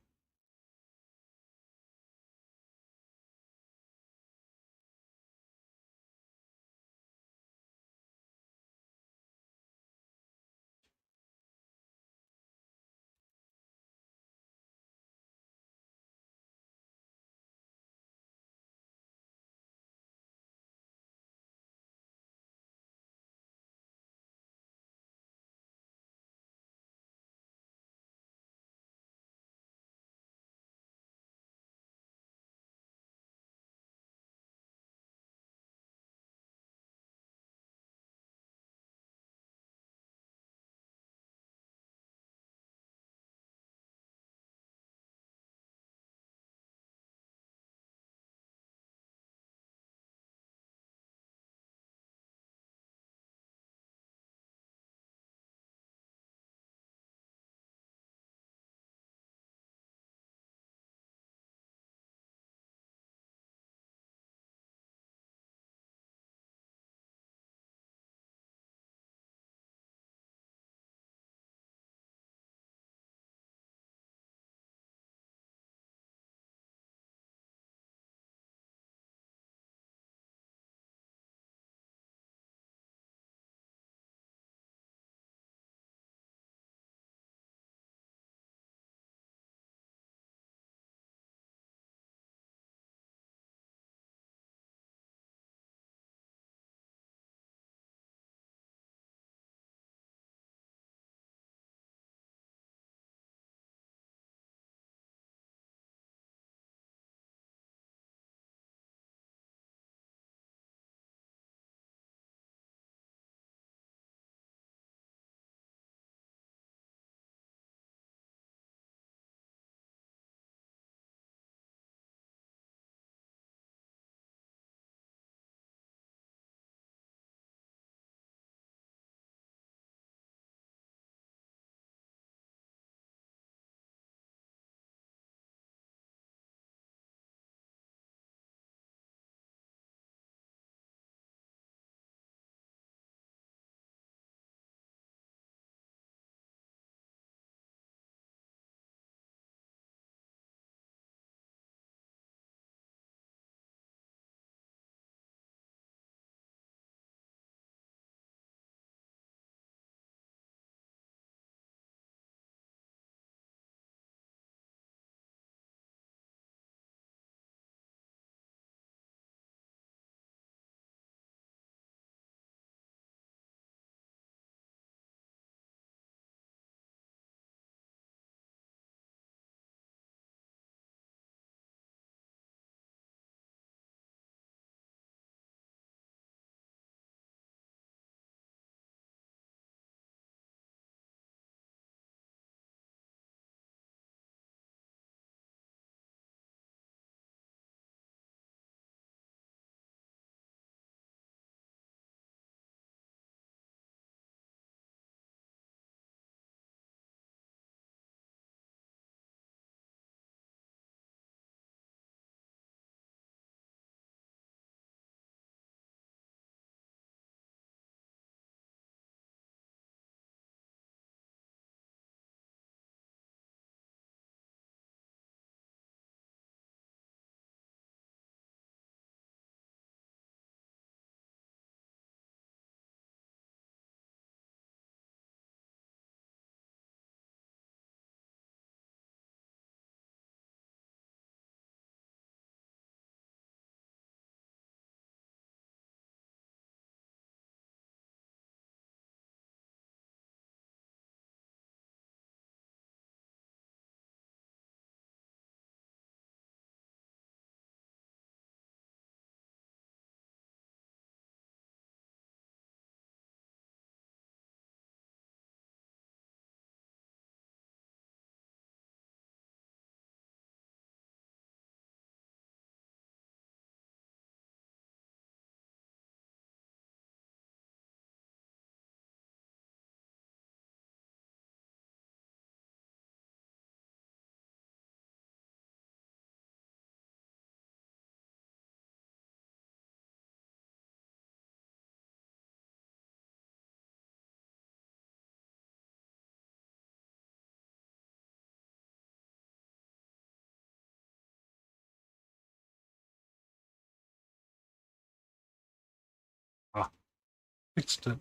Fixed it.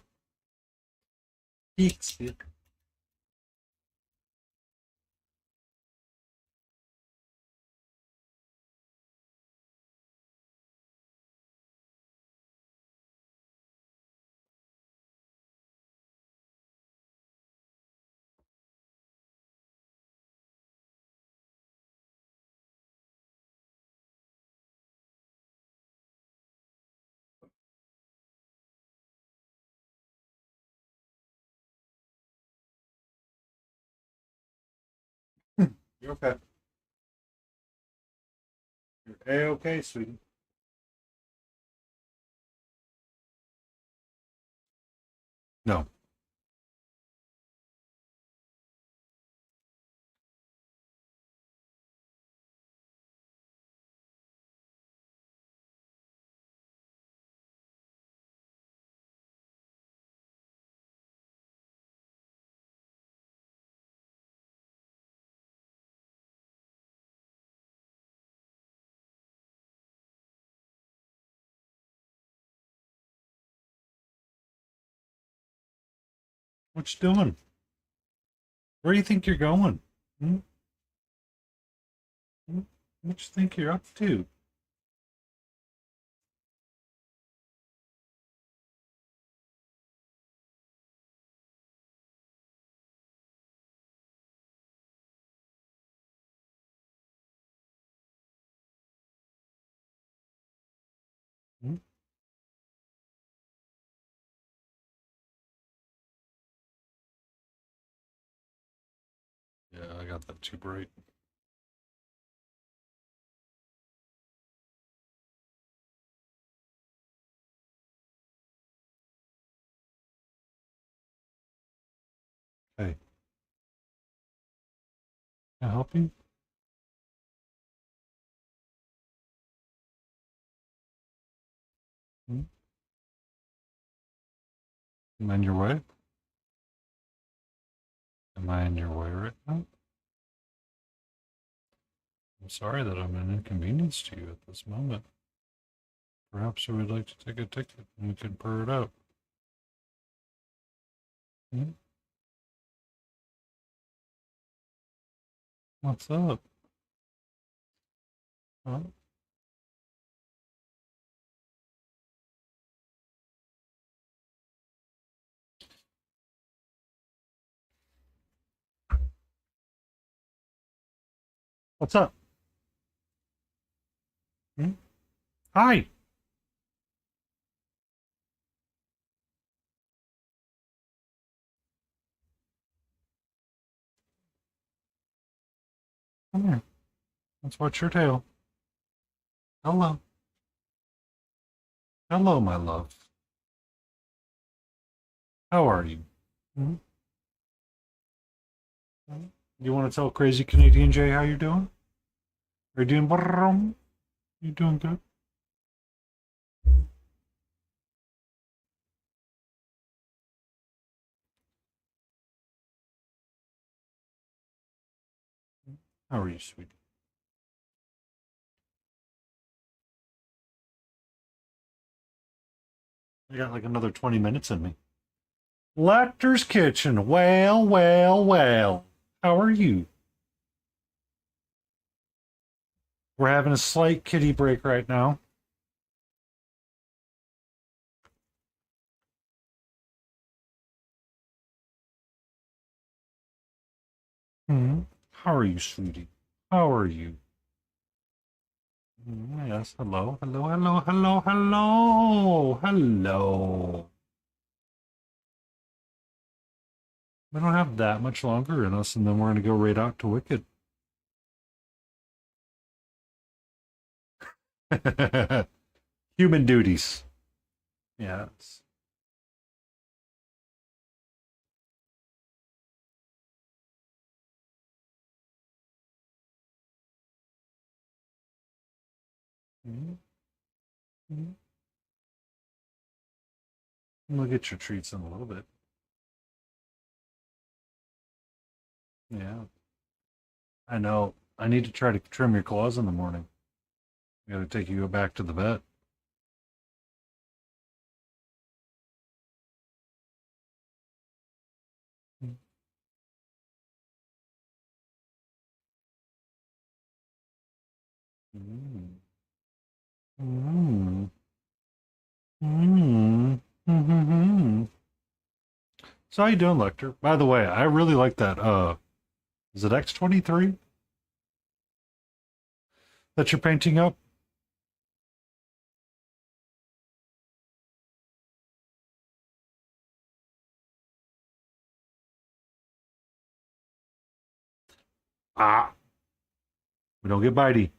Fixed it. You're okay. You're A-okay, sweetie. No. What you doing? Where do you think you're going? Hmm? Hmm? What you think you're up to? Hmm? Yeah, I got that too bright. Hey, can I help you? Hmm? Am I in your way? Am I in your way right now? I'm sorry that I'm an inconvenience to you at this moment. Perhaps you would like to take a ticket and we can purr it out. Hmm? What's up? Huh? What's up? Hmm? Hi. Come here. Let's watch your tail. Hello. Hello, my love. How are you? Hmm? Hmm? You want to tell Crazy Canadian Jay how you're doing? Are you doing brrrrum? You doing good? How are you, sweetie? I got like another 20 minutes in me. Lecter's Kitchen. Well, well, well. How are you? We're having a slight kitty break right now. Hmm. How are you, sweetie? How are you? Yes, hello, hello, hello, hello, hello, hello. We don't have that much longer in us, and then we're going to go right out to Wicked. Human duties. Yes. Mm-hmm. We'll get your treats in a little bit. Yeah. I know. I need to try to trim your claws in the morning. I got to take you back to the vet. Mm. Mm. Mm. Mm-hmm. So how you doing, Lecter? By the way, I really like that. Is it X-23 that you're painting up? Ah, we don't get bitey.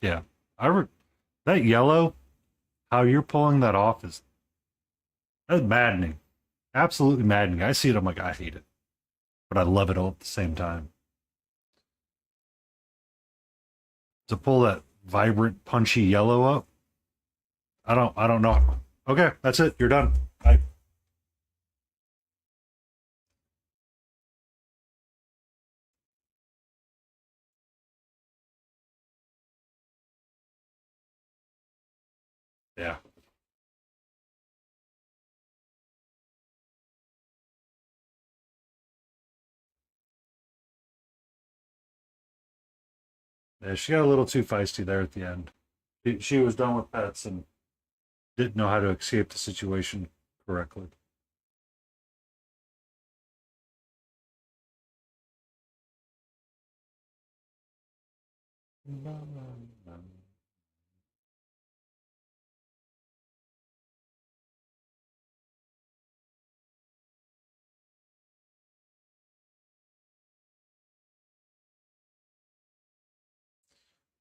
Yeah, that yellow. How you're pulling that off is that's maddening. Absolutely maddening. I see it. I'm like, I hate it, but I love it all at the same time. To pull that vibrant, punchy yellow up. I don't know. Okay, that's it. You're done. I yeah. Yeah, she got a little too feisty there at the end. She was done with pets and didn't know how to escape the situation correctly.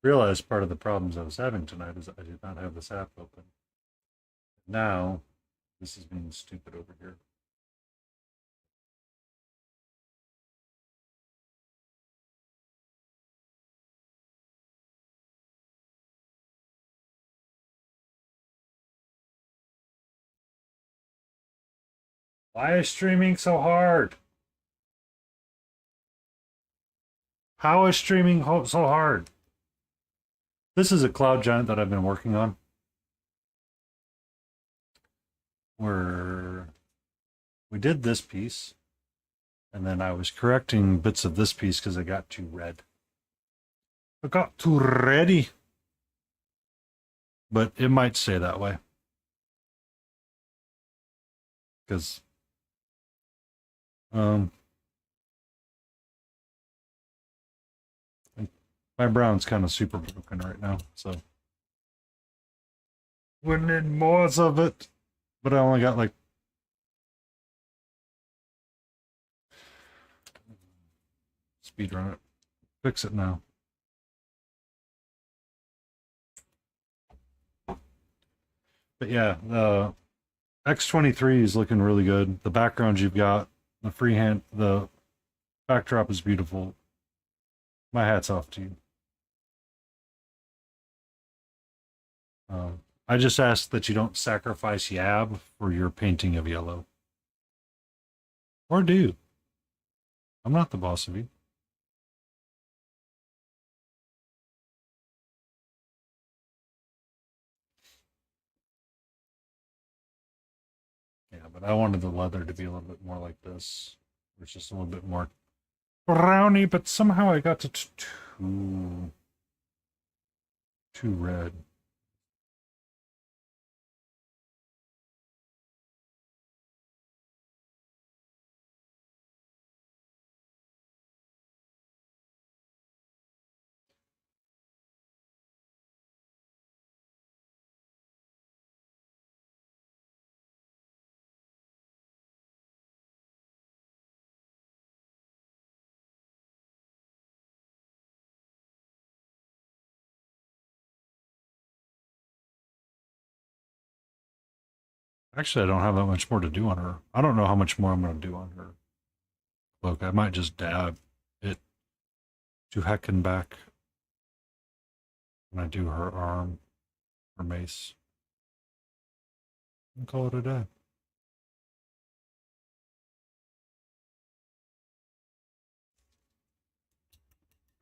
Realized part of the problems I was having tonight is I did not have this app open. Now, this is being stupid over here. Why is streaming so hard? How is streaming so hard? This is a cloud giant that I've been working on. Where we did this piece, and then I was correcting bits of this piece because it got too red. It got too ready, but it might stay that way because um, my brown's kind of super broken right now, so we need more of it. But I only got like speed run it. Fix it now. But yeah, the X-23 is looking really good. The background you've got, the freehand, the backdrop is beautiful. My hat's off to you. I just ask that you don't sacrifice Yab for your painting of yellow. Or do. I'm not the boss of you. Yeah, but I wanted the leather to be a little bit more like this. It's just a little bit more browny, but somehow I got to too red. Actually, I don't have that much more to do on her. I don't know how much more I'm going to do on her. Look, I might just dab it to heck and back when I do her arm, her mace, and call it a day.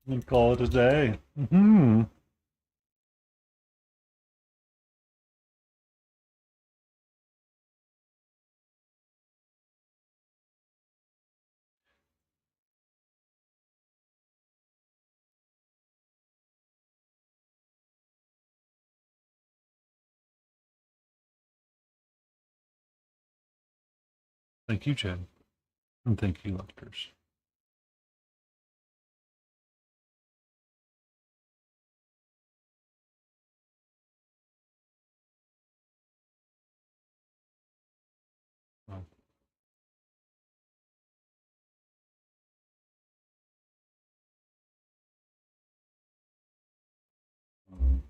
And call it a day. Hmm. Thank you, Jen. And thank you, Lectors. Oh. Um,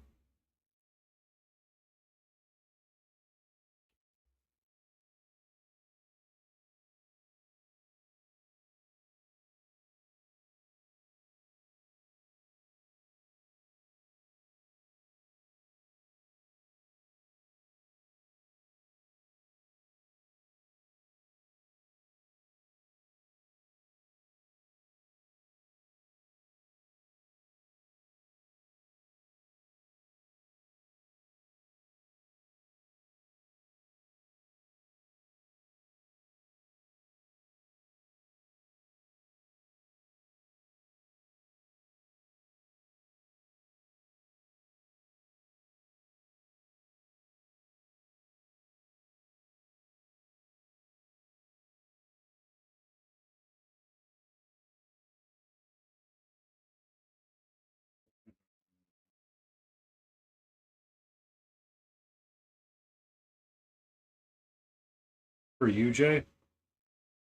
for you, Jay,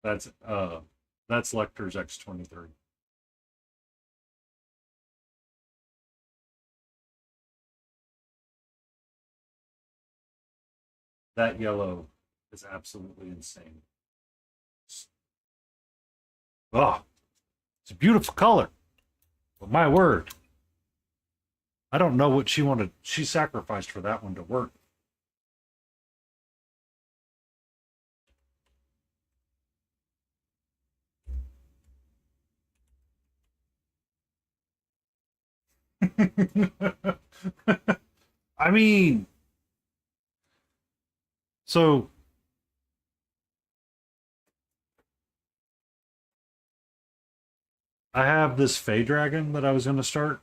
that's Lecter's X23. That yellow is absolutely insane. Oh, it's a beautiful color. But my word, I don't know what she wanted. She sacrificed for that one to work. I mean, so I have this Fey Dragon that I was going to start,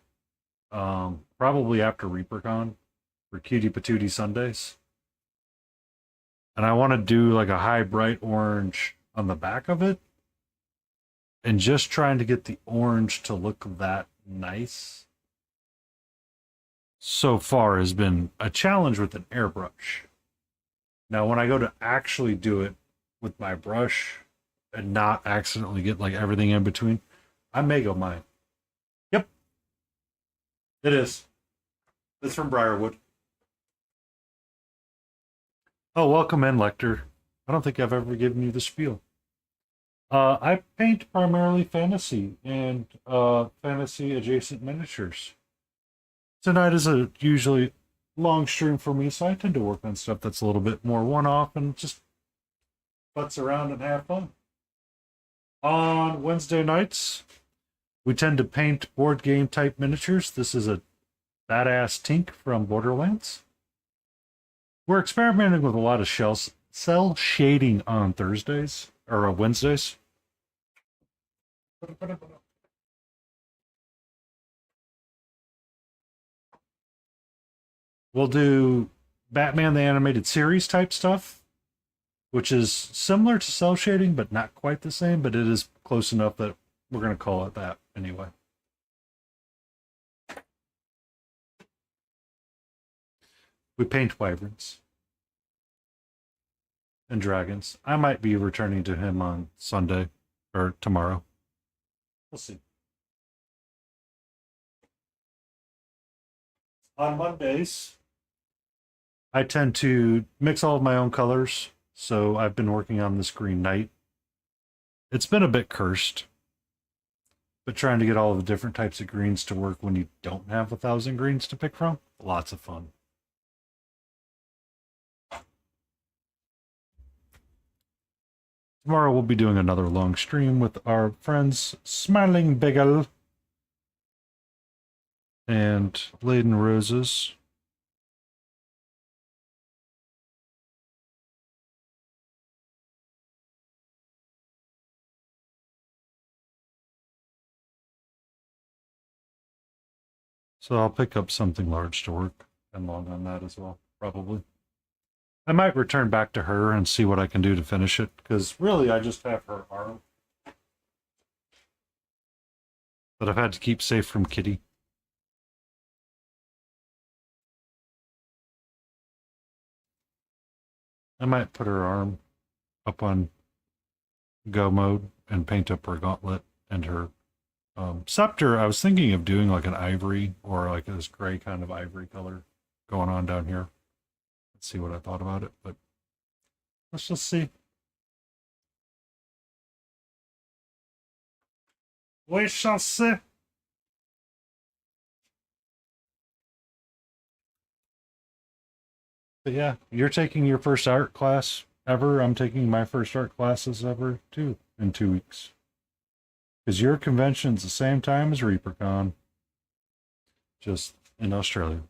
probably after ReaperCon for Cutie Patootie Sundays. And I want to do like a high bright orange on the back of it. And just trying to get the orange to look that nice so far has been a challenge with an airbrush. Now, when I go to actually do it with my brush and not accidentally get like everything in between, I may go mine. Yep, it is. It's from Briarwood. Oh, welcome in, Lecter. I don't think I've ever given you the spiel. I paint primarily fantasy and fantasy adjacent miniatures. Tonight is a usually long stream for me, so I tend to work on stuff that's a little bit more one off and just futz around and have fun. On Wednesday nights, we tend to paint board game type miniatures. This is a badass Tink from Borderlands. We're experimenting with a lot of cell shading on Thursdays or Wednesdays. We'll do Batman the Animated Series type stuff, which is similar to cell shading, but not quite the same, but it is close enough that we're going to call it that anyway. We paint wyverns and dragons. I might be returning to him on Sunday or tomorrow. We'll see. On Mondays, I tend to mix all of my own colors, so I've been working on this Green Knight. It's been a bit cursed, but trying to get all of the different types of greens to work when you don't have 1,000 greens to pick from, lots of fun. Tomorrow we'll be doing another long stream with our friends Smiling Bagel and Laden Roses. So I'll pick up something large to work and long on that as well, probably. I might return back to her and see what I can do to finish it, because really I just have her arm that I've had to keep safe from Kitty. I might put her arm up on go mode and paint up her gauntlet and her scepter. I was thinking of doing like an ivory or like this gray kind of ivory color going on down here. Let's see what I thought about it, but let's just see. We shall see. But yeah, you're taking your first art class ever. I'm taking my first art classes ever too in 2 weeks. Because your convention's the same time as ReaperCon, just in Australia.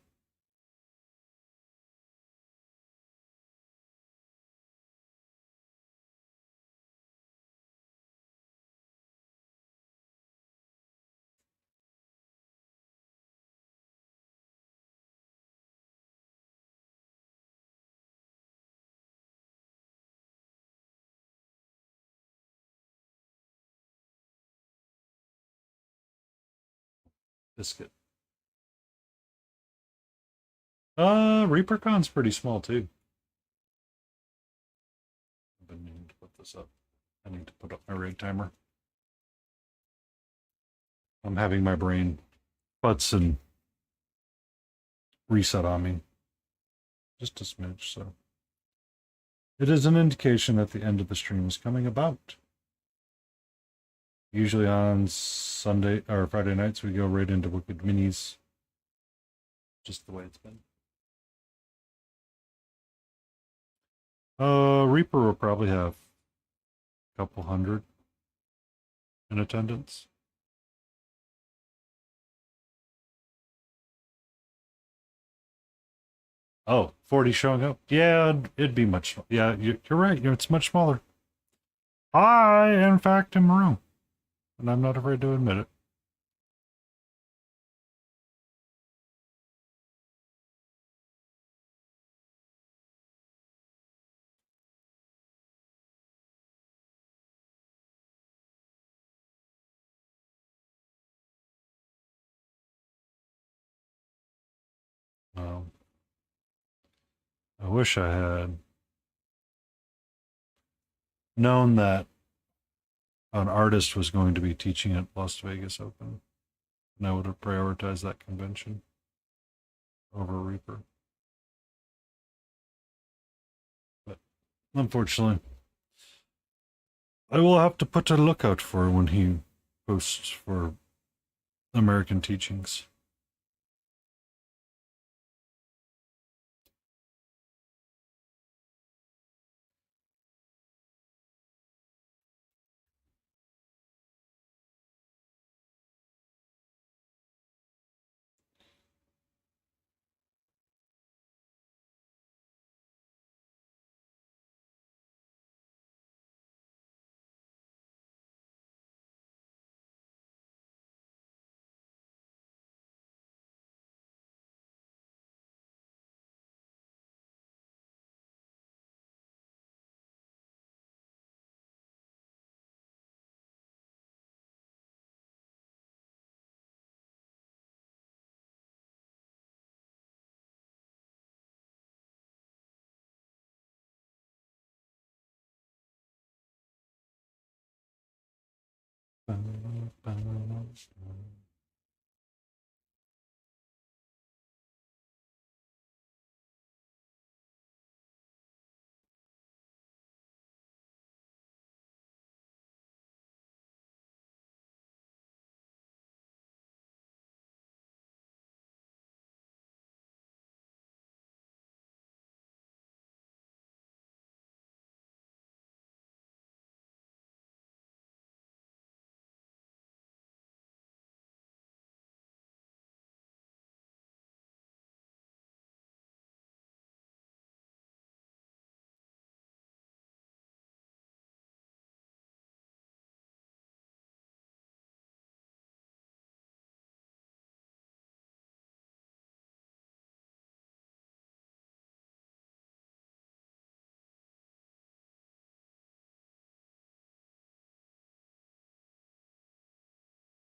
Biscuit. ReaperCon's pretty small too. I've been needing to put this up. I need to put up my raid timer. I'm having my brain butts and reset on me. Just a smidge, so. It is an indication that the end of the stream is coming about. Usually on Sunday or Friday nights, we go right into Wicked Minis. Just the way it's been. Reaper will probably have a couple hundred in attendance. Oh, 40 showing up. Yeah, it'd be much. Yeah, you're right. It's much smaller. I, in fact, am wrong. And I'm not afraid to admit it. Um, I wish I had known that an artist was going to be teaching at Las Vegas Open, and I would have prioritized that convention over Reaper. But unfortunately, I will have to put a lookout for when he posts for American Teachings.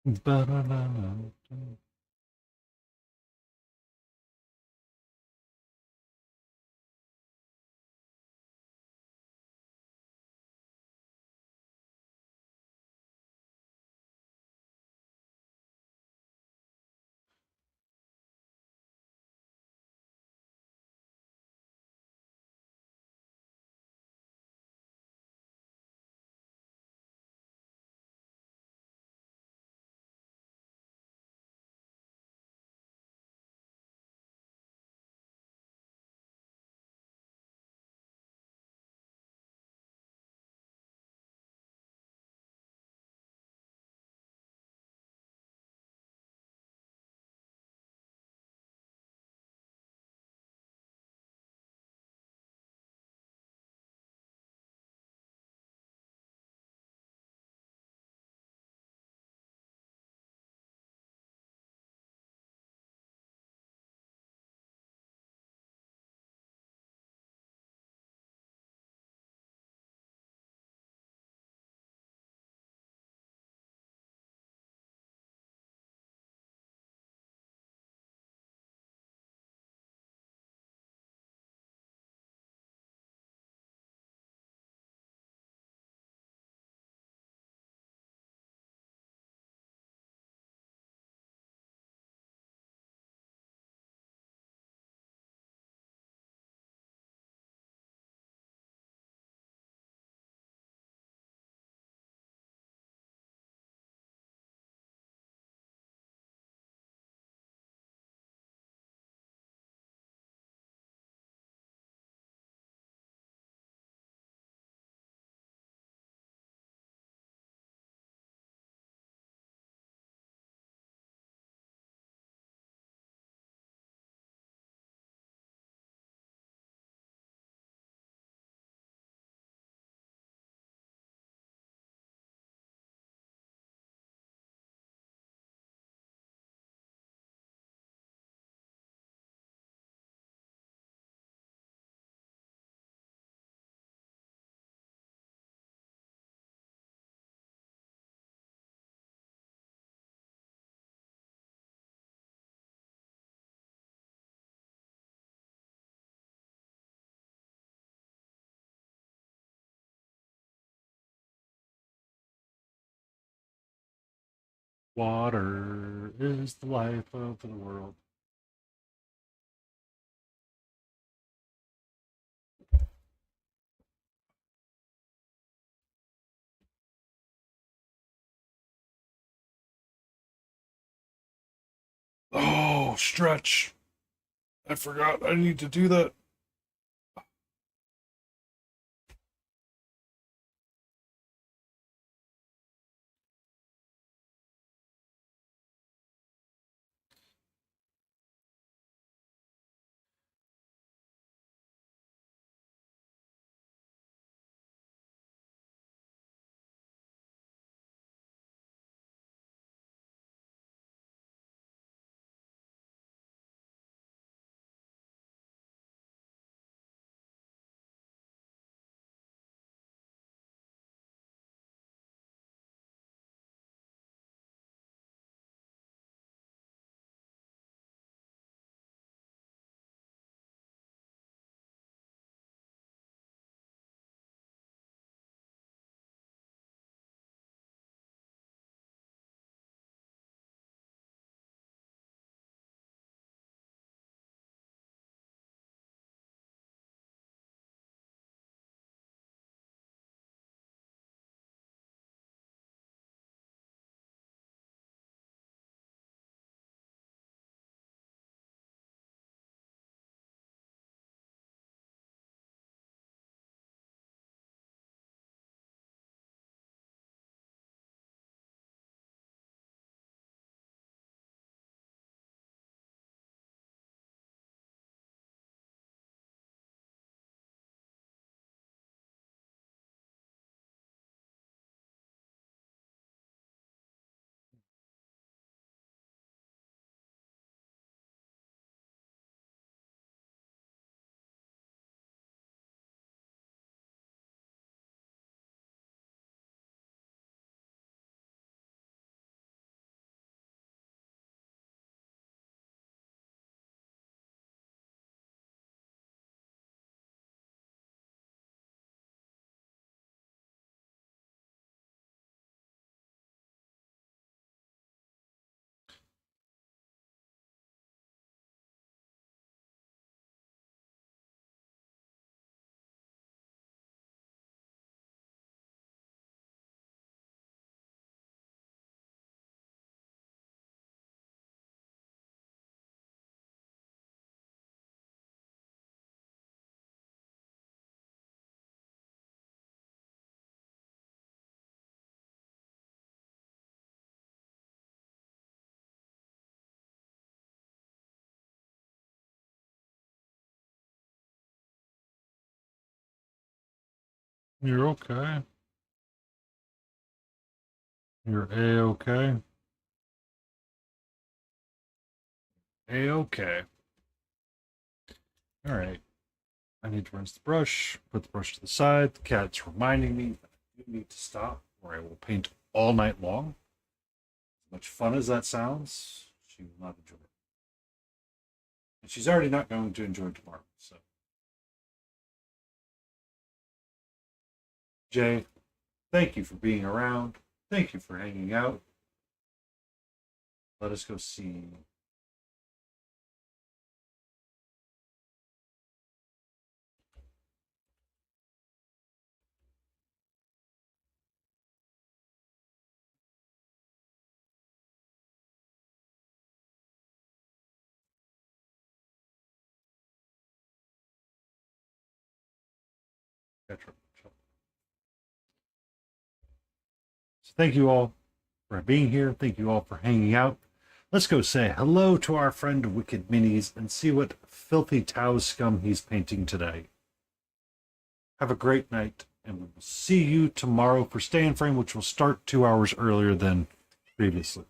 Ba-da-da-da. Water is the life of the world. Oh, stretch. I forgot. I need to do that. You're okay. You're A-okay. A-okay. All right. I need to rinse the brush, put the brush to the side. The cat's reminding me that I do need to stop, or I will paint all night long. As much fun as that sounds, she will not enjoy it. And she's already not going to enjoy tomorrow, so. Jay, thank you for being around. Thank you for hanging out. Let us go see. Petra. So thank you all for being here. Thank you all for hanging out. Let's go say hello to our friend Wicked Minis and see what filthy Tau scum he's painting today. Have a great night, and we will see you tomorrow for Stay in Frame, which will start 2 hours earlier than previously.